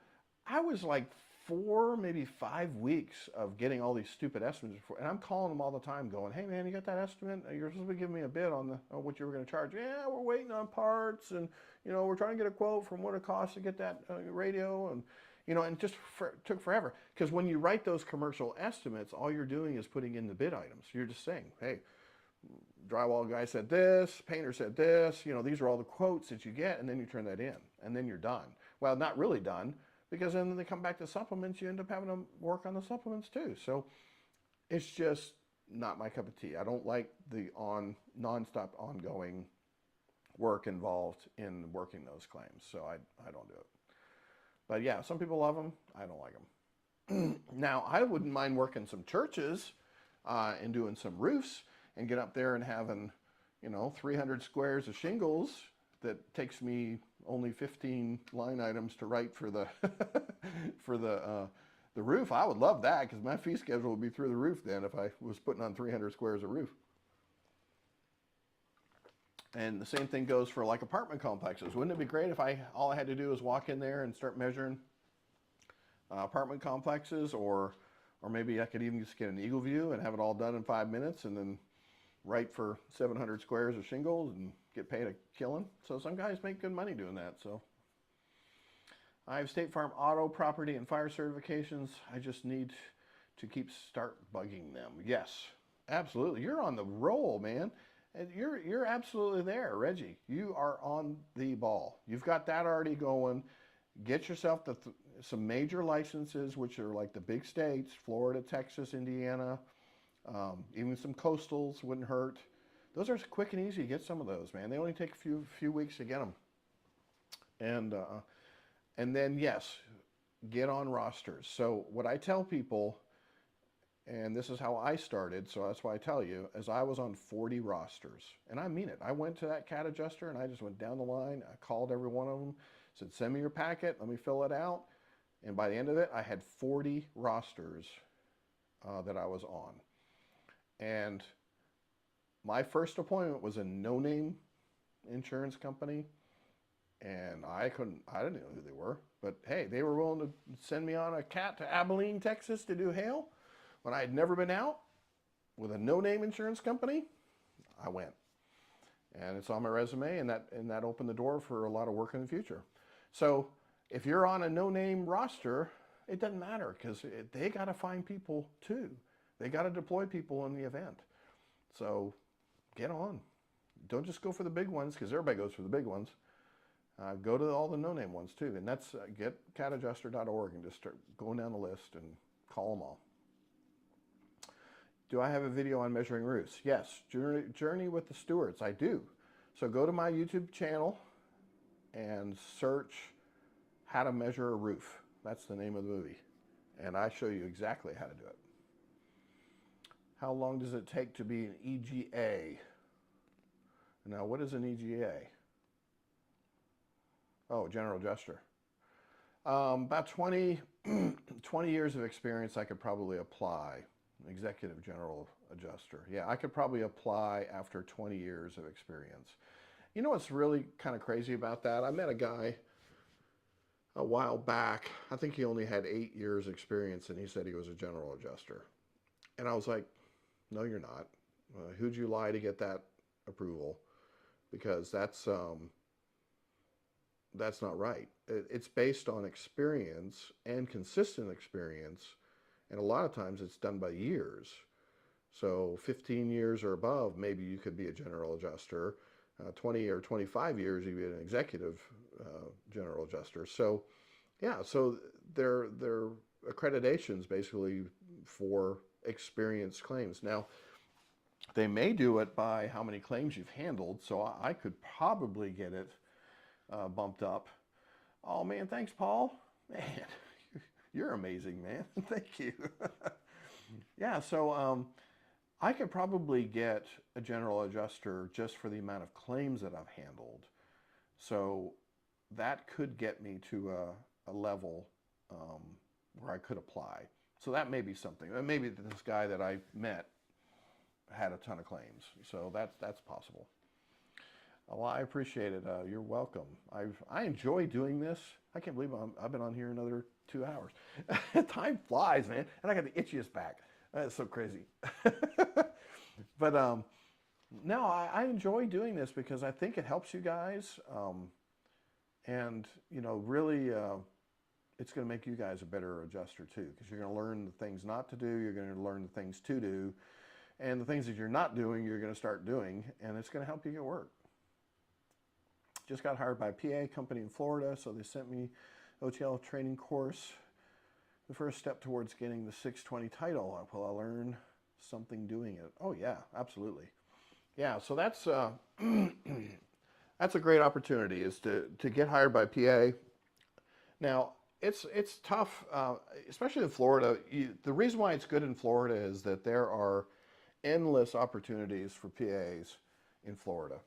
Speaker 1: I was like 4, maybe 5 weeks of getting all these stupid estimates and I'm calling them all the time going, hey man, you got that estimate? You're supposed to be giving me a bid on what you were going to charge. Yeah, we're waiting on parts and we're trying to get a quote from what it costs to get that radio and and just took forever. Because when you write those commercial estimates, all you're doing is putting in the bid items. You're just saying, hey, drywall guy said this, painter said this, these are all the quotes that you get, and then you turn that in, and then you're done. Well, not really done, because then they come back to supplements, you end up having to work on the supplements too. So it's just not my cup of tea. I don't like the nonstop ongoing work involved in working those claims, so I don't do it. But yeah, some people love them. I don't like them. Now, I wouldn't mind working some churches and doing some roofs and get up there and having, 300 squares of shingles that takes me only 15 line items to write for the for the roof. I would love that because my fee schedule would be through the roof then if I was putting on 300 squares of roof. And the same thing goes for like apartment complexes. Wouldn't it be great if all I had to do was walk in there and start measuring apartment complexes, or maybe I could even just get an eagle view and have it all done in 5 minutes and then write for 700 squares of shingles and get paid a killing. So some guys make good money doing that. So I have State Farm auto, property, and fire certifications. I just need to start bugging them. Yes, absolutely. You're on the roll, man. And you're absolutely there, Reggie. You are on the ball. You've got that already going. Get yourself some major licenses, which are like the big states, Florida, Texas, Indiana, even some coastals wouldn't hurt. Those are quick and easy. Get some of those, man. They only take a few weeks to get them. And then, yes, get on rosters. So what I tell people, and this is how I started, so that's why I tell you, is I was on 40 rosters. And I mean it. I went to that CAT adjuster and I just went down the line. I called every one of them, said, send me your packet, let me fill it out. And by the end of it, I had 40 rosters that I was on. And my first appointment was a no-name insurance company. And I didn't know who they were. But hey, they were willing to send me on a CAT to Abilene, Texas to do hail. When I had never been out with a no-name insurance company, I went. And it's on my resume, and that opened the door for a lot of work in the future. So if you're on a no-name roster, it doesn't matter because they got to find people too. They got to deploy people in the event. So get on. Don't just go for the big ones because everybody goes for the big ones. Go to all the no-name ones too. And that's getcatadjuster.org and just start going down the list and call them all. Do I have a video on measuring roofs? Yes. Journey with the Stewards. I do. So go to my YouTube channel and search how to measure a roof. That's the name of the movie. And I show you exactly how to do it. How long does it take to be an EGA? Now, what is an EGA? Oh, general adjuster. About 20 years of experience I could probably apply. Executive general adjuster. Yeah, I could probably apply after 20 years of experience. You know what's really kind of crazy about that? I met a guy a while back. I think he only had 8 years experience and he said he was a general adjuster. And I was like, no, you're not. Who'd you lie to get that approval? Because that's not right. It's based on experience and consistent experience, and a lot of times it's done by years. So 15 years or above, maybe you could be a general adjuster. 20 or 25 years, you'd be an executive general adjuster. So yeah, so they're accreditations basically for experience claims. Now, they may do it by how many claims you've handled, so I could probably get it bumped up. Oh man, thanks, Paul. Man, you're amazing, man. Thank you. Yeah, so I could probably get a general adjuster just for the amount of claims that I've handled. So that could get me to a level where I could apply. So that may be something. And maybe this guy that I met had a ton of claims. So that's possible. Well, I appreciate it. You're welcome. I enjoy doing this. I can't believe I've been on here another 2 hours. Time flies, man. And I got the itchiest back. That's so crazy. But no, I enjoy doing this because I think it helps you guys. And, you know, really, it's going to make you guys a better adjuster too, because you're going to learn the things not to do. You're going to learn the things to do. And the things that you're not doing, you're going to start doing. And it's going to help you get work. Just got hired by a PA company in Florida, so they sent me OTL training course. The first step towards getting the 620 title. Will I learn something doing it? Oh yeah, absolutely. Yeah, so that's that's a great opportunity, is to get hired by PA. Now it's tough, especially in Florida. The reason why it's good in Florida is that there are endless opportunities for PAs in Florida.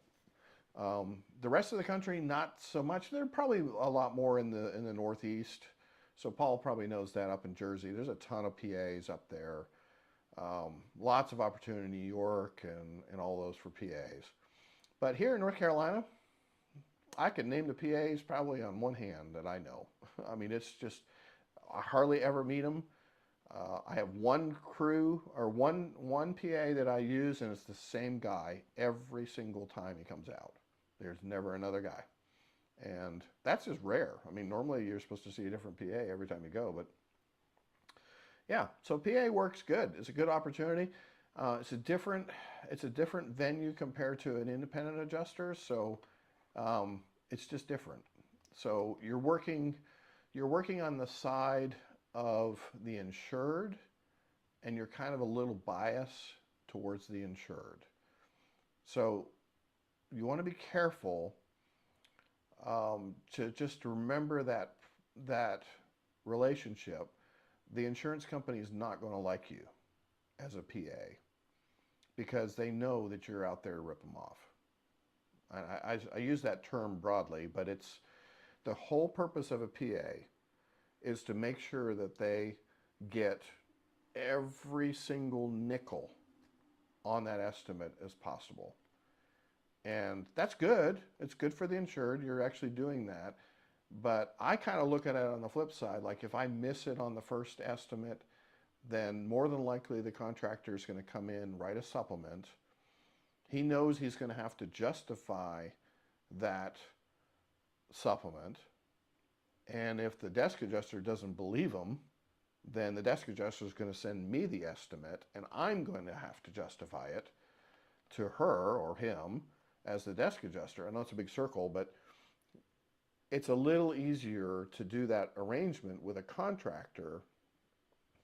Speaker 1: The rest of the country, not so much. There are probably a lot more in the Northeast. So Paul probably knows that up in Jersey. There's a ton of PAs up there. Lots of opportunity in New York and all those for PAs. But here in North Carolina, I could name the PAs probably on one hand that I know. I mean, it's just, I hardly ever meet them. I have one crew or one PA that I use, and it's the same guy every single time he comes out. There's never another guy. And that's just rare. I mean, normally you're supposed to see a different PA every time you go, but yeah, so PA works good. It's a good opportunity. It's a different venue compared to an independent adjuster, so it's just different. So you're working on the side of the insured, and you're kind of a little biased towards the insured. So you want to be careful to just remember that relationship. The insurance company is not going to like you as a PA because they know that you're out there to rip them off. I use that term broadly, but it's the whole purpose of a PA is to make sure that they get every single nickel on that estimate as possible. And that's good. It's good for the insured. You're actually doing that. But I kind of look at it on the flip side. Like if I miss it on the first estimate, then more than likely the contractor is going to come in, write a supplement. He knows he's going to have to justify that supplement. And if the desk adjuster doesn't believe him, then the desk adjuster is going to send me the estimate, and I'm going to have to justify it to her or him as the desk adjuster. I know it's a big circle, but it's a little easier to do that arrangement with a contractor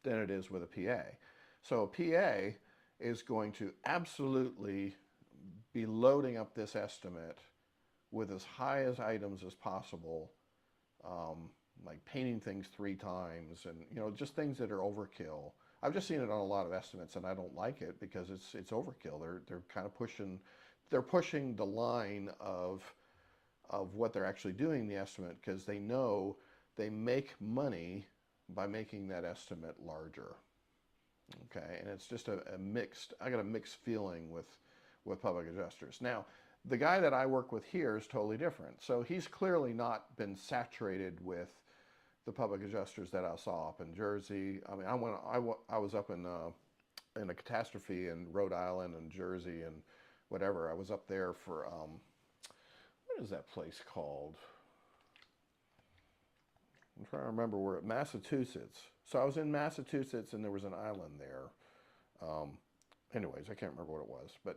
Speaker 1: than it is with a PA. So a PA is going to absolutely be loading up this estimate with as high as items as possible, like painting things 3 times, and just things that are overkill. I've just seen it on a lot of estimates, and I don't like it because it's overkill. They're kind of pushing the line of what they're actually doing in the estimate, because they know they make money by making that estimate larger. Okay, and it's just I got a mixed feeling with public adjusters. Now, the guy that I work with here is totally different. So he's clearly not been saturated with the public adjusters that I saw up in Jersey. I mean, I was up in a catastrophe in Rhode Island and Jersey and whatever. I was up there for what is that place called? I'm trying to remember where. Massachusetts. So I was in Massachusetts, and there was an island there. Anyways, I can't remember what it was,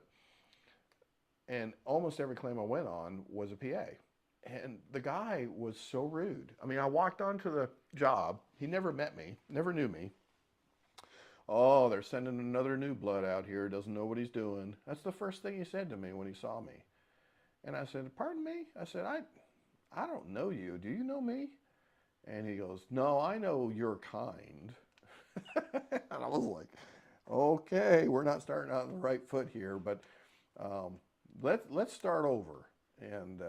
Speaker 1: and almost every claim I went on was a PA. And the guy was so rude. I mean, I walked onto the job. He never met me, never knew me. Oh, they're sending another new blood out here. Doesn't know what he's doing. That's the first thing he said to me when he saw me. And I said, pardon me? I said, I don't know you. Do you know me? And he goes, no, I know your kind. And I was like, okay, we're not starting out on the right foot here, but let's start over. And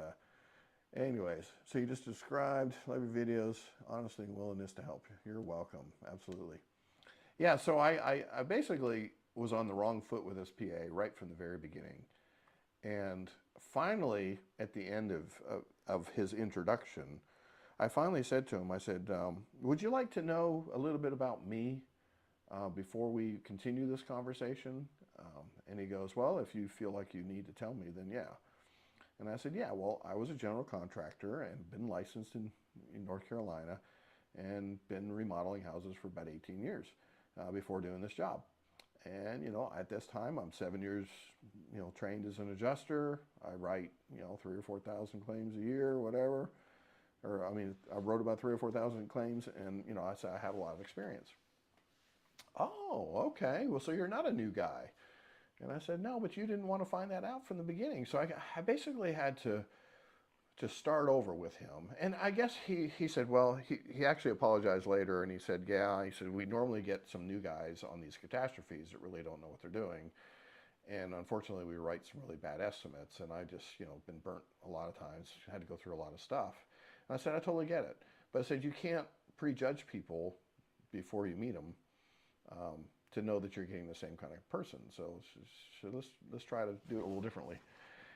Speaker 1: anyways, so you just described live videos, honesty and willingness to help. You're welcome, absolutely. Yeah, so I basically was on the wrong foot with this PA right from the very beginning. And finally, at the end of his introduction, I finally said to him, I said, would you like to know a little bit about me before we continue this conversation? And he goes, well, if you feel like you need to tell me, then yeah. And I said, yeah, well, I was a general contractor and been licensed in North Carolina and been remodeling houses for about 18 years before doing this job. And, at this time, I'm 7 years, trained as an adjuster. I write, 3,000 or 4,000 claims a year, whatever. Or, I mean, I wrote about 3,000 or 4,000 claims, and, I said I have a lot of experience. Oh, okay. Well, so you're not a new guy. And I said, no, but you didn't want to find that out from the beginning. So I basically had to start over with him. And I guess he said, well, he actually apologized later, and he said, yeah, he said, we normally get some new guys on these catastrophes that really don't know what they're doing. And unfortunately, we write some really bad estimates, and I just, been burnt a lot of times, had to go through a lot of stuff. And I said, I totally get it. But I said, you can't prejudge people before you meet them to know that you're getting the same kind of person. So let's try to do it a little differently.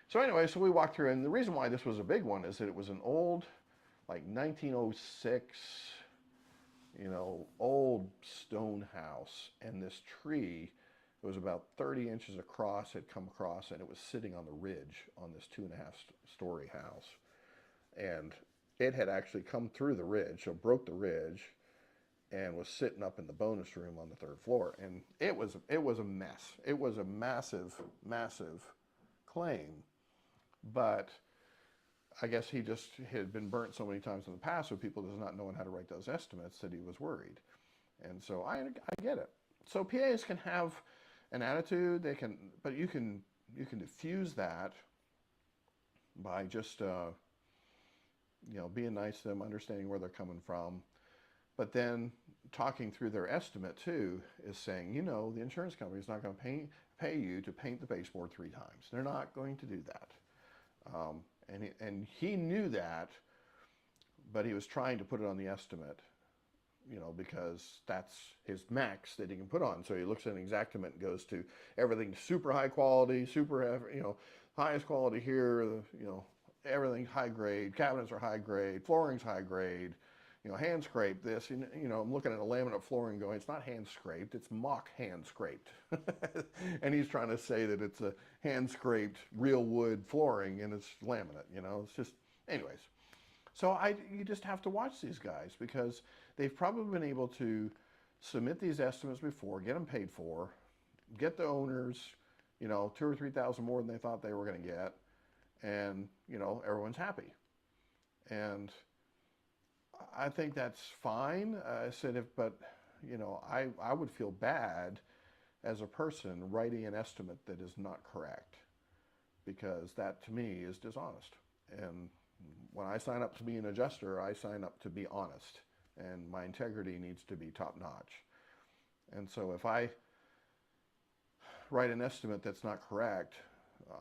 Speaker 1: So anyway, so we walked through, and the reason why this was a big one is that it was an old, like 1906, old stone house, and this tree was about 30 inches across, had come across, and it was sitting on the ridge on this 2.5-story house. And it had actually come through the ridge, so broke the ridge, and was sitting up in the bonus room on the 3rd floor. And it was a mess. It was a massive, massive claim. But I guess he just had been burnt so many times in the past with people just not knowing how to write those estimates that he was worried. And so I get it. So PAs can have an attitude, but you can diffuse that by just being nice to them, understanding where they're coming from. But then talking through their estimate too is saying, the insurance company is not going to pay you to paint the baseboard 3 times. They're not going to do that. And he knew that, but he was trying to put it on the estimate, because that's his max that he can put on. So he looks at an Exactament and goes to everything super high quality, highest quality here, everything high grade, cabinets are high grade, flooring's high grade, hand scraped this, I'm looking at a laminate flooring going, it's not hand scraped, it's mock hand scraped. And he's trying to say that it's a hand scraped real wood flooring and it's laminate, it's just, anyways. So you just have to watch these guys, because they've probably been able to submit these estimates before, get them paid for, get the owners, you know, 2 or 3,000 more than they thought they were going to get, and you know, everyone's happy. And I think that's fine. I said, but you know, I would feel bad as a person writing an estimate that is not correct, because that to me is dishonest. And when I sign up to be an adjuster, I sign up to be honest, and my integrity needs to be top notch. And so if I write an estimate that's not correct,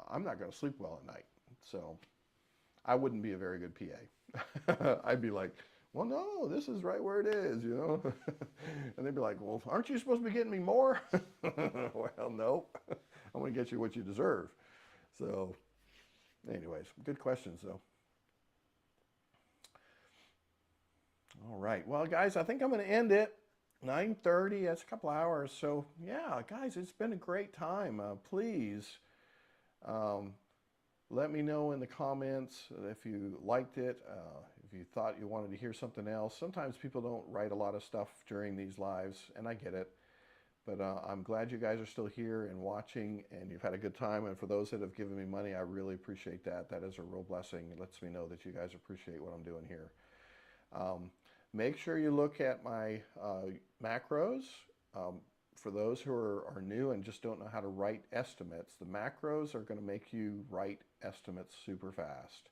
Speaker 1: I'm not going to sleep well at night. So I wouldn't be a very good PA. I'd be like, well, no, this is right where it is, you know. And they'd be like, well, aren't you supposed to be getting me more? Well, no, I'm going to get you what you deserve. So anyways, good questions though. All right, well, guys, I think I'm going to end it. 9:30, that's a couple hours. So yeah, guys, it's been a great time. Please um, let me know in the comments if you liked it, if you thought you wanted to hear something else. Sometimes people don't write a lot of stuff during these lives, and I get it. But I'm glad you guys are still here and watching, and you've had a good time. And for those that have given me money, I really appreciate that. That is a real blessing. It lets me know that you guys appreciate what I'm doing here. Make sure you look at my macros. For those who are new and just don't know how to write estimates, the macros are going to make you write estimates super fast.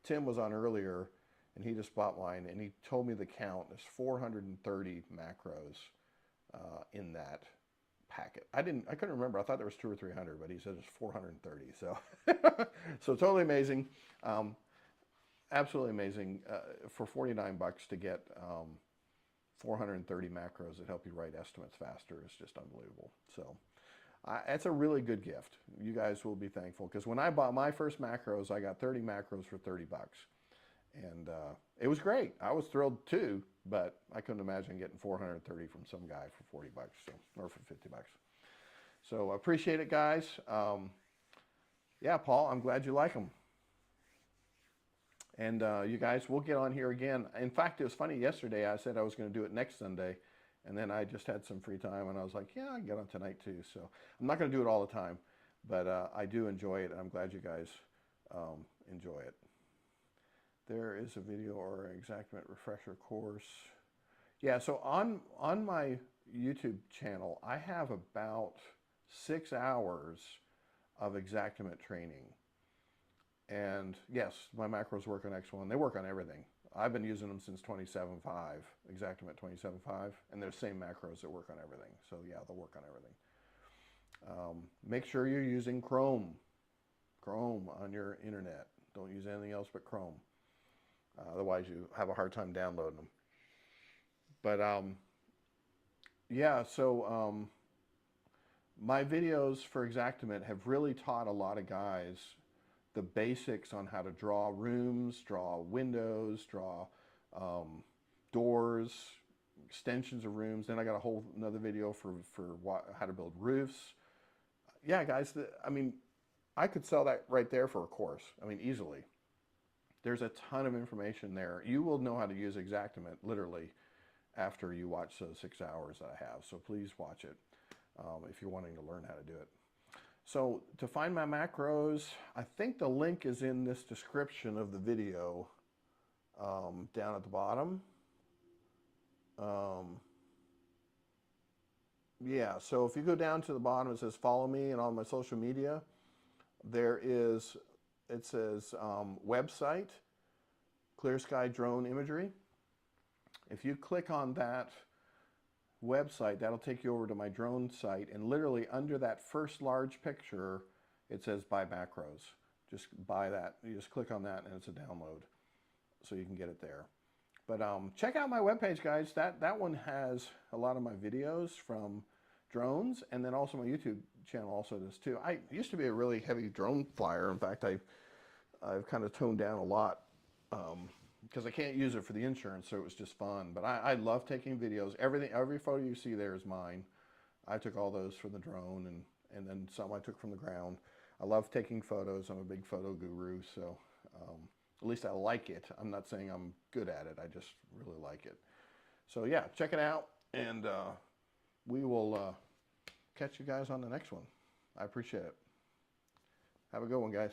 Speaker 1: Tim was on earlier, and he just bought mine, and he told me the count. There's 430 macros in that packet. I couldn't remember. I thought there was 200 or 300, but he said it's 430. So, so totally amazing. Absolutely amazing. For 49 bucks to get 430 macros that help you write estimates faster is just unbelievable. So it's a really good gift. You guys will be thankful, because when I bought my first macros, I got 30 macros for 30 bucks. And it was great. I was thrilled too, but I couldn't imagine getting 430 from some guy for 40 bucks, so, or for 50 bucks. So I appreciate it, guys. Yeah, Paul, I'm glad you like them. And you guys, we'll get on here again. In fact, it was funny, yesterday I said I was going to do it next Sunday, and then I just had some free time, and I was like, yeah, I can get on tonight too. So I'm not going to do it all the time, but I do enjoy it, and I'm glad you guys enjoy it. There is a video or an Xactimate refresher course. Yeah, so on my YouTube channel, I have about 6 hours of Xactimate training. And yes, my macros work on X1. They work on everything. I've been using them since 27.5, Xactimate 27.5, and they're the same macros that work on everything. So yeah, they'll work on everything. Make sure you're using Chrome on your internet. Don't use anything else but Chrome. Otherwise, you have a hard time downloading them. But yeah, so my videos for Xactimate have really taught a lot of guys the basics on how to draw rooms, draw windows, draw doors, extensions of rooms. Then I got a whole another video for how to build roofs. Yeah, guys, I mean, I could sell that right there for a course. I mean, easily. There's a ton of information there. You will know how to use Xactimate literally after you watch those 6 hours that I have. So please watch it if you're wanting to learn how to do it. So to find my macros, I think the link is in this description of the video down at the bottom. Yeah, so if you go down to the bottom, it says follow me and all my social media. There is, it says website, Clear Sky Drone Imagery. If you click on that website, that'll take you over to my drone site, and literally under that first large picture, it says buy macros. Just buy that. You just click on that and it's a download, so you can get it there. But check out my webpage, guys. That one has a lot of my videos from drones, and then also my YouTube channel also does too. I used to be a really heavy drone flyer. In fact, I've kind of toned down a lot because I can't use it for the insurance, so it was just fun. But I love taking videos. Every photo you see there is mine. I took all those from the drone, and then some I took from the ground. I love taking photos. I'm a big photo guru, so at least I like it. I'm not saying I'm good at it. I just really like it. So yeah, check it out. And we will catch you guys on the next one. I appreciate it. Have a good one, guys.